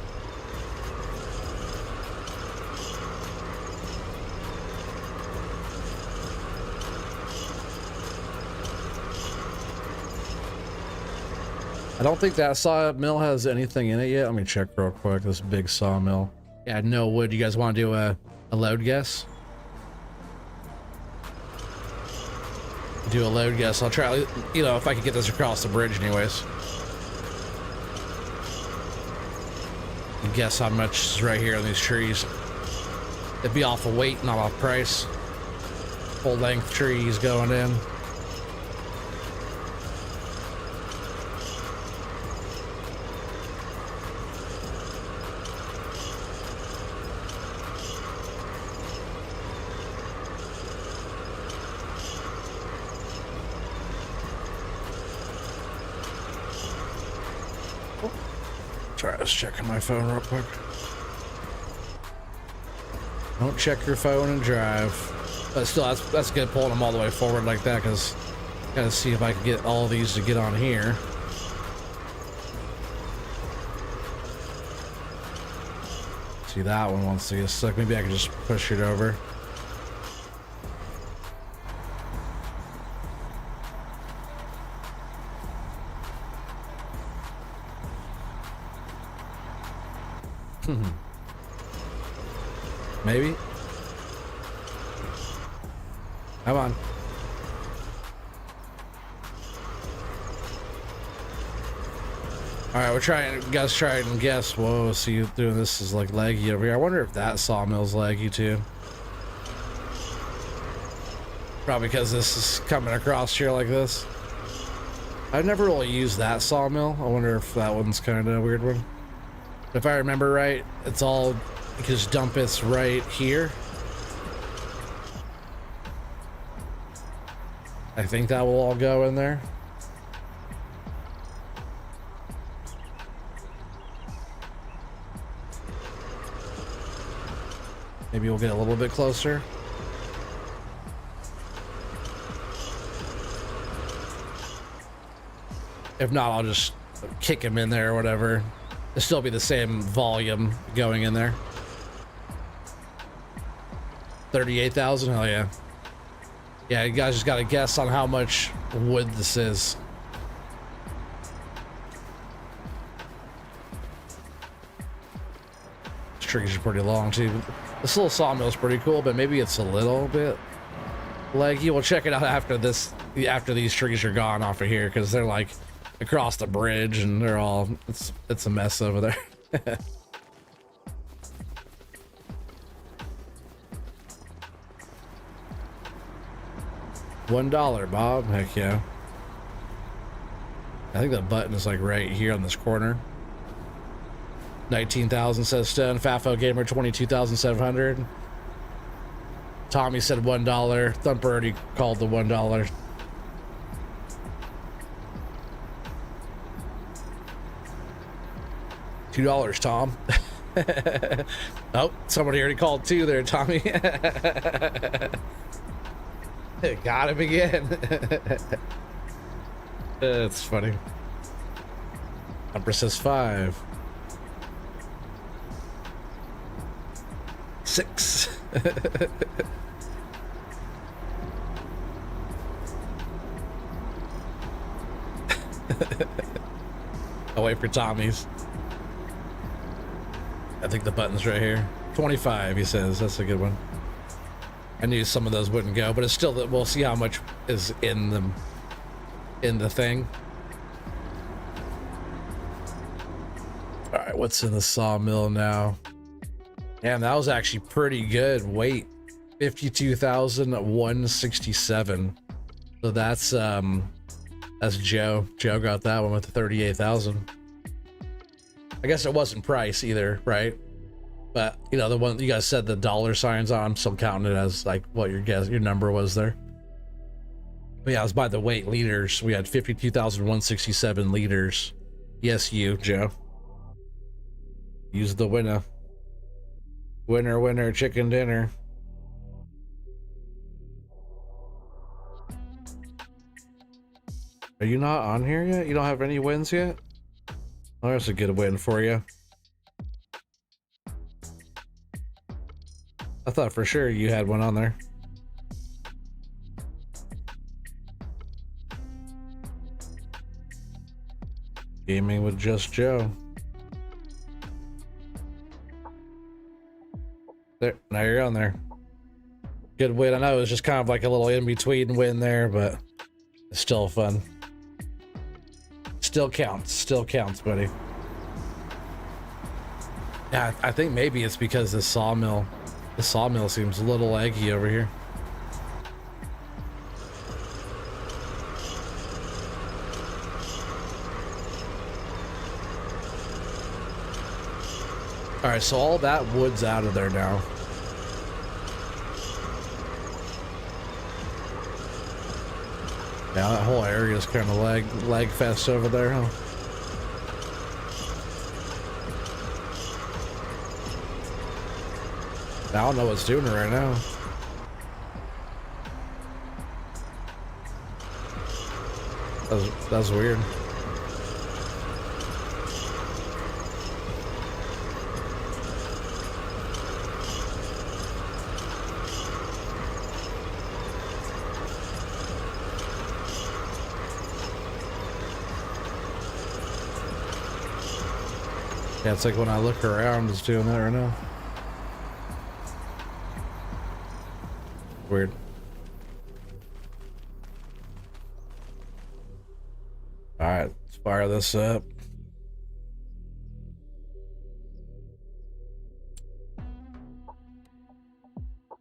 I don't think that sawmill has anything in it yet. Let me check real quick. This big sawmill. Yeah, no wood. You guys want to do a load guess? Do a load guess. I'll try, you know, if I can get this across the bridge anyways. And guess how much is right here on these trees. It'd be off of weight, not off price. Full length trees going in. Sorry, I was checking my phone real quick. Don't check your phone and drive. But still, that's good pulling them all the way forward like that, because gotta see if I can get all these to get on here. See, that one wants to get stuck. Maybe I can just push it over. Maybe. Come on. All right, we're trying. Guys, try and guess. Whoa, see you doing this is like laggy over here. I wonder if that sawmill's laggy too. Probably because this is coming across here like this. I've never really used that sawmill. I wonder if that one's kind of a weird one. If I remember right, it's all, you can just dump it right here. I think that will all go in there. Maybe we'll get a little bit closer. If not, I'll just kick him in there or whatever. It'll still be the same volume going in there. 38,000, hell yeah. Yeah, you guys just gotta guess on how much wood this is. These trees are pretty long too. This little sawmill is pretty cool, but maybe it's a little bit laggy. We'll check it out after this, after these trees are gone off of here, because they're like across the bridge and they're all, it's a mess over there. $1, Bob. Heck yeah. I think the button is like right here on this corner. 19,000 says Stone. Fafo Gamer 22,700. Tommy said $1. Thumper already called the $1. $2, Tom. Oh, somebody already called 2 there, Tommy. Got him again. It's funny. Thumper says 5. 6. I'll wait for Tommy's. I think the button's right here. 25, he says. That's a good one. I knew some of those wouldn't go, but it's still that we'll see how much is in the thing. All right, what's in the sawmill now? Damn, that was actually pretty good weight. 52,167. So that's Joe. Joe got that one with the 38,000. I guess it wasn't price either, right? But you know, the one you guys said the dollar signs on, I'm still counting it as like what your number was there. But yeah, it was by the weight liters. We had 52,167 liters. Yes, you, Joe. Use the winner. Winner, winner, chicken dinner. Are you not on here yet? You don't have any wins yet? Oh, that's a good win for you. I thought for sure you had one on there. Gaming with Just Joe. There, now you're on there. Good win. I know it was just kind of like a little in-between win there, but it's still fun. Still counts, buddy. Yeah, I think maybe it's because the sawmill seems a little laggy over here. All right, so all that wood's out of there now. Yeah, that whole area is kind of lag fest over there, huh? I don't know what's doing it right now. That's weird. Yeah, it's like when I look around, it's doing that right now. Weird. All right, let's fire this up.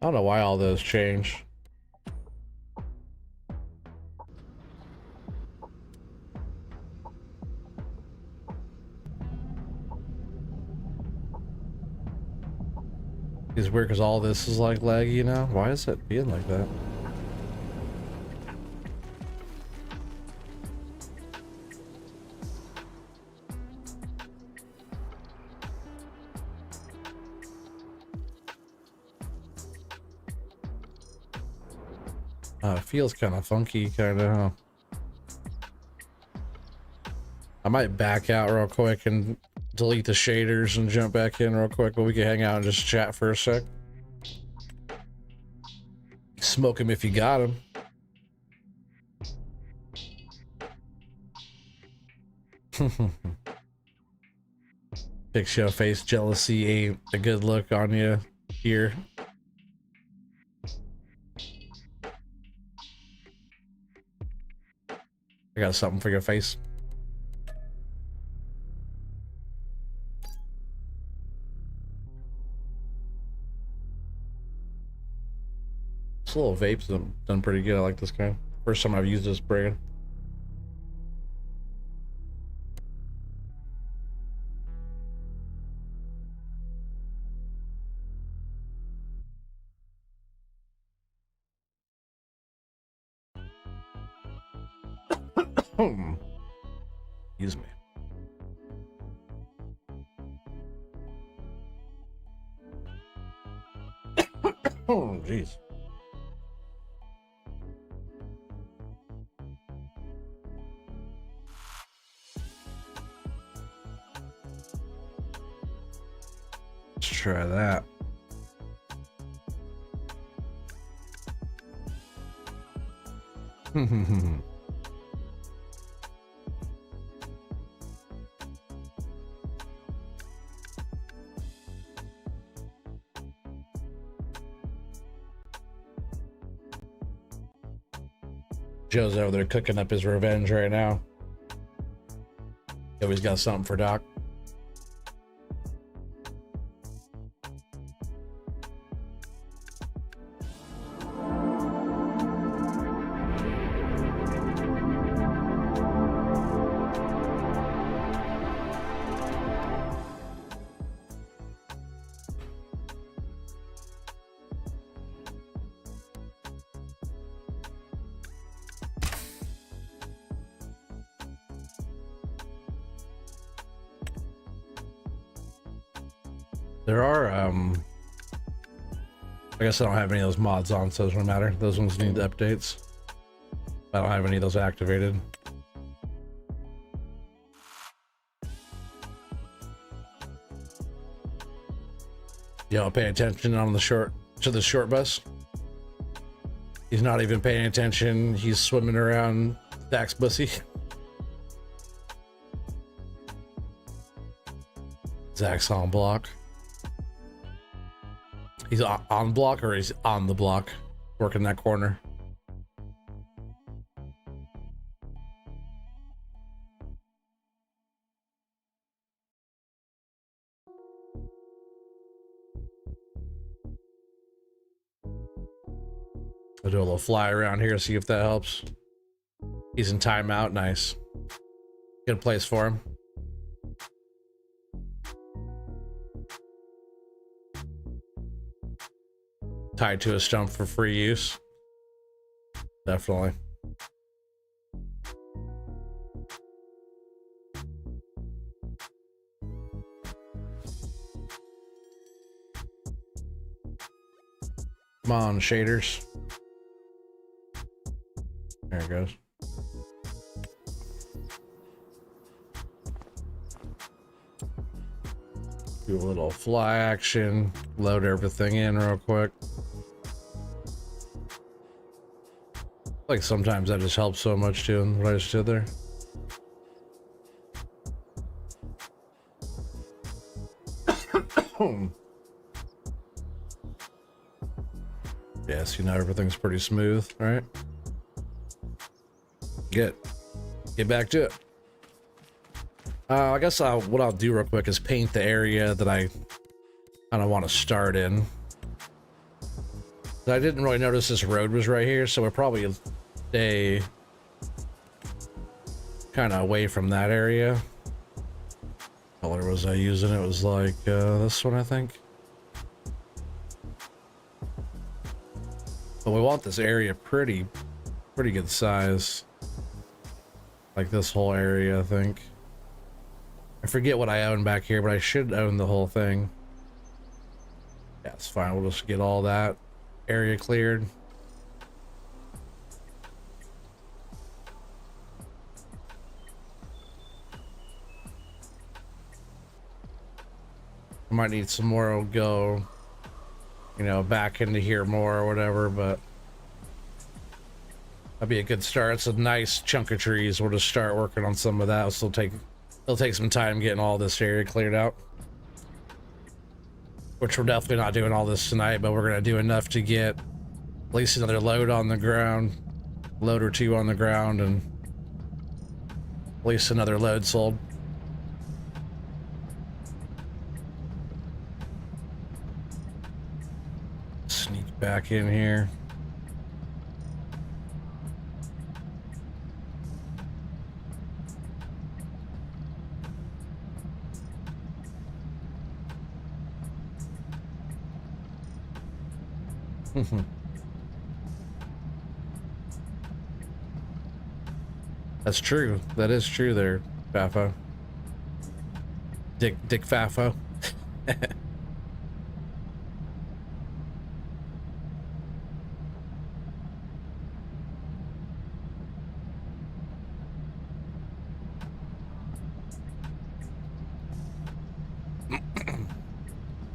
I don't know why all those change. It's weird because all this is like laggy now. Why is it being like that? It feels kind of funky, kind of, huh? I might back out real quick and delete the shaders and jump back in real quick, but we can hang out and just chat for a sec. Smoke him if you got him. Big show face jealousy ain't a good look on you here. I got something for your face. This little vape's done pretty good. I like this kind. First time I've used this brand. Excuse me. Oh, jeez. Let's try that. Joe's over there cooking up his revenge right now. He always got something for Doc. There are, I guess I don't have any of those mods on, so it doesn't matter. Those ones need updates. I don't have any of those activated. You don't pay attention on the short bus. He's not even paying attention. He's swimming around Zach's pussy. Zach's on block. He's on block or he's on the block, working that corner. I'll do a little fly around here, see if that helps. He's in timeout, nice. Good place for him. Tied to a stump for free use. Definitely. Come on, shaders. There it goes. Do a little fly action. Load everything in real quick. Like sometimes that just helps so much too, what I just did there. Yes, you know everything's pretty smooth, right? Get back to it. I guess what I'll do real quick is paint the area that I kind of want to start in. I didn't really notice this road was right here, so we'll probably stay kind of away from that area. What color was I using? It was like this one, I think. But we want this area pretty good size. Like this whole area, I think. I forget what I own back here, but I should own the whole thing. Yeah, it's fine. We'll just get all that area cleared. I might need some more. I'll go, you know, back into here more or whatever, but that'd be a good start. It's a nice chunk of trees. We'll just start working on some of that. It'll take some time getting all this area cleared out. Which we're definitely not doing all this tonight, but we're gonna do enough to get at least another load on the ground, load or two on the ground, and at least another load sold. Sneak back in here. That's true. That is true there, Fafo. Dick Fafo.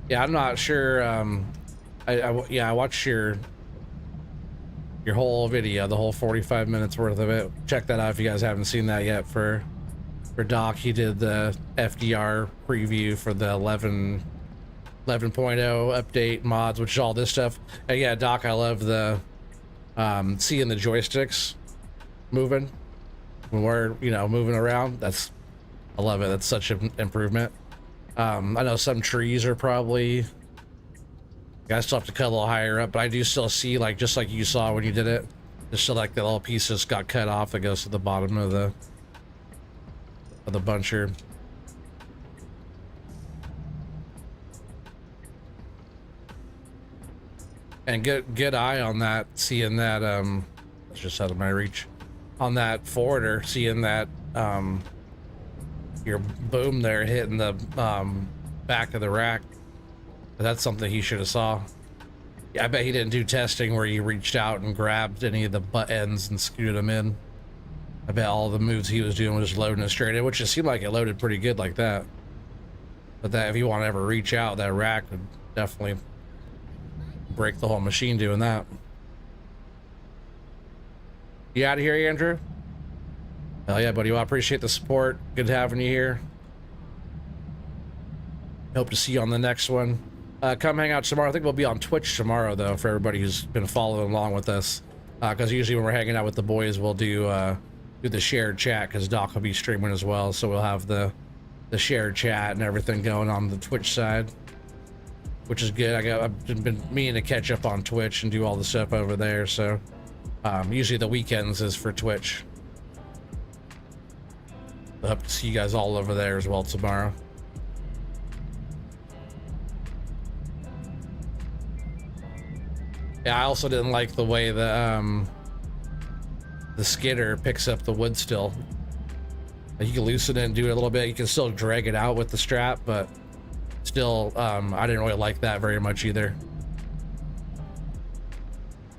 Yeah, I'm not sure. I watched your whole video, the whole 45 minutes worth of it. Check that out if you guys haven't seen that yet. For Doc, he did the FDR preview for the 11.0 update mods, which is all this stuff. And yeah, Doc, I love the seeing the joysticks moving when we're, you know, moving around. I love it. That's such an improvement. I know some trees are probably, I still have to cut a little higher up, but I do still see, like, just like you saw when you did it, just so like the little pieces got cut off that goes to the bottom of the buncher. And good eye on that, seeing that it's just out of my reach on that forwarder, seeing that your boom there hitting the back of the rack. But that's something he should have saw. Yeah, I bet he didn't do testing where he reached out and grabbed any of the butt ends and screwed them in. I bet all the moves he was doing was just loading it straight in, which just seemed like it loaded pretty good like that. But that if you want to ever reach out, that rack would definitely break the whole machine doing that. You out of here, Andrew? Hell yeah, buddy. Well, I appreciate the support. Good having you here. Hope to see you on the next one. Come hang out tomorrow. I think we'll be on Twitch tomorrow, though, for everybody who's been following along with us. Because usually when we're hanging out with the boys, we'll do the shared chat, because Doc will be streaming as well. So we'll have the shared chat and everything going on the Twitch side, which is good. I've been meaning to catch up on Twitch and do all the stuff over there. So usually the weekends is for Twitch. I hope to see you guys all over there as well tomorrow. Yeah, I also didn't like the way the skidder picks up the wood still. Like, you can loosen it and do it a little bit. You can still drag it out with the strap, but still, I didn't really like that very much either.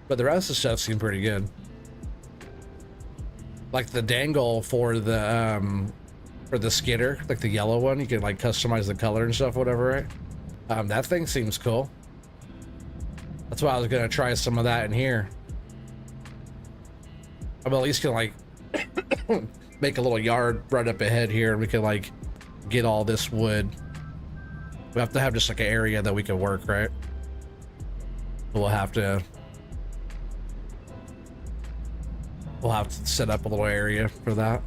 But the rest of the stuff seemed pretty good. Like the dangle for the skidder, like the yellow one, you can like customize the color and stuff, whatever, right? That thing seems cool. That's why I was gonna try some of that in here. I'm at least gonna like make a little yard right up ahead here, and we can like get all this wood. We have to have just like an area that we can work, right? We'll have to set up a little area for that.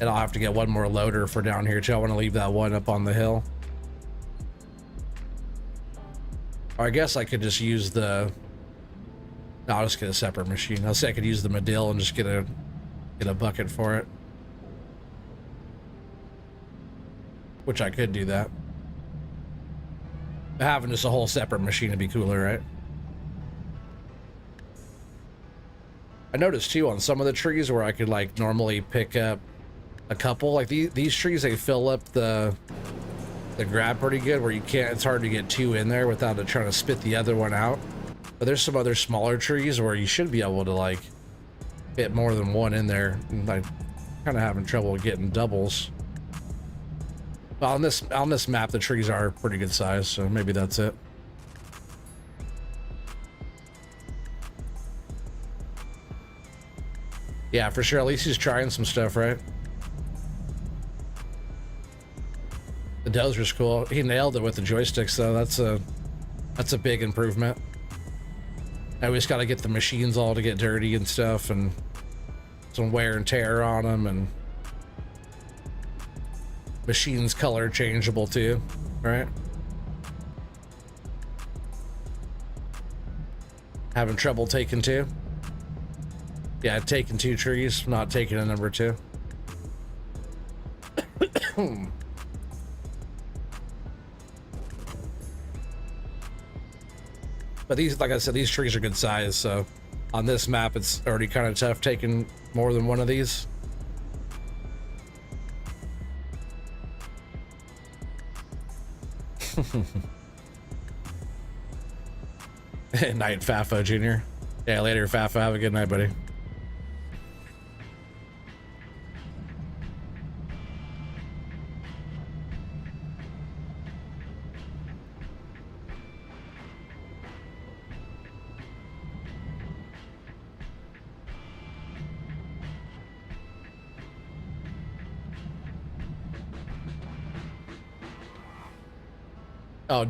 And I'll have to get one more loader for down here too. I want to leave that one up on the hill. Or I guess I could just use the... No, I'll just get a separate machine. I'll say I could use the Medill and just get a bucket for it. Which I could do that. Having just a whole separate machine would be cooler, right? I noticed too on some of the trees where I could like normally pick up a couple, like these trees, they fill up the grab pretty good, where you can't, it's hard to get two in there without it trying to spit the other one out. But there's some other smaller trees where you should be able to like fit more than one in there. And I'm kind of having trouble getting doubles. But on this map, the trees are pretty good size, so maybe that's it. Yeah, for sure. At least he's trying some stuff, right? The dozer's cool. He nailed it with the joysticks, though. That's a big improvement. I always got to get the machines all to get dirty and stuff, and some wear and tear on them, and machines color changeable too, right? Having trouble taking two? Yeah, taking two trees, not taking a number two. But these, like I said, these trees are good size, so on this map it's already kind of tough taking more than one of these. Night, Fafo Jr. Yeah, later, Fafo. Have a good night, buddy.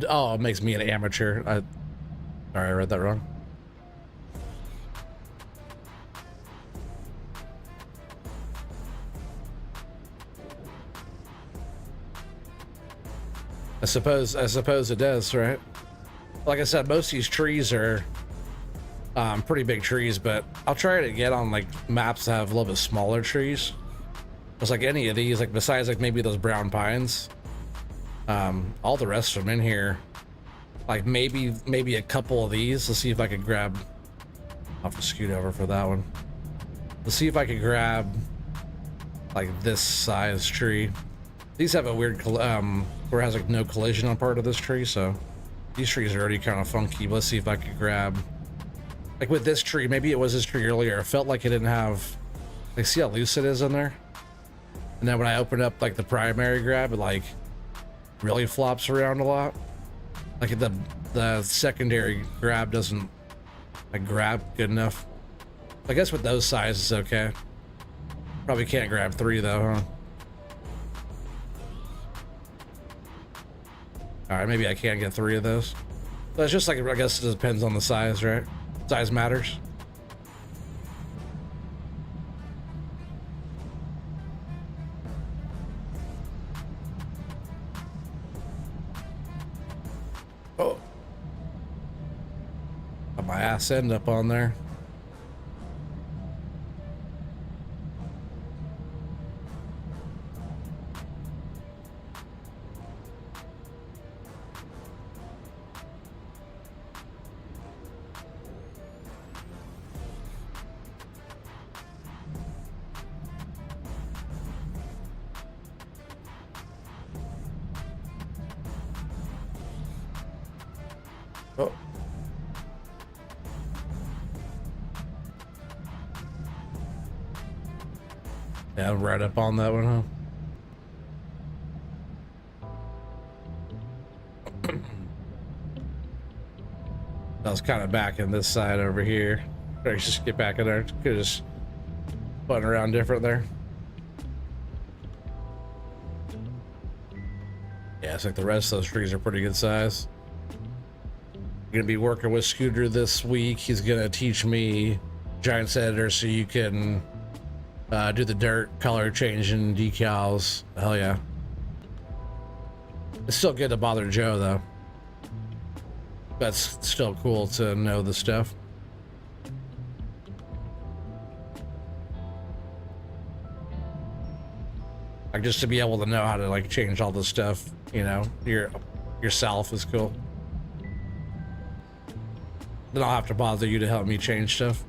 Oh, it makes me an amateur. Sorry, I read that wrong. I suppose it does, right? Like I said, most of these trees are pretty big trees, but I'll try to get on like maps that have a little bit smaller trees. Just like any of these, like besides like maybe those brown pines, all the rest of them in here, like maybe a couple of these. Let's see if I can grab. I'll have to scoot over for that one. Let's see if I can grab like this size tree. These have a weird where it has like no collision on part of this tree, so these trees are already kind of funky. But let's see if I could grab, like with this tree, maybe it was this tree earlier. It felt like it didn't have, like, see how loose it is in there? And then when I open up like the primary grab, it like really flops around a lot. Like the secondary grab doesn't like grab good enough. I guess with those sizes, okay. Probably can't grab 3 though, huh? All right, maybe I can get 3 of those. But it's just like, I guess it depends on the size, right? Size matters. Oh. Got my ass end up on there. Oh. Yeah, I'm right up on that one, huh? I was kind of back in this side over here. Or just get back in there. Could just button around different there. Yeah, it's like the rest of those trees are pretty good size. Gonna be working with Scooter this week. He's gonna teach me Giants Editor so you can do the dirt color changing decals. Hell yeah. It's still good to bother Joe though. That's still cool to know the stuff. Like just to be able to know how to like change all this stuff, you know, yourself is cool. Then I'll have to bother you to help me change stuff.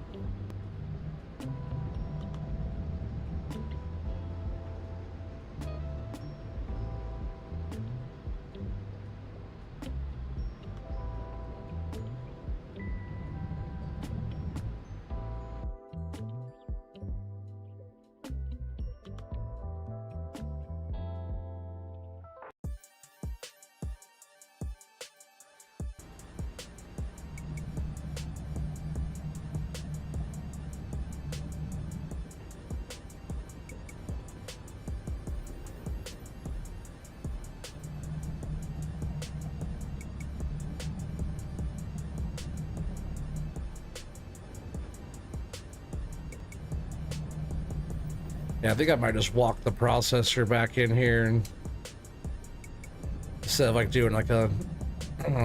Yeah, I think I might just walk the processor back in here and instead of like doing like a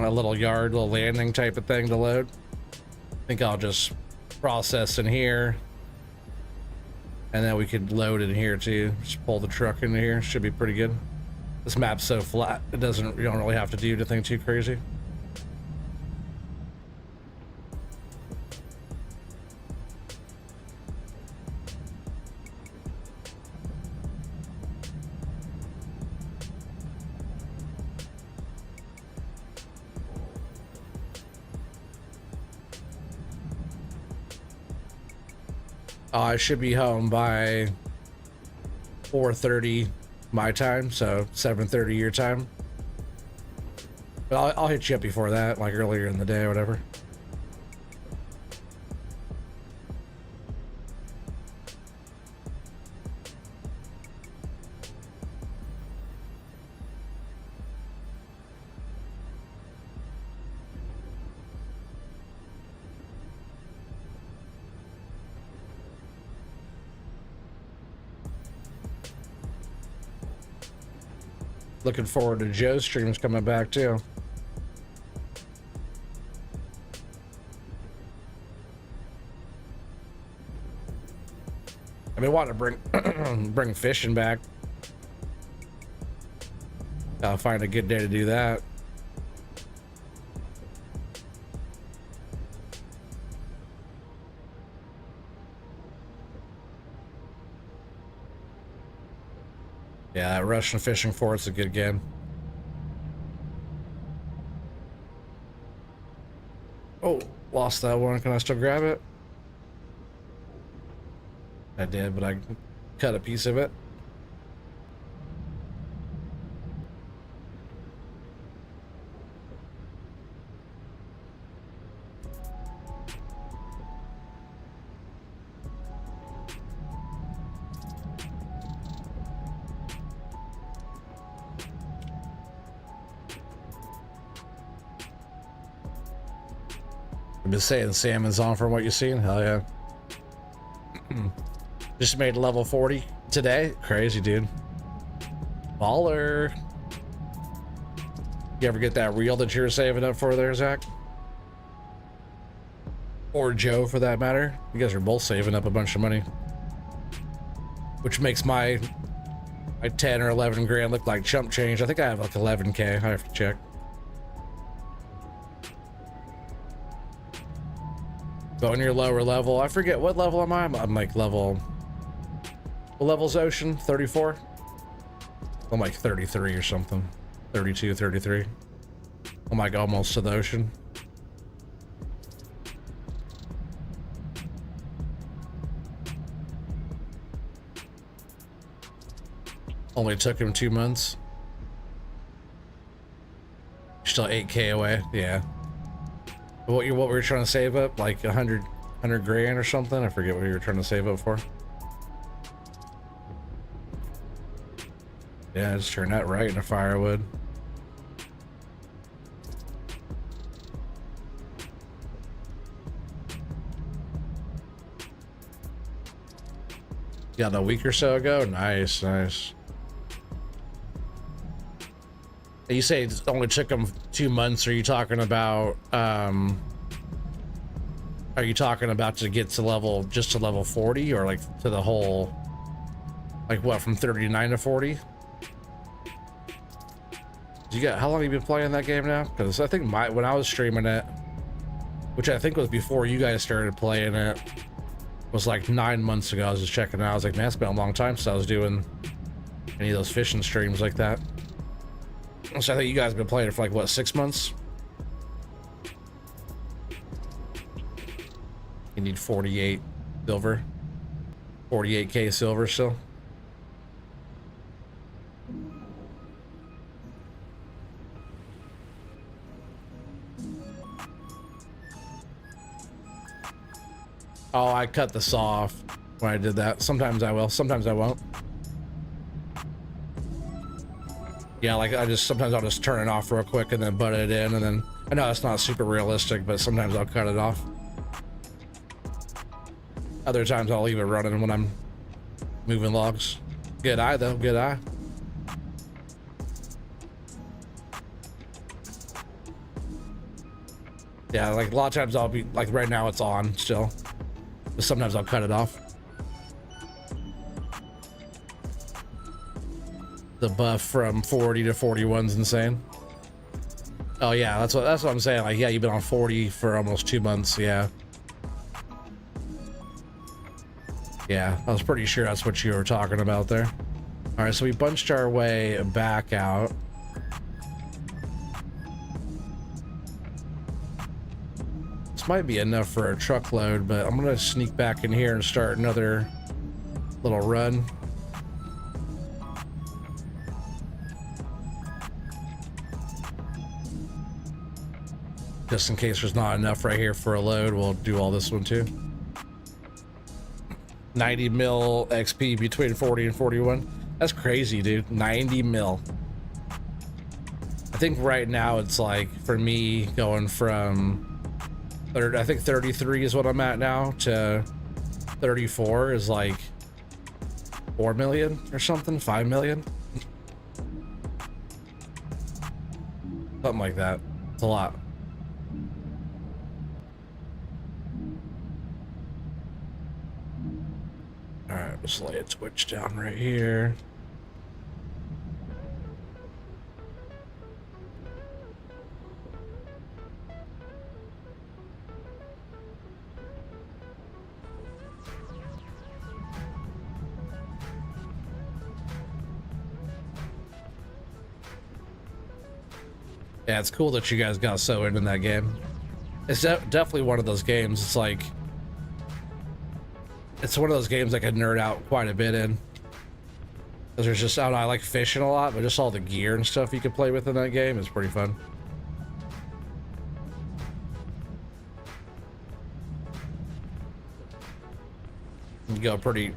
little yard, little landing type of thing to load. I think I'll just process in here and then we could load in here too. Just pull the truck into here. Should be pretty good. This map's so flat, you don't really have to do anything too crazy. I should be home by 4:30 my time, so 7:30 your time. But I'll hit you up before that, like earlier in the day or whatever. Looking forward to Joe's streams coming back too. I've been wanting to bring fishing back. I'll find a good day to do that. Yeah, that Russian fishing fort's a good game. Oh, lost that one. Can I still grab it? I did, but I cut a piece of it. I've been saying salmon's on from what you've seen. Hell yeah. Just made level 40 today. Crazy, dude. Baller. You ever get that reel that you were saving up for there, Zach? Or Joe, for that matter? You guys are both saving up a bunch of money. Which makes my 10 or 11 grand look like chump change. I think I have like 11K. I have to check. But when you're lower level, I forget what level am I? I'm like level... What level's Ocean? 34? I'm like 33 or something. 32, 33. I'm like almost to the ocean. Only took him 2 months. Still 8K away, yeah. What we were trying to save up, like 100 grand or something. I forget what you were trying to save up for. Yeah, just turn that right into firewood. Got a week or so ago. Nice, nice. You say it only took them 2 months. Are you talking about to get to level, just to level 40, or like to the whole, like what, from 39 to 40? How long have you been playing that game now? Because I think when I was streaming it, which I think was before you guys started playing it, was like 9 months ago. I was just checking it out. I was like, man, it's been a long time since I was doing any of those fishing streams like that. So I think you guys have been playing it for like, what, 6 months? You need 48 silver. 48K silver still. Oh, I cut this off when I did that. Sometimes I will, sometimes I won't. Yeah, like sometimes I'll just turn it off real quick and then butt it in, and then I know that's not super realistic, but sometimes I'll cut it off. Other times I'll leave it running when I'm moving logs. Good eye though, good eye. Yeah, like a lot of times I'll be like, right now it's on still, but sometimes I'll cut it off. The buff from 40 to 41 is insane. Oh yeah, that's what I'm saying. Like, yeah, you've been on 40 for almost 2 months. Yeah. Yeah, I was pretty sure that's what you were talking about there. All right, so we bunched our way back out. This might be enough for a truckload, but I'm gonna sneak back in here and start another little run. Just in case there's not enough right here for a load, we'll do all this one too. 90 mil XP between 40 and 41. That's crazy, dude. 90 mil. I think right now it's like, for me, going from, I think 33 is what I'm at now, to 34 is like 4 million or something, 5 million. Something like that. It's a lot. All right, let's lay a Twitch down right here. Yeah, it's cool that you guys got so into that game. It's definitely one of those games. It's like, it's one of those games I could nerd out quite a bit in. Because there's just, I don't know, I like fishing a lot, but just all the gear and stuff you could play with in that game is pretty fun. You go pretty,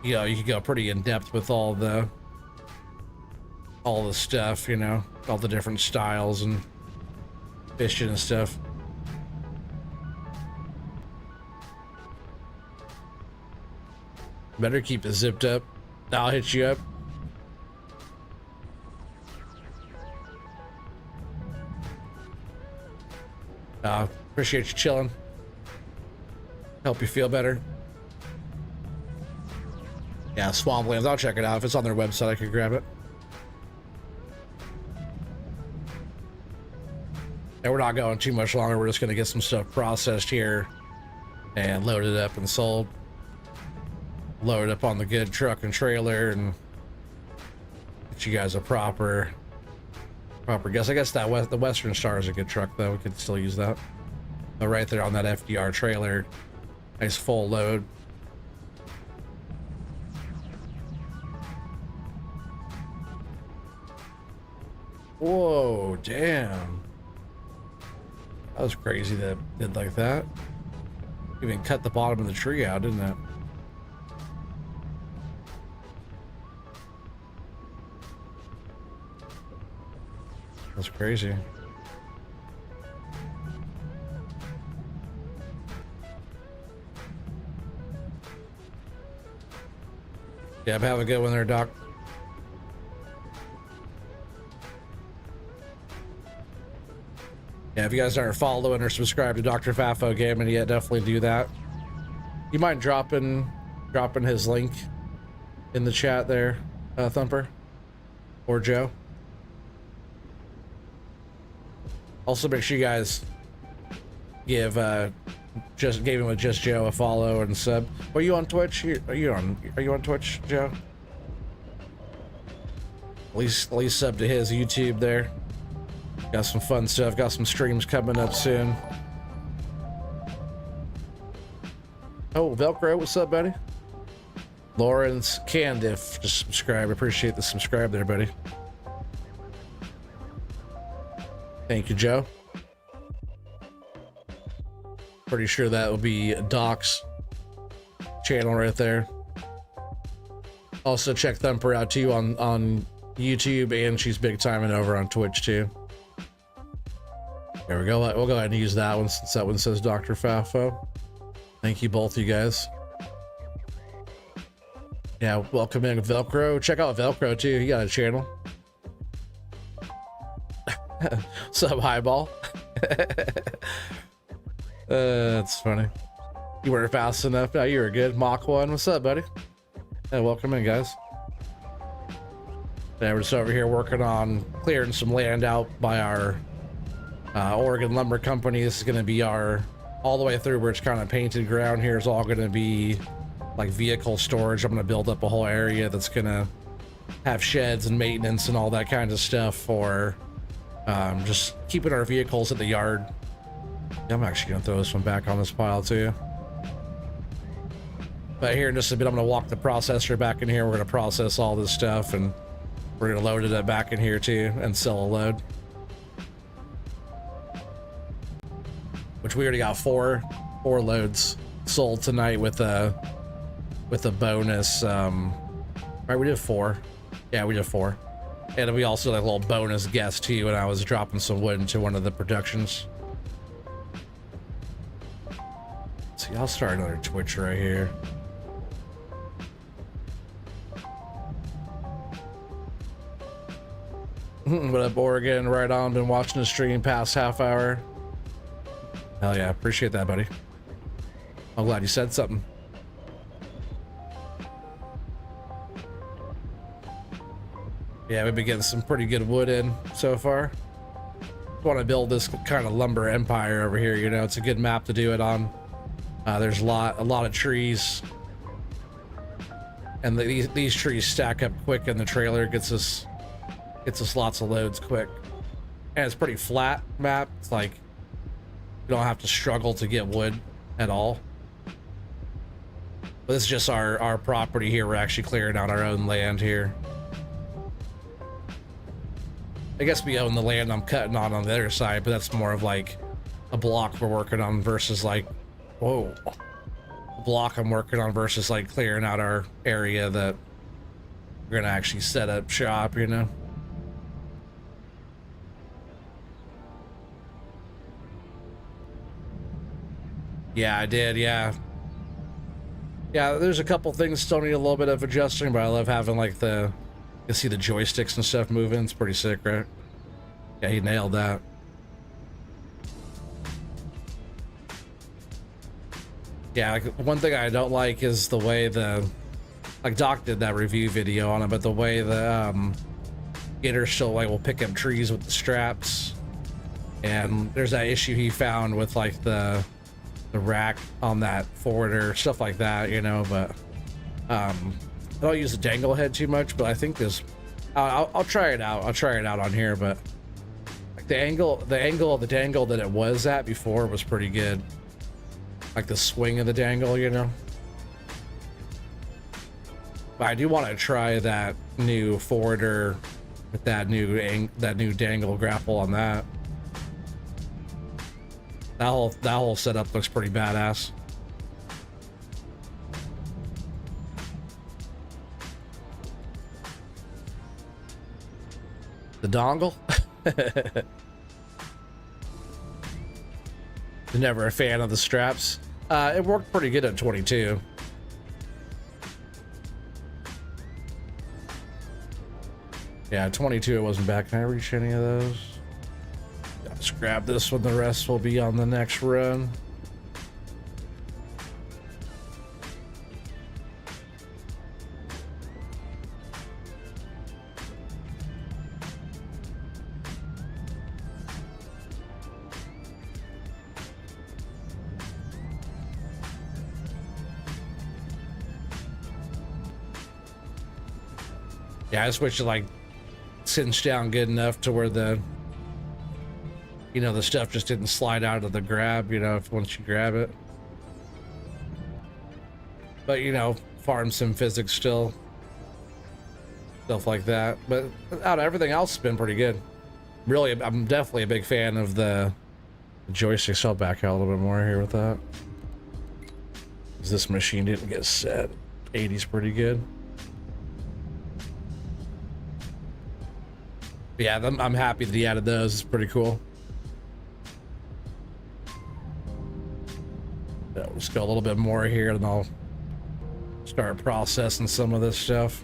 you know, you can go pretty in depth with all the stuff, you know, all the different styles and fishing and stuff. Better keep it zipped up. I'll hit you up. Appreciate you chilling. Help you feel better. Yeah, Swamplands. I'll check it out. If it's on their website, I could grab it. And we're not going too much longer. We're just going to get some stuff processed here and loaded up and sold. Load up on the good truck and trailer and get you guys a proper guess. I guess that the Western Star is a good truck though. We could still use that. But right there on that FDR trailer, nice full load. Whoa, damn. That was crazy that it did like that. Even cut the bottom of the tree out, didn't it? That's crazy. Yeah, have a good one there, Doc. Yeah, if you guys aren't following or subscribed to Dr. Fafo Gaming yet, definitely do that. You mind dropping his link in the chat there, Thumper or Joe? Also, make sure you guys give him with Just Joe a follow and sub. Are you on Twitch? Are you on Twitch, Joe? At least sub to his YouTube there. Got some fun stuff. Got some streams coming up soon. Oh, Velcro, what's up, buddy? Lawrence Candiff just subscribed. Appreciate the subscribe there, buddy. Thank you, Joe. Pretty sure that will be Doc's channel right there. Also, check Thumper out too on YouTube, and she's big timing over on Twitch too. There we go. We'll go ahead and use that one since that one says Dr. Fafo. Thank you both, you guys. Yeah, welcome in Velcro. Check out Velcro too. He got a channel. Sub highball. That's funny. You weren't fast enough. No, you were good. Mach 1. What's up, buddy? Hey, welcome in, guys. Yeah, we're just over here working on clearing some land out by our Oregon Lumber Company. This is going to be our, all the way through where it's kind of painted ground here is all going to be like vehicle storage. I'm going to build up a whole area that's going to have sheds and maintenance and all that kind of stuff for just keeping our vehicles at the yard I'm actually gonna throw this one back on this pile too. But here in just a bit, I'm gonna walk the processor back in here. We're gonna process all this stuff, and we're gonna load it up back in here too, and sell a load. Which we already got four loads sold tonight with a bonus. Right, we did 4. Yeah, we did 4. And we also had a little bonus guest too when I was dropping some wood into one of the productions. See, I'll start another Twitch right here. What up, Oregon? Right on. Been watching the stream past half hour. Hell yeah, appreciate that, buddy. I'm glad you said something. Yeah, we've been getting some pretty good wood in so far. Want to build this kind of lumber empire over here, you know. It's a good map to do it on. There's a lot of trees, and these trees stack up quick, and the trailer gets us lots of loads quick. And it's pretty flat map. It's like you don't have to struggle to get wood at all. But this is just our property here. We're actually clearing out our own land here. I guess we own the land I'm cutting on the other side, but that's more of like a block we're working on versus like, whoa, a block I'm working on versus like clearing out our area that we're gonna actually set up shop, you know? Yeah, I did, yeah. Yeah, there's a couple things still need a little bit of adjusting, but I love having like you see the joysticks and stuff moving. It's pretty sick, right? Yeah, he nailed that. Yeah, like one thing I don't like is the way like Doc did that review video on it, but the way the getters still like will pick up trees with the straps, and there's that issue he found with like the rack on that forwarder, stuff like that, you know. But I don't use the dangle head too much, but I think this I'll try it out. I'll try it out on here, but like the angle of the dangle that it was at before was pretty good. Like the swing of the dangle, you know. But I do want to try that new forwarder with that new dangle grapple on that. That whole setup looks pretty badass. The dongle? Never a fan of the straps. It worked pretty good at 22. Yeah, 22 it wasn't bad. Can I reach any of those? Just grab this one, the rest will be on the next run. Yeah, I just wish it like cinched down good enough to where the stuff just didn't slide out of the grab, once you grab it. But farm sim physics still, stuff like that. But out of everything else has been pretty good. Really, I'm definitely a big fan of the joysticks. I'll back out a little bit more here with that. This machine didn't get set. 80's pretty good. But yeah, I'm happy that he added those. It's pretty cool. We'll just go a little bit more here, and I'll start processing some of this stuff.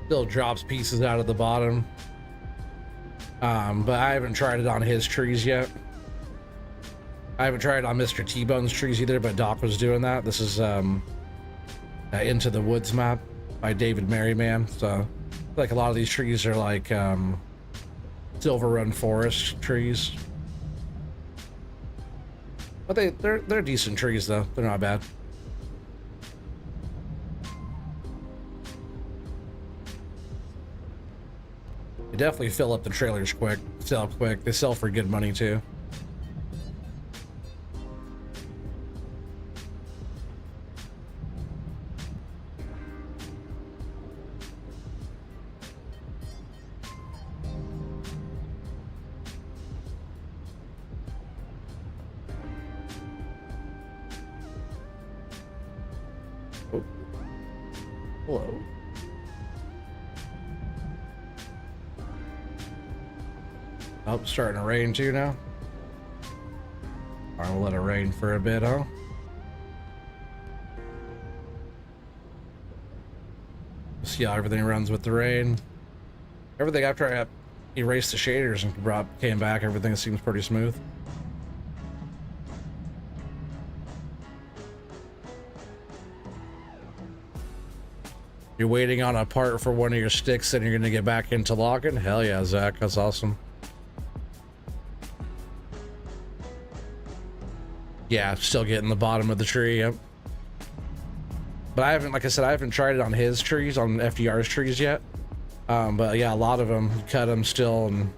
Still drops pieces out of the bottom, but I haven't tried it on his trees yet. I haven't tried it on Mr. T-Bone's trees either, but Doc was doing that. This is Into the Woods map. by David Merriman. So like a lot of these trees are like Silver Run forest trees, but they're decent trees though. They're not bad. You definitely fill up the trailers quick, sell quick. They sell for good money too. Oh. Hello. Oh, starting to rain too now. I'll let it rain for a bit, huh? See how everything runs with the rain. Everything after I erased the shaders and came back, everything seems pretty smooth. You're waiting on a part for one of your sticks and you're gonna get back into logging? Hell yeah, Zach, that's awesome. Yeah, still getting the bottom of the tree, yep. But I haven't, like I said, I haven't tried it on his trees, on FDR's trees yet. But yeah, a lot of them, cut them still, and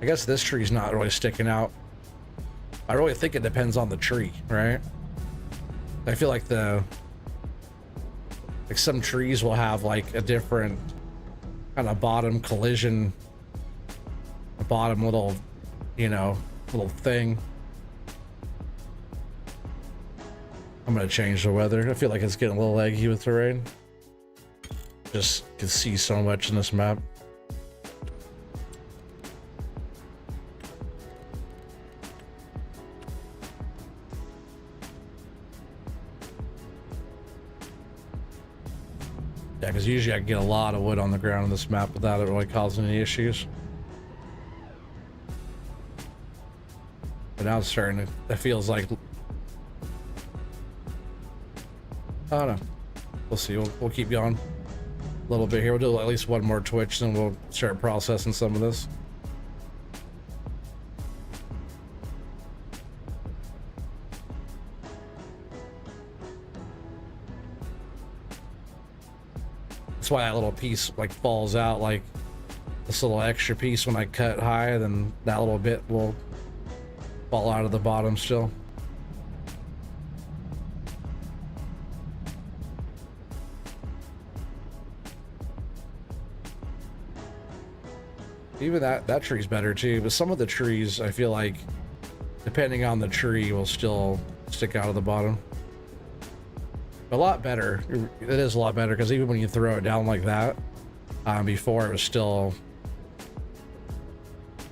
I guess this tree's not really sticking out. I really think it depends on the tree, right? I feel like some trees will have like a different kind of bottom collision, a bottom little, you know, little thing. I'm gonna change the weather. I feel like it's getting a little leggy with the rain. Just can see so much in this map. Yeah, because usually I can get a lot of wood on the ground on this map without it really causing any issues. But now it's starting to, it feels like, I don't know. We'll see. We'll keep going a little bit here. We'll do at least one more Twitch, then we'll start processing some of this. That's why that little piece like falls out, like this little extra piece when I cut high, then that little bit will fall out of the bottom still. Even that tree's better too, but some of the trees I feel like, depending on the tree, will still stick out of the bottom. A lot better. It is a lot better because even when you throw it down like that, before it was still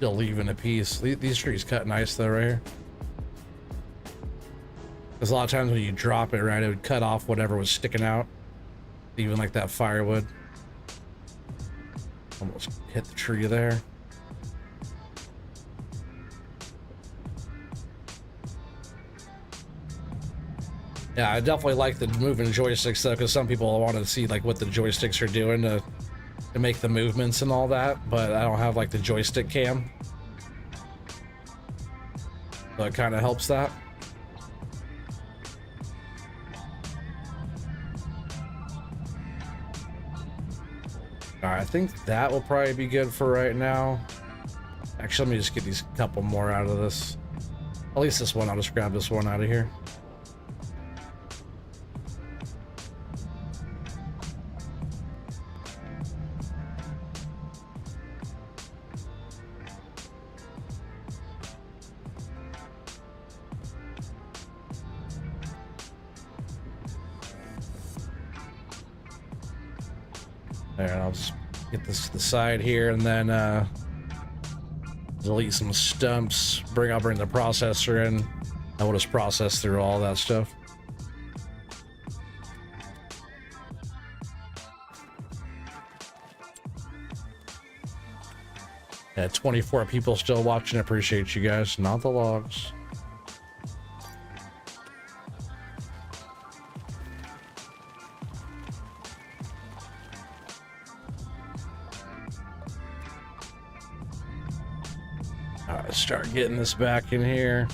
leaving a piece. These trees cut nice though, right here. Because a lot of times when you drop it, right, it would cut off whatever was sticking out, even like that firewood. Almost hit the tree there. Yeah, I definitely like the moving joysticks though, because some people want to see like what the joysticks are doing to make the movements and all that, but I don't have like the joystick cam, so it kind of helps that. All right, I think that will probably be good for right now. Actually, let me just get these couple more out of this. At least this one, I'll just grab this one out of here. There, I'll just get this to the side here, and then delete some stumps. I'll bring the processor in, and we'll just process through all that stuff. Yeah, 24 people still watching. Appreciate you guys. Not the logs. Start getting this back in here.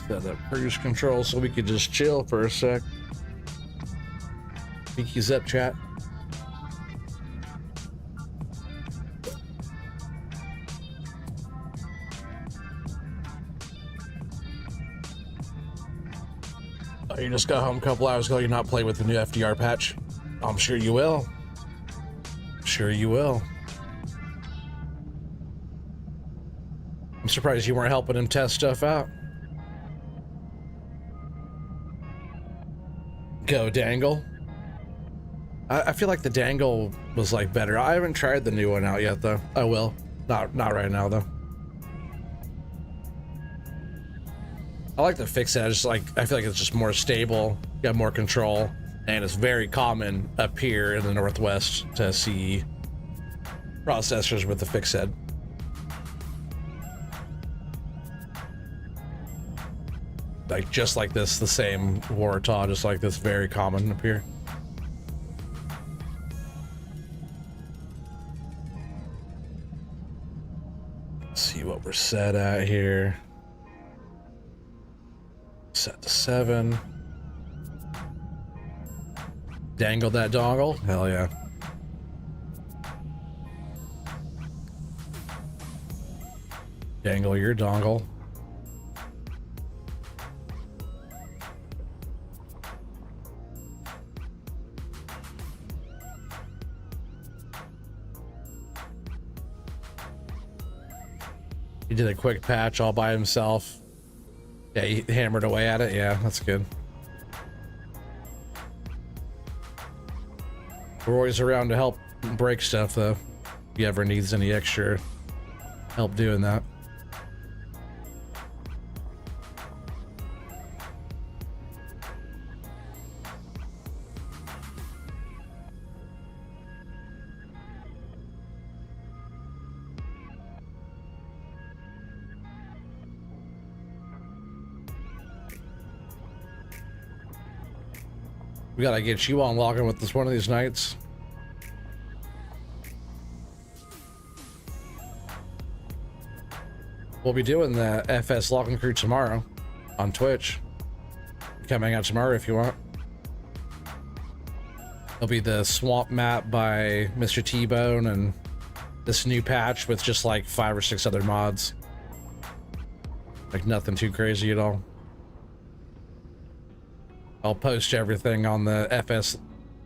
Set up cruise control so we could just chill for a sec. Pinky's up, chat. Oh, you just got home a couple hours ago. You're not playing with the new FDR patch? I'm sure you will. Sure you will. I'm surprised you weren't helping him test stuff out. Go dangle. I feel like the dangle was like better. I haven't tried the new one out yet though. I will. Not right now though. I like the fix edge. Like I feel like it's just more stable, got more control, and it's very common up here in the Northwest to see processors with the fix head. Like just like this, the same Waratah, just like this, very common up here. Let's see what we're set at here. Set to 7. Dangle that dongle? Hell yeah. Dangle your dongle. He did a quick patch all by himself. Yeah, he hammered away at it. Yeah, that's good. We're always around to help break stuff, though. If you ever needs any extra help doing that. We gotta get you on logging with us one of these nights. We'll be doing the FS logging crew tomorrow on Twitch. Come hang out tomorrow if you want. It'll be the swamp map by Mr. T-Bone and this new patch with just like 5 or 6 other mods. Like nothing too crazy at all. I'll post everything on the FS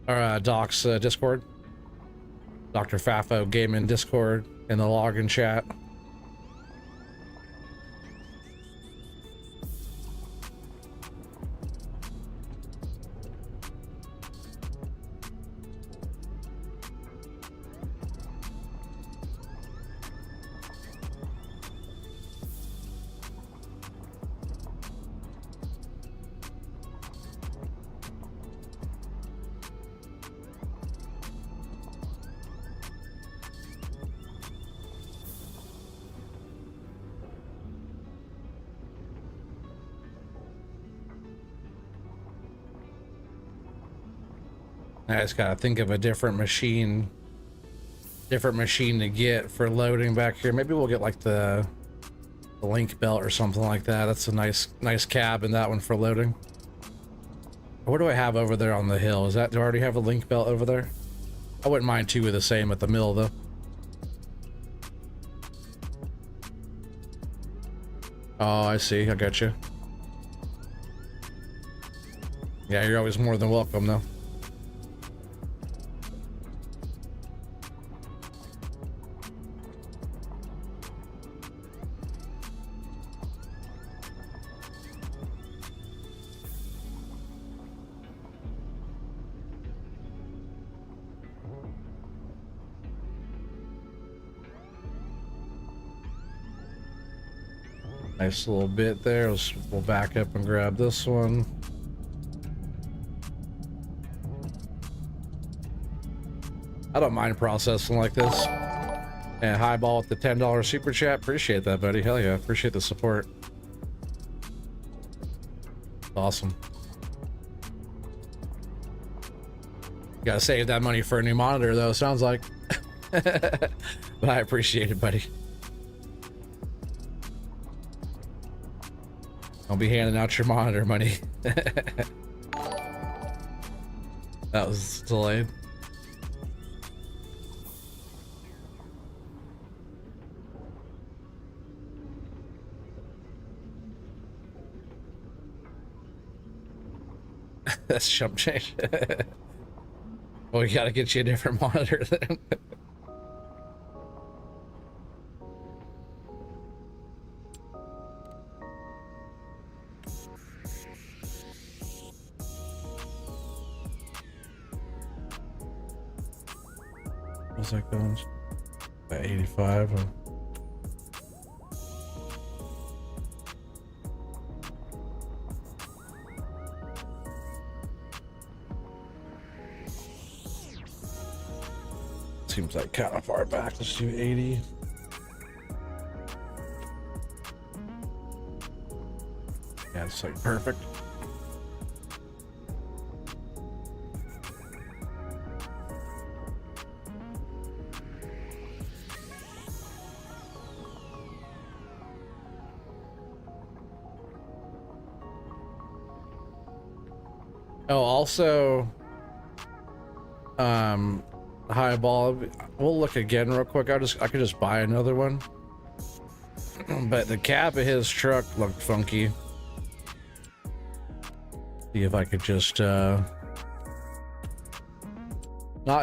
Docs Discord. Dr. Fafo Gaming Discord in the login chat. I just gotta think of a different machine to get for loading back here. Maybe we'll get like the link belt or something like that. That's a nice cab in that one for loading. What do I have over there on the hill? Do I already have a link belt over there? I wouldn't mind 2 of the same at the mill though. Oh, I see. I got you. Yeah, you're always more than welcome though. Nice little bit there. We'll back up and grab this one. I don't mind processing like this. And Highball with the $10 super chat. Appreciate that, buddy. Hell yeah. Appreciate the support. Awesome. Gotta save that money for a new monitor, though, sounds like. but I appreciate it, buddy. I'll be handing out your monitor money. That was delayed. That's jump change. Well, we gotta get you a different monitor then. What's that going? About 85. Seems like kind of far back. Let's do 80. Yeah, it's like perfect. Oh, also, highball. We'll look again real quick. I could just buy another one, but the cab of his truck looked funky. See if I could just not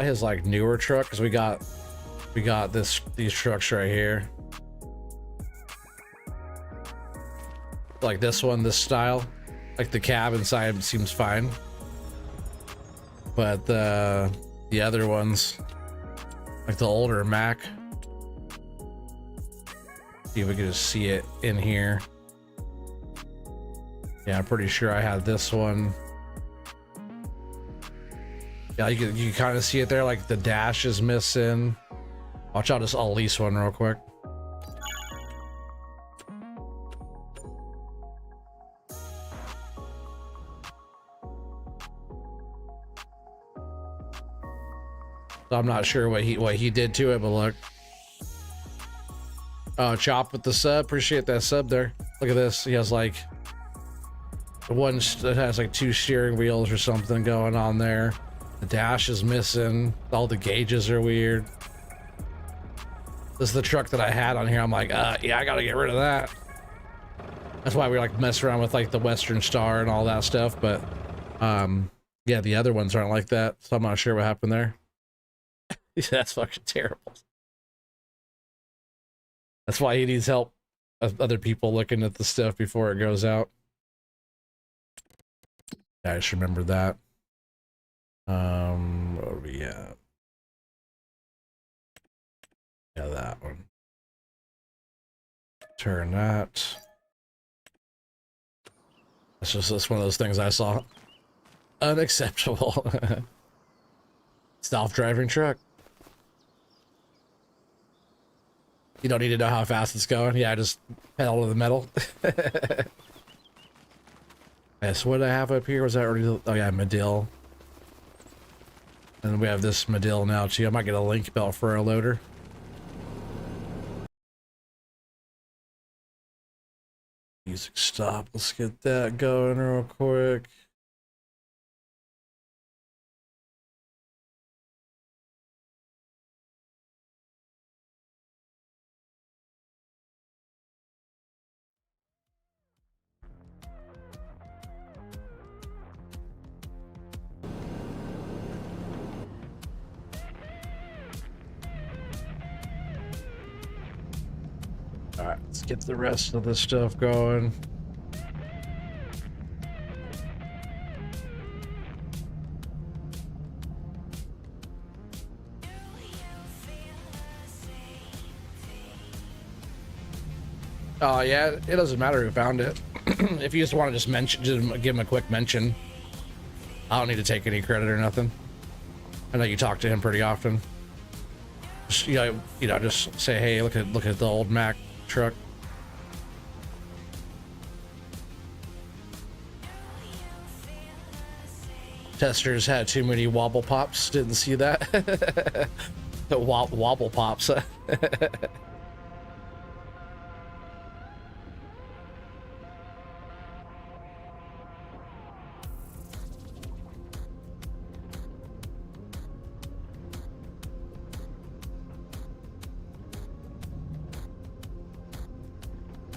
his like newer truck, because we got these trucks right here, like this one, this style. Like the cab inside seems fine, but the other ones, like the older Mac, see if we can just see it in here. Yeah, I'm pretty sure I had this one. Yeah, you can kind of see it there, like the dash is missing. Watch out, I'll lease one real quick. So I'm not sure what he did to it, but look. Oh, Chop with the sub. Appreciate that sub there. Look at this. He has like one that has like 2 steering wheels or something going on there. The dash is missing. All the gauges are weird. This is the truck that I had on here. I'm like, yeah, I gotta get rid of that. That's why we like mess around with like the Western Star and all that stuff. But yeah, the other ones aren't like that. So I'm not sure what happened there. That's fucking terrible. That's why he needs help of other people looking at the stuff before it goes out. Yeah, I just remember that. What are we at? Yeah, that one. Turn that. That's one of those things I saw. Unacceptable. Self-driving truck. You don't need to know how fast it's going. Yeah, just pedal to the metal. Yes, what did I have up here? Was that already? Oh yeah, Medill. And we have this Medill now too. I might get a link belt for a loader. Music stop. Let's get that going real quick. All right, let's get the rest of this stuff going. Oh yeah, it doesn't matter who found it. If you just want to just mention, just give him a quick mention. I don't need to take any credit or nothing. I know you talk to him pretty often. Just, you know, just say, hey, look at the old Mac truck. Testers had too many wobble pops. Didn't see that. Wobble pops.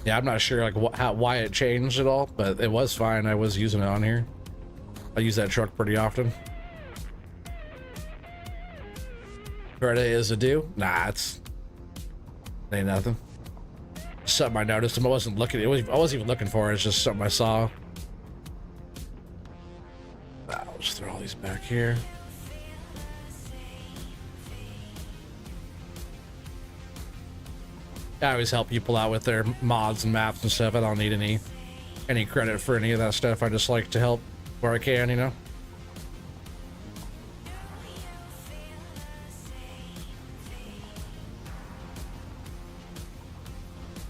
Yeah, I'm not sure like why it changed at all, but it was fine. I was using it on here. I use that truck pretty often. Credit is a do? Nah, it ain't nothing. Something I noticed. I wasn't looking. I wasn't even looking for it. It's just something I saw. I'll just throw all these back here. I always help people out with their mods and maps and stuff. I don't need any credit for any of that stuff. I just like to help where I can, you know.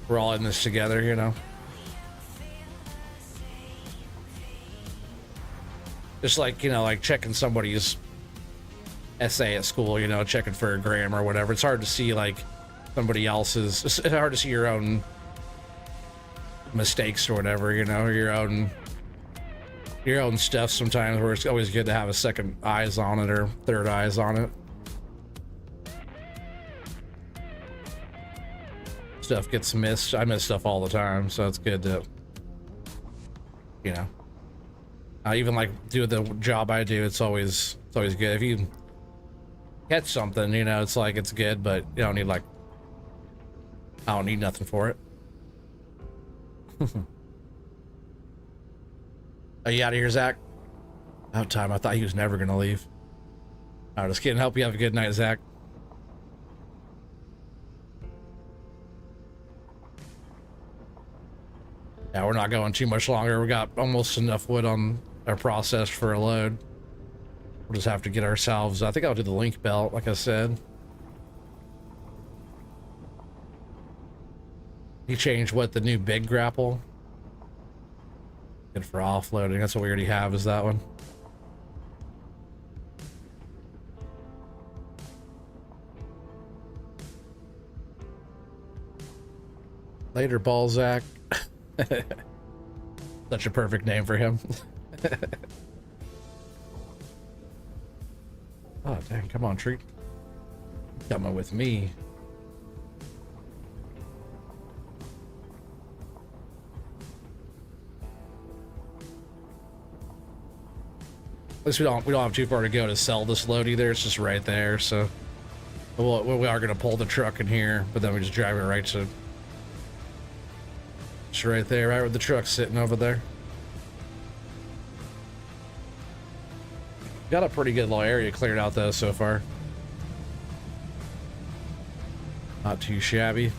We're all in this together, you know. Just like, you know, like checking somebody's essay at school, you know, checking for a grammar or whatever. It's hard to see like somebody else's. It's hard to see your own mistakes or whatever, you know, your own stuff sometimes, where it's always good to have a second eyes on it or third eyes on it. Stuff gets missed. I miss stuff all the time, so it's good to, you know, even like do the job I do. It's always good if you catch something, you know. It's like it's good, but you don't need like, I don't need nothing for it. Are you out of here, Zach? About time. I thought he was never gonna leave. All right, just kidding. Hope you have a good night, Zach. Yeah, we're not going too much longer. We got almost enough wood on our process for a load. We'll just have to get ourselves, I think I'll do the link belt, like I said. He changed what, the new big grapple? Good for offloading. That's what we already have, is that one. Later, Balzac. Such a perfect name for him. Oh, dang, come on, Treat. Coming with me. At least we don't have too far to go to sell this load either. It's just right there, so we are gonna pull the truck in here, but then we just drive it right to, just right there, right where the truck's sitting over there. Got a pretty good little area cleared out though so far. Not too shabby.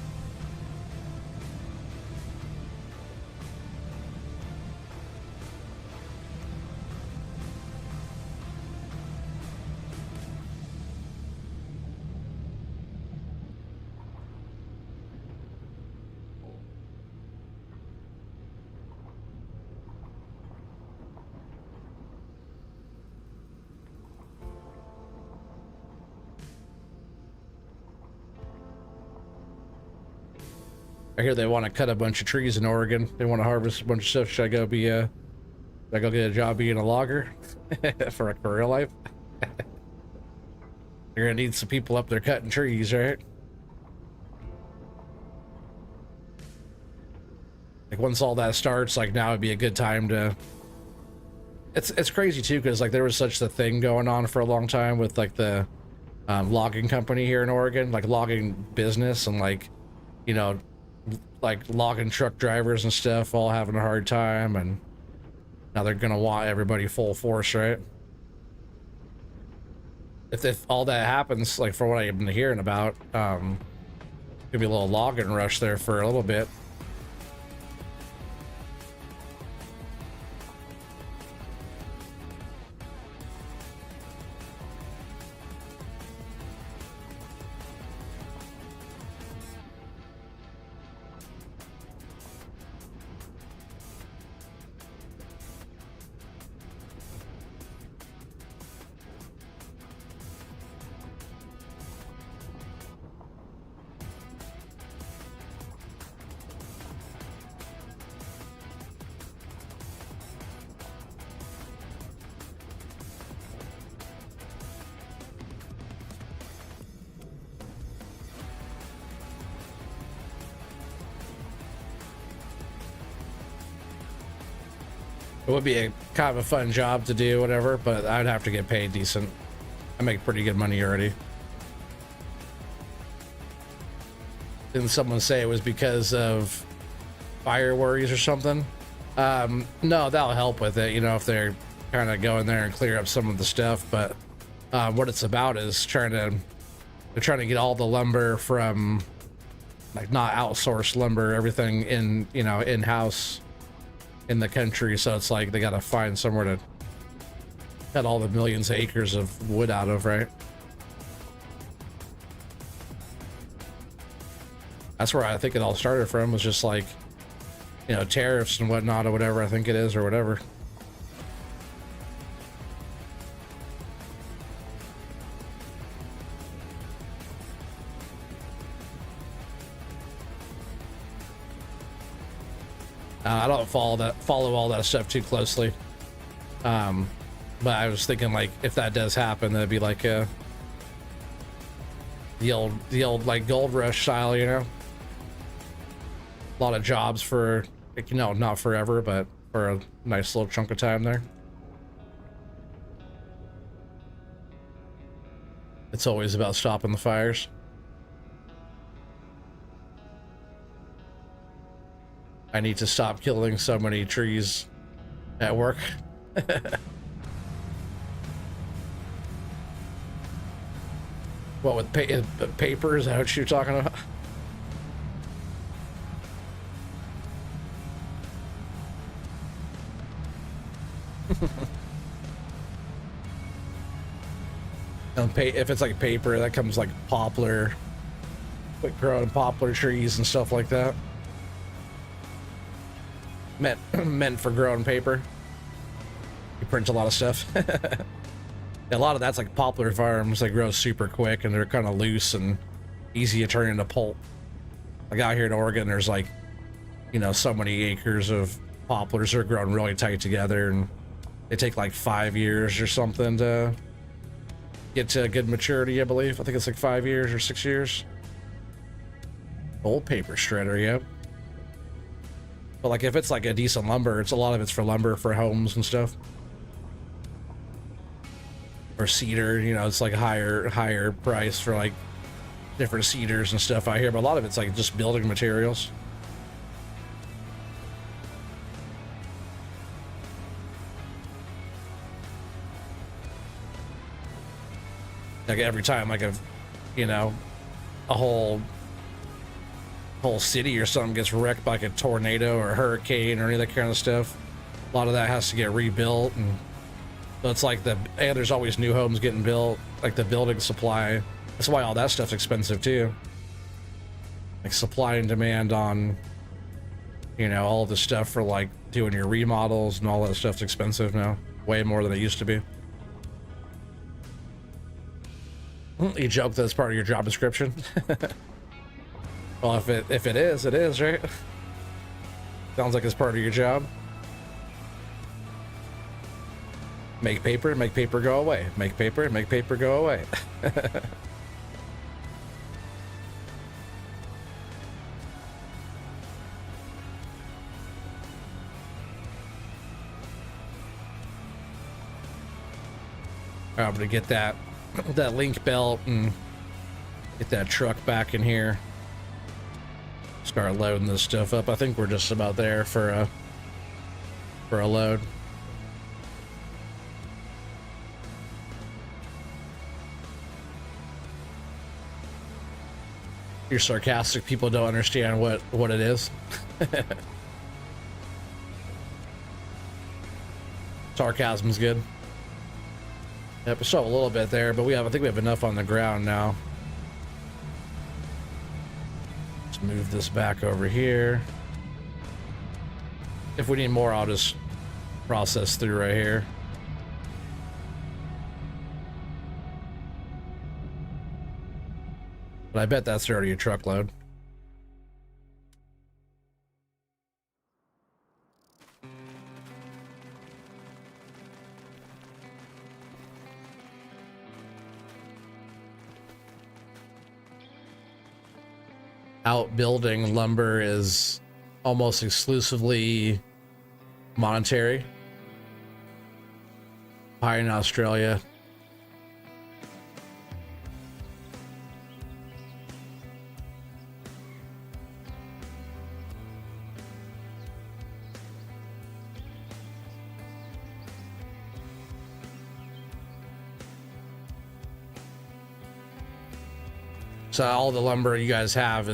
I hear they want to cut a bunch of trees in Oregon. They want to harvest a bunch of stuff. Should I go get a job being a logger for a career life? You're gonna need some people up there cutting trees, right? Like once all that starts, like now would be a good time to. It's crazy too, because like there was such a thing going on for a long time with like the logging company here in Oregon, like logging business, and like, you know, like logging truck drivers and stuff all having a hard time, and now they're gonna want everybody full force, right? If all that happens, like for what I've been hearing about, gonna be a little logging rush there for a little bit. It would be a kind of a fun job to do, whatever, but I'd have to get paid decent. I make pretty good money already. Didn't someone say it was because of fire worries or something? No, that'll help with it, you know, if they're kind of go in there and clear up some of the stuff. But what it's about is they're trying to get all the lumber from, like, not outsourced lumber, everything in, you know, in-house in the country. So it's like they got to find somewhere to cut all the millions of acres of wood out of, right? That's where I think it all started from, was just like, you know, tariffs and whatnot, or whatever I think it is, or whatever. I don't follow all that stuff too closely. But I was thinking, like, if that does happen, that'd be like the old like gold rush style, you know. A lot of jobs for, you know, not forever, but for a nice little chunk of time there. It's always about stopping the fires. I need to stop killing so many trees at work. What, with paper? Is that what you're talking about? If it's like paper, that comes like poplar, quick growing poplar trees and stuff like that. Meant for growing paper. You print a lot of stuff. A lot of that's like poplar farms. They grow super quick and they're kind of loose and easy to turn into pulp. Like out here in Oregon, there's like, you know, so many acres of poplars are growing really tight together, and they take like 5 years or something to get to a good maturity, I believe. I think it's like 5 years or 6 years. Old paper shredder, yep. But like if it's like a decent lumber, a lot of it's for lumber for homes and stuff. Or cedar, you know, it's like higher price for like different cedars and stuff out here, but a lot of it's like just building materials. Like every time, like a whole city or something gets wrecked by like a tornado or a hurricane or any of that kind of stuff, a lot of that has to get rebuilt. And so it's like there's always new homes getting built, like the building supply. That's why all that stuff's expensive too. Like supply and demand on, you know, all the stuff for like doing your remodels and all that stuff's expensive now, way more than it used to be. You joke that's part of your job description. Well, if it is, it is, right? Sounds like it's part of your job. Make paper go away. Make paper go away. I'm gonna get that link belt and get that truck back in here. Start loading this stuff up. I think we're just about there for a load. You're sarcastic. People don't understand what it is. Sarcasm's good. Yep, we still have a little bit there, but I think we have enough on the ground now. Let's move this back over here. If we need more, I'll just process through right here. But I bet that's already a truckload. Outbuilding lumber is almost exclusively monetary. pine in Australia. So all the lumber you guys have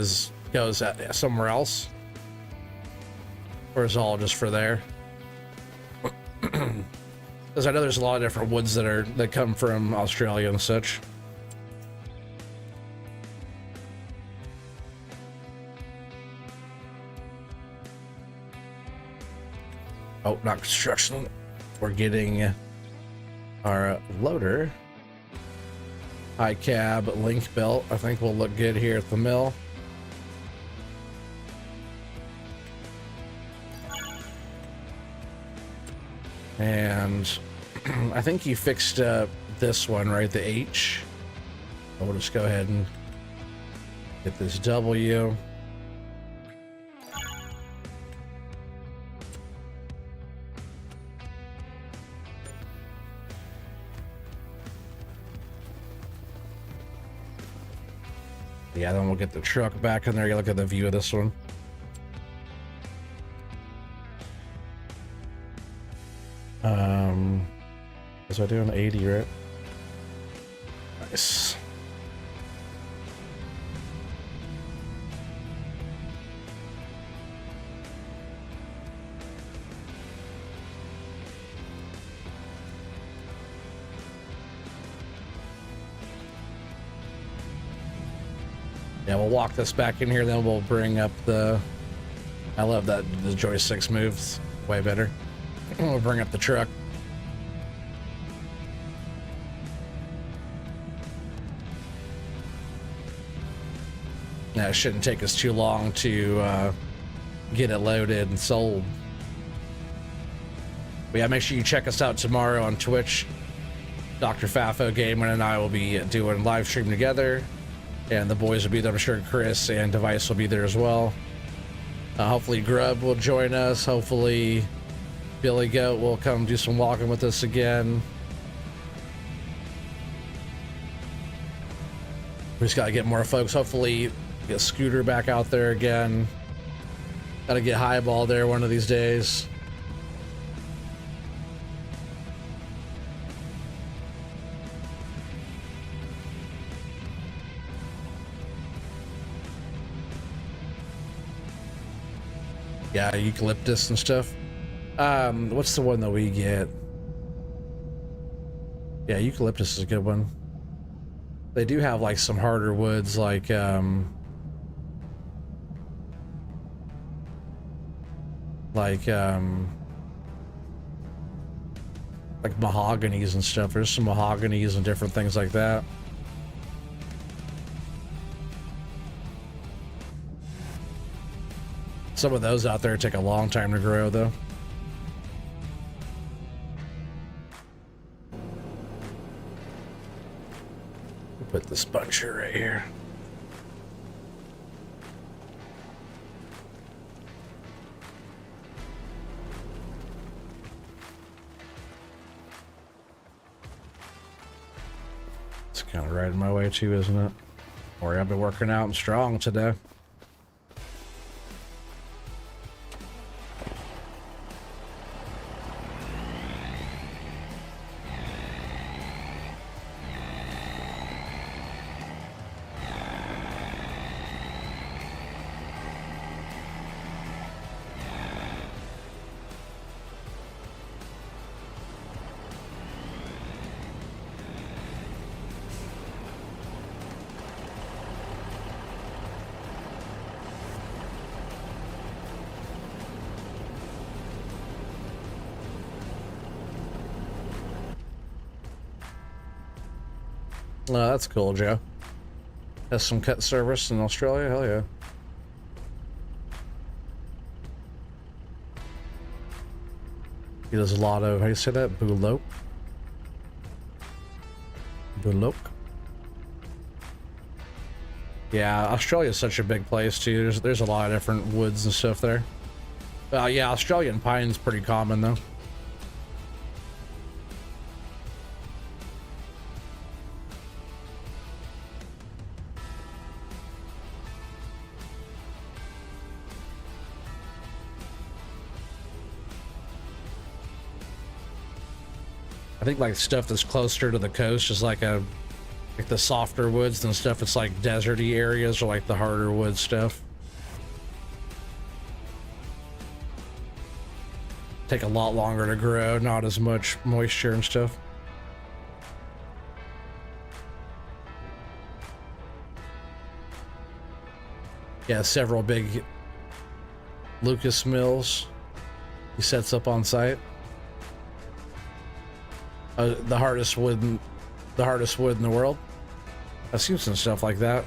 goes somewhere else, or is it all just for there? Because I know there's a lot of different woods that come from Australia and such. Oh, not construction. We're getting our loader. High cab link belt. I think will look good here at the mill. And I think you fixed this one, right? The H. We'll just go ahead and get this W. Yeah, then we'll get the truck back in there. You look at the view of this one. Was I doing 80, right? Nice. Yeah, we'll walk this back in here, then we'll bring up the... I love that the joysticks moves way better. We'll bring up the truck. Yeah, it shouldn't take us too long to get it loaded and sold. But yeah, make sure you check us out tomorrow on Twitch. Dr. Fafo Gaming and I will be doing live stream together. And the boys will be there. I'm sure Chris and Device will be there as well. Hopefully Grub will join us. Hopefully Billy Goat will come do some walking with us again. We just gotta get more folks. Hopefully get Scooter back out there again. Gotta get Highball there one of these days. Yeah, eucalyptus and stuff. What's the one that we get? Yeah, eucalyptus is a good one. They do have like some harder woods, like mahoganies and stuff. There's some mahoganies and different things like that. Some of those out there take a long time to grow, though. We'll put this buncher right here. It's kind of right in my way, too, isn't it? Or I've been working out and strong today. Oh, that's cool, Joe. Has some cut service in Australia? Hell yeah. He does a lot of, how do you say that? Buloke? Buloke? Yeah, Australia is such a big place too. There's a lot of different woods and stuff there. Yeah, Australian pine's pretty common though. think like stuff that's closer to the coast is like a like the softer woods than stuff that's like deserty areas or like the harder wood stuff. Take a lot longer to grow, not as much moisture and stuff. Yeah, several big Lucas mills he sets up on site. The hardest wood in the world. I've seen some stuff like that.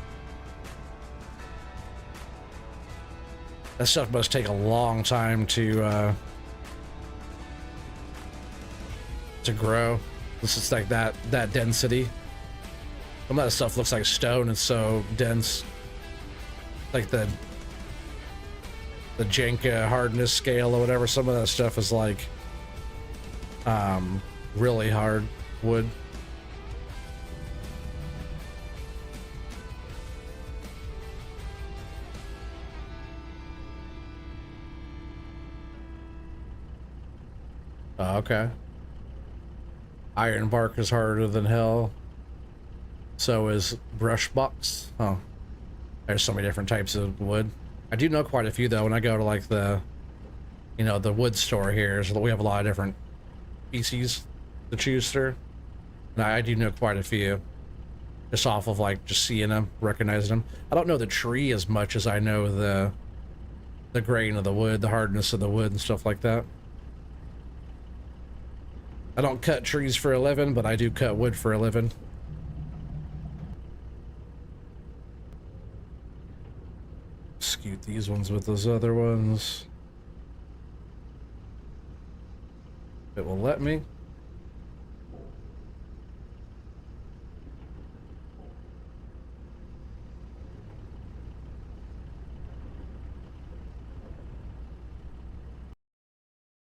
That stuff must take a long time to grow. This is like that density. Some of that stuff looks like stone. It's so dense. Like the Jenka hardness scale or whatever. Some of that stuff is like really hard wood. Oh, okay. Iron bark is harder than hell. So is brush box. Oh, there's so many different types of wood. I do know quite a few though. When I go to like the, you know, the wood store here, so we have a lot of different species to choose through. And I do know quite a few, just off of like just seeing them, recognizing them. I don't know the tree as much as I know the grain of the wood, the hardness of the wood, and stuff like that. I don't cut trees for a living, but I do cut wood for a living. Scoot these ones with those other ones. It will let me.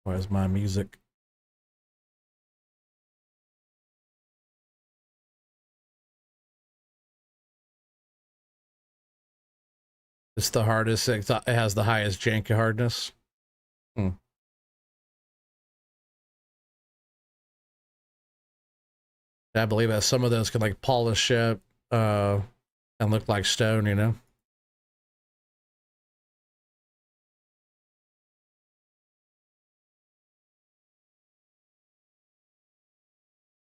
Where's my music? It's the hardest. It has the highest Jenka hardness. I believe that some of those can like polish up and look like stone, you know.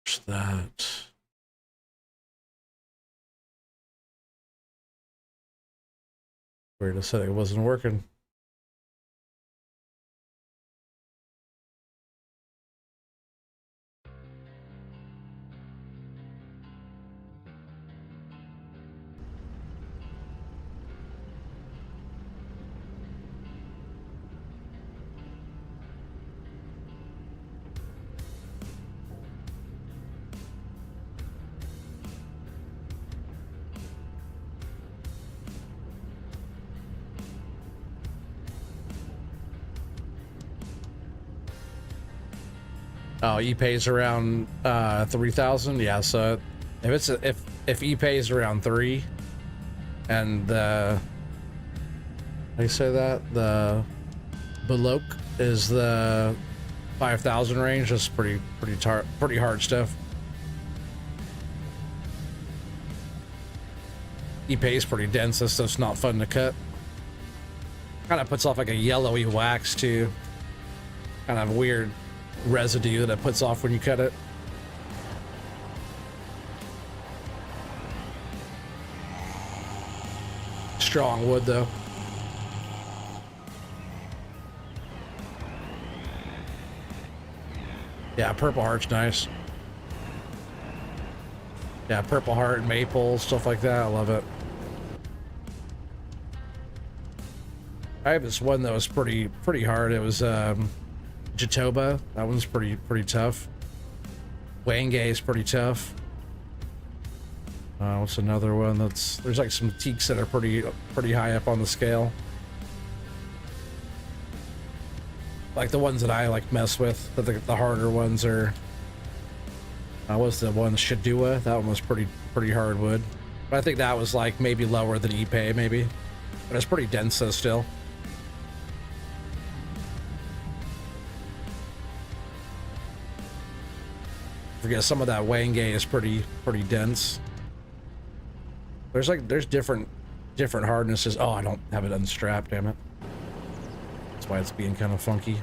What's that? Weird, it said it wasn't working. Oh, ePay's around 3,000. Yeah, so if it's if ePay's around 3, and how do you say that? The Beloke is the 5,000 range. That's pretty hard stuff. ePay's pretty dense. That stuff's not fun to cut. Kind of puts off like a yellowy wax too. Kind of weird residue that it puts off when you cut it. Strong wood though. Yeah, purple heart's nice. Yeah, purple heart, maple, stuff like that. I love it. I have this one that was pretty hard. It was Jatoba. That one's pretty tough. Wenge is pretty tough. What's another one that's... There's like some teaks that are pretty high up on the scale. Like the ones that I like mess with. The harder ones are... what's the one? Shadua. That one was pretty hard wood. But I think that was like maybe lower than Ipe maybe. But it's pretty dense though still. Forget some of that Wenge is pretty dense. There's different hardnesses. Oh, I don't have it unstrapped, damn it. That's why it's being kind of funky.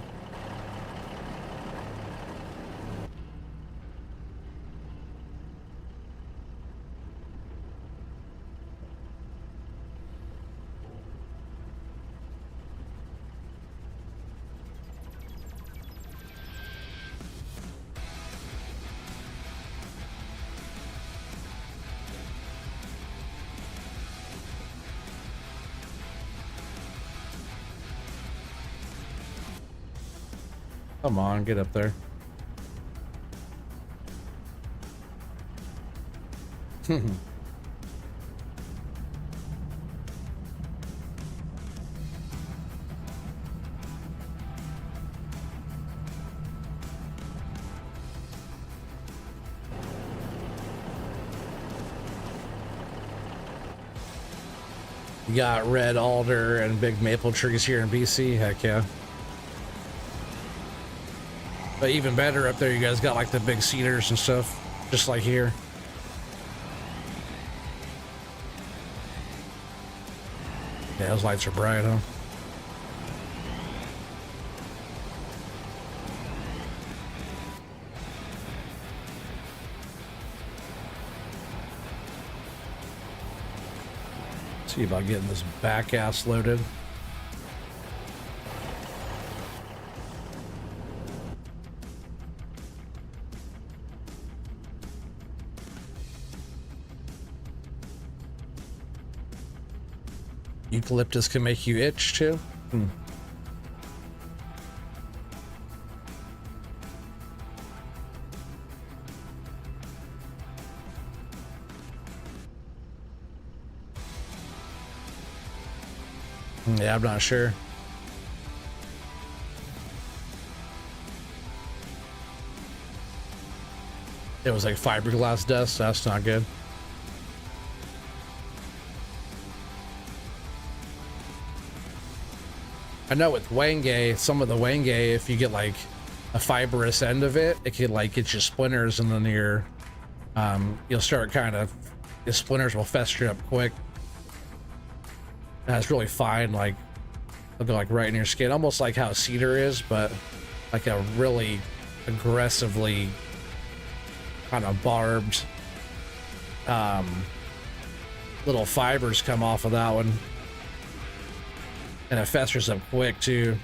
Come on, get up there. You got red alder and big maple trees here in BC. Heck yeah. But even better up there, you guys got like the big cedars and stuff, just like here. Yeah, those lights are bright, huh? See about getting this back ass loaded. Eucalyptus can make you itch too. Yeah, I'm not sure. It was like fiberglass dust. That's not good. I know with Wenge, some of the Wenge, if you get like a fibrous end of it, it could like get you splinters, and then you'll start kind of, the splinters will fester up quick. That's really fine, like they'll go like right in your skin, almost like how cedar is, but like a really aggressively kind of barbed little fibers come off of that one. And it festers up quick too.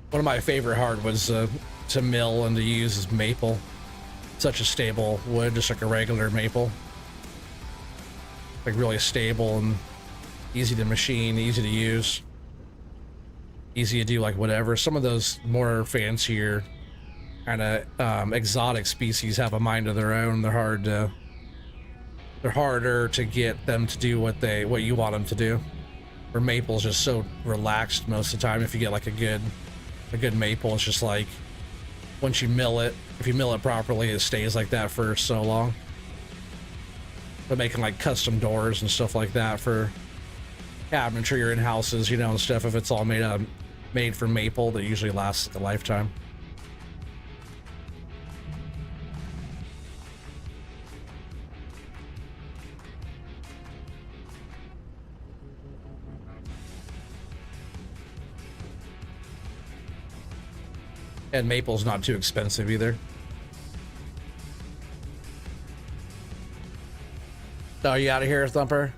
One of my favorite hardwoods to mill and to use is maple. Such a stable wood, just like a regular maple. Like really stable and easy to machine, easy to use. Easy to do like whatever. Some of those more fancier kind of exotic species have a mind of their own. They're harder to get them to do what you want them to do. Where maple's just so relaxed most of the time. If you get like a good maple, it's just like once you mill it, if you mill it properly, it stays like that for so long. But making like custom doors and stuff like that for cabinetry or in houses, you know, and stuff, if it's all made from maple, that usually lasts a lifetime. And maple's not too expensive either. So are you out of here, Thumper?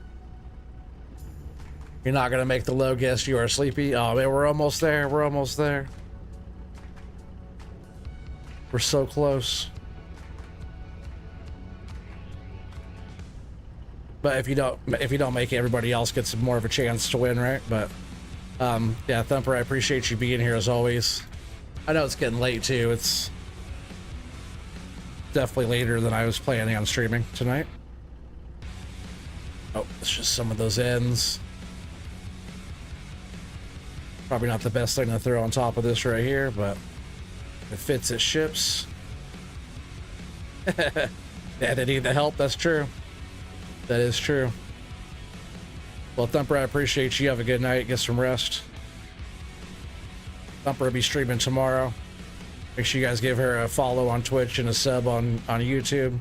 You're not gonna make the low guess. You are sleepy. Oh man, we're almost there. We're almost there. We're so close. But if you don't make it, everybody else gets more of a chance to win, right? But yeah, Thumper, I appreciate you being here as always. I know it's getting late too. It's definitely later than I was planning on streaming tonight. Oh, it's just some of those ends. Probably not the best thing to throw on top of this right here, but if it fits, it ships. Yeah, they need the help. That's true. That is true. Well, Thumper, I appreciate you. Have a good night. Get some rest. Thumper will be streaming tomorrow. Make sure you guys give her a follow on Twitch and a sub on YouTube.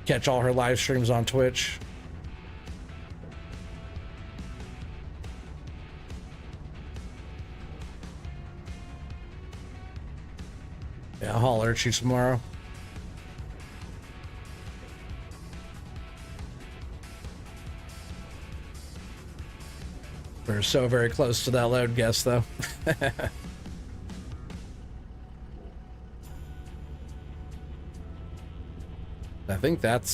Catch all her live streams on Twitch. Yeah, I'll holler at you tomorrow. We're so very close to that load guess, though. I think that'd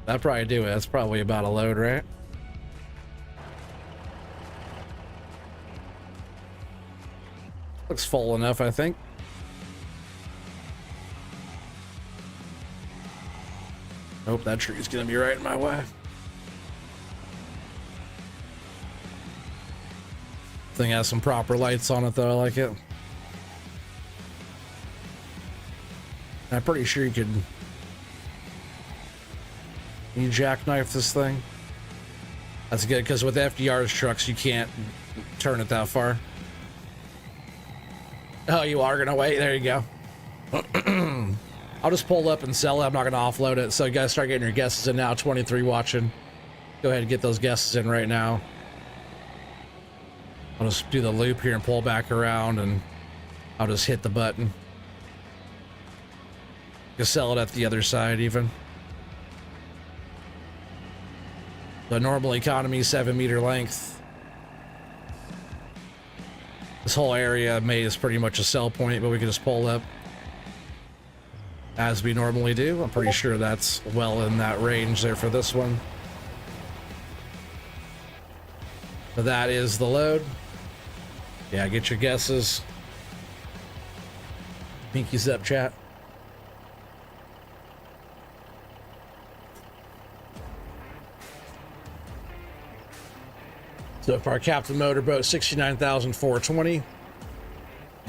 probably do it. That's probably about a load, right? Looks full enough, I think. Nope, that tree's gonna be right in my way. Thing has some proper lights on it, though. I like it. I'm pretty sure you could. You jackknife this thing. That's good, because with FDR's trucks, you can't turn it that far. Oh, you are gonna wait? There you go. I'll just pull up and sell it. I'm not gonna offload it. So you guys start getting your guesses in now. 23 watching. Go ahead and get those guesses in right now. I'll just do the loop here and pull back around, and I'll just hit the button. Just sell it at the other side even. The normal economy 7-meter length. This whole area made is pretty much a sell point, but we can just pull up as we normally do. I'm pretty sure that's well in that range there for this one. But that is the load. Yeah, get your guesses. Pinkies up, chat. So for our Captain Motorboat, 69,420.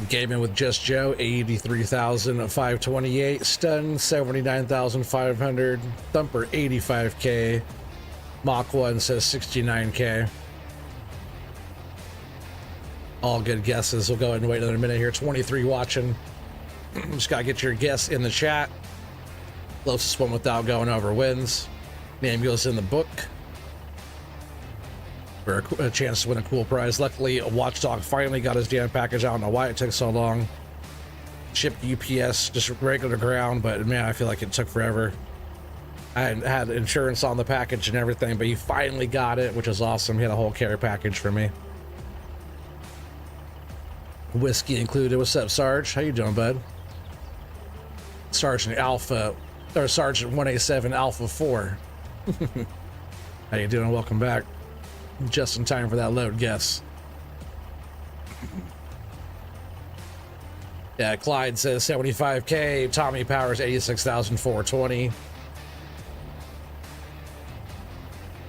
Gaming with Just Joe, 83,528. Stun, 79,500. Thumper, 85K. Mach 1 says 69K. All good guesses. We'll go ahead and wait another minute here. 23 watching. Just gotta get your guess in the chat. Closest one without going over wins. Name goes in the book for a chance to win a cool prize. Luckily, a Watchdog finally got his damn package. I don't know why it took so long. Shipped UPS, just regular ground, but man, I feel like it took forever. I had insurance on the package and everything, but he finally got it, which is awesome. He had a whole care package for me. Whiskey included. What's up, Sarge? How you doing, bud? Sergeant Alpha, or Sergeant 187 Alpha 4. How you doing? Welcome back. Just in time for that load guess. Yeah, Clyde says 75K. Tommy Powers 86,420.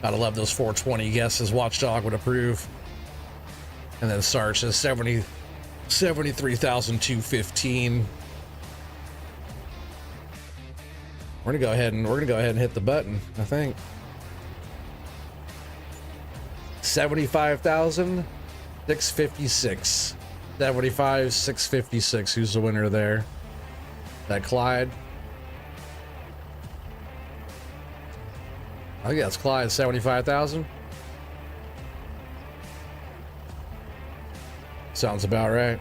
Gotta love those 420 guesses. Watchdog would approve. And then Sarge says 73,215. We're gonna go ahead and hit the button, I think. 75,656. 75,656. Who's the winner there? That Clyde? I think that's Clyde. 75,000. Sounds about right.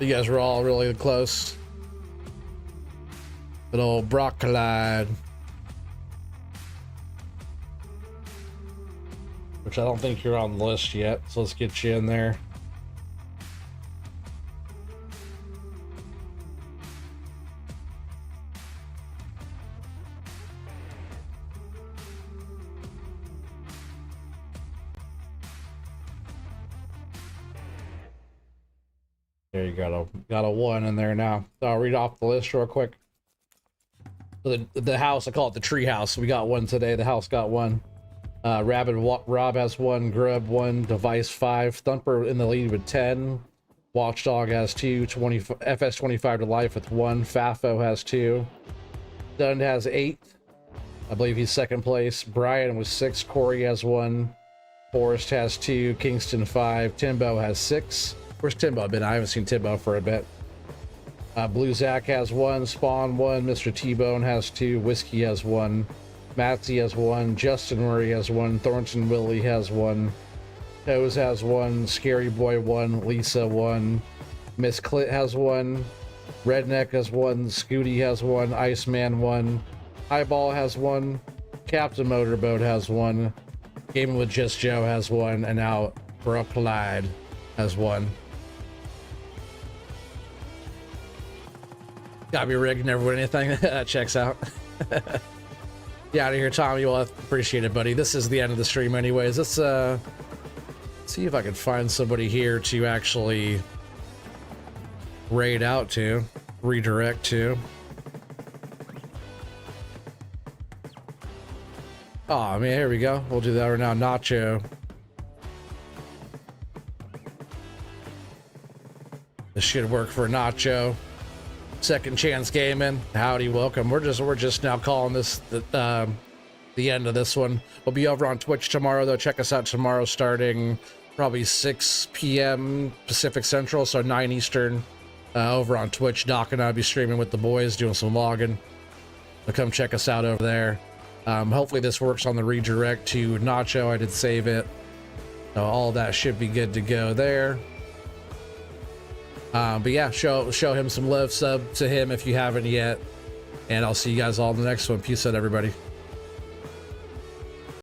You guys were all really close. Good old Brock Clyde. Which I don't think you're on the list yet, so let's get you in there. There you got a one in there now. So I'll read off the list real quick. So the house, I call it the tree house. We got one today. The house got one. Rob has one. Grub 1. Device 5. Thumper in the lead with 10. Watchdog has 2. FS25 to life with 1. Fafo has 2. Dund has 8. I believe he's second place. Brian was 6. Corey has 1. Forrest has 2. Kingston 5. Timbo has 6. Where's Timbo been? I haven't seen Timbo for a bit. Blue Zach has 1. Spawn 1. Mr. T-Bone has 2. Whiskey has 1. Matsy has 1. Justin Murray has 1. Thornton Willie has 1. Toes has 1. Scary Boy 1. Lisa 1. Miss Clit has 1. Redneck has 1. Scooty has 1. Iceman 1. Highball has 1. Captain Motorboat has 1. Gaming with Just Joe has 1. And now Brooke Clyde has 1. Gotta be rigged, never win anything. That checks out. Yeah, out of here, Tommy. Well, I appreciate it, buddy. This is the end of the stream anyways. Let's see if I can find somebody here to actually raid out to, redirect to. Oh, I mean, here we go. We'll do that right now. Nacho. This should work for Nacho. Second Chance Gaming. Howdy, welcome. We're just now calling this the end of this one. We'll be over on Twitch tomorrow, though. Check us out tomorrow, starting probably 6 p.m. Pacific Central, so 9 Eastern. Over on Twitch, Doc and I'll be streaming with the boys, doing some logging. So come check us out over there. Hopefully this works on the redirect to Nacho. I did save it, so all that should be good to go there. But yeah, show him some love, sub to him if you haven't yet, and I'll see you guys all in the next one. Peace out, everybody.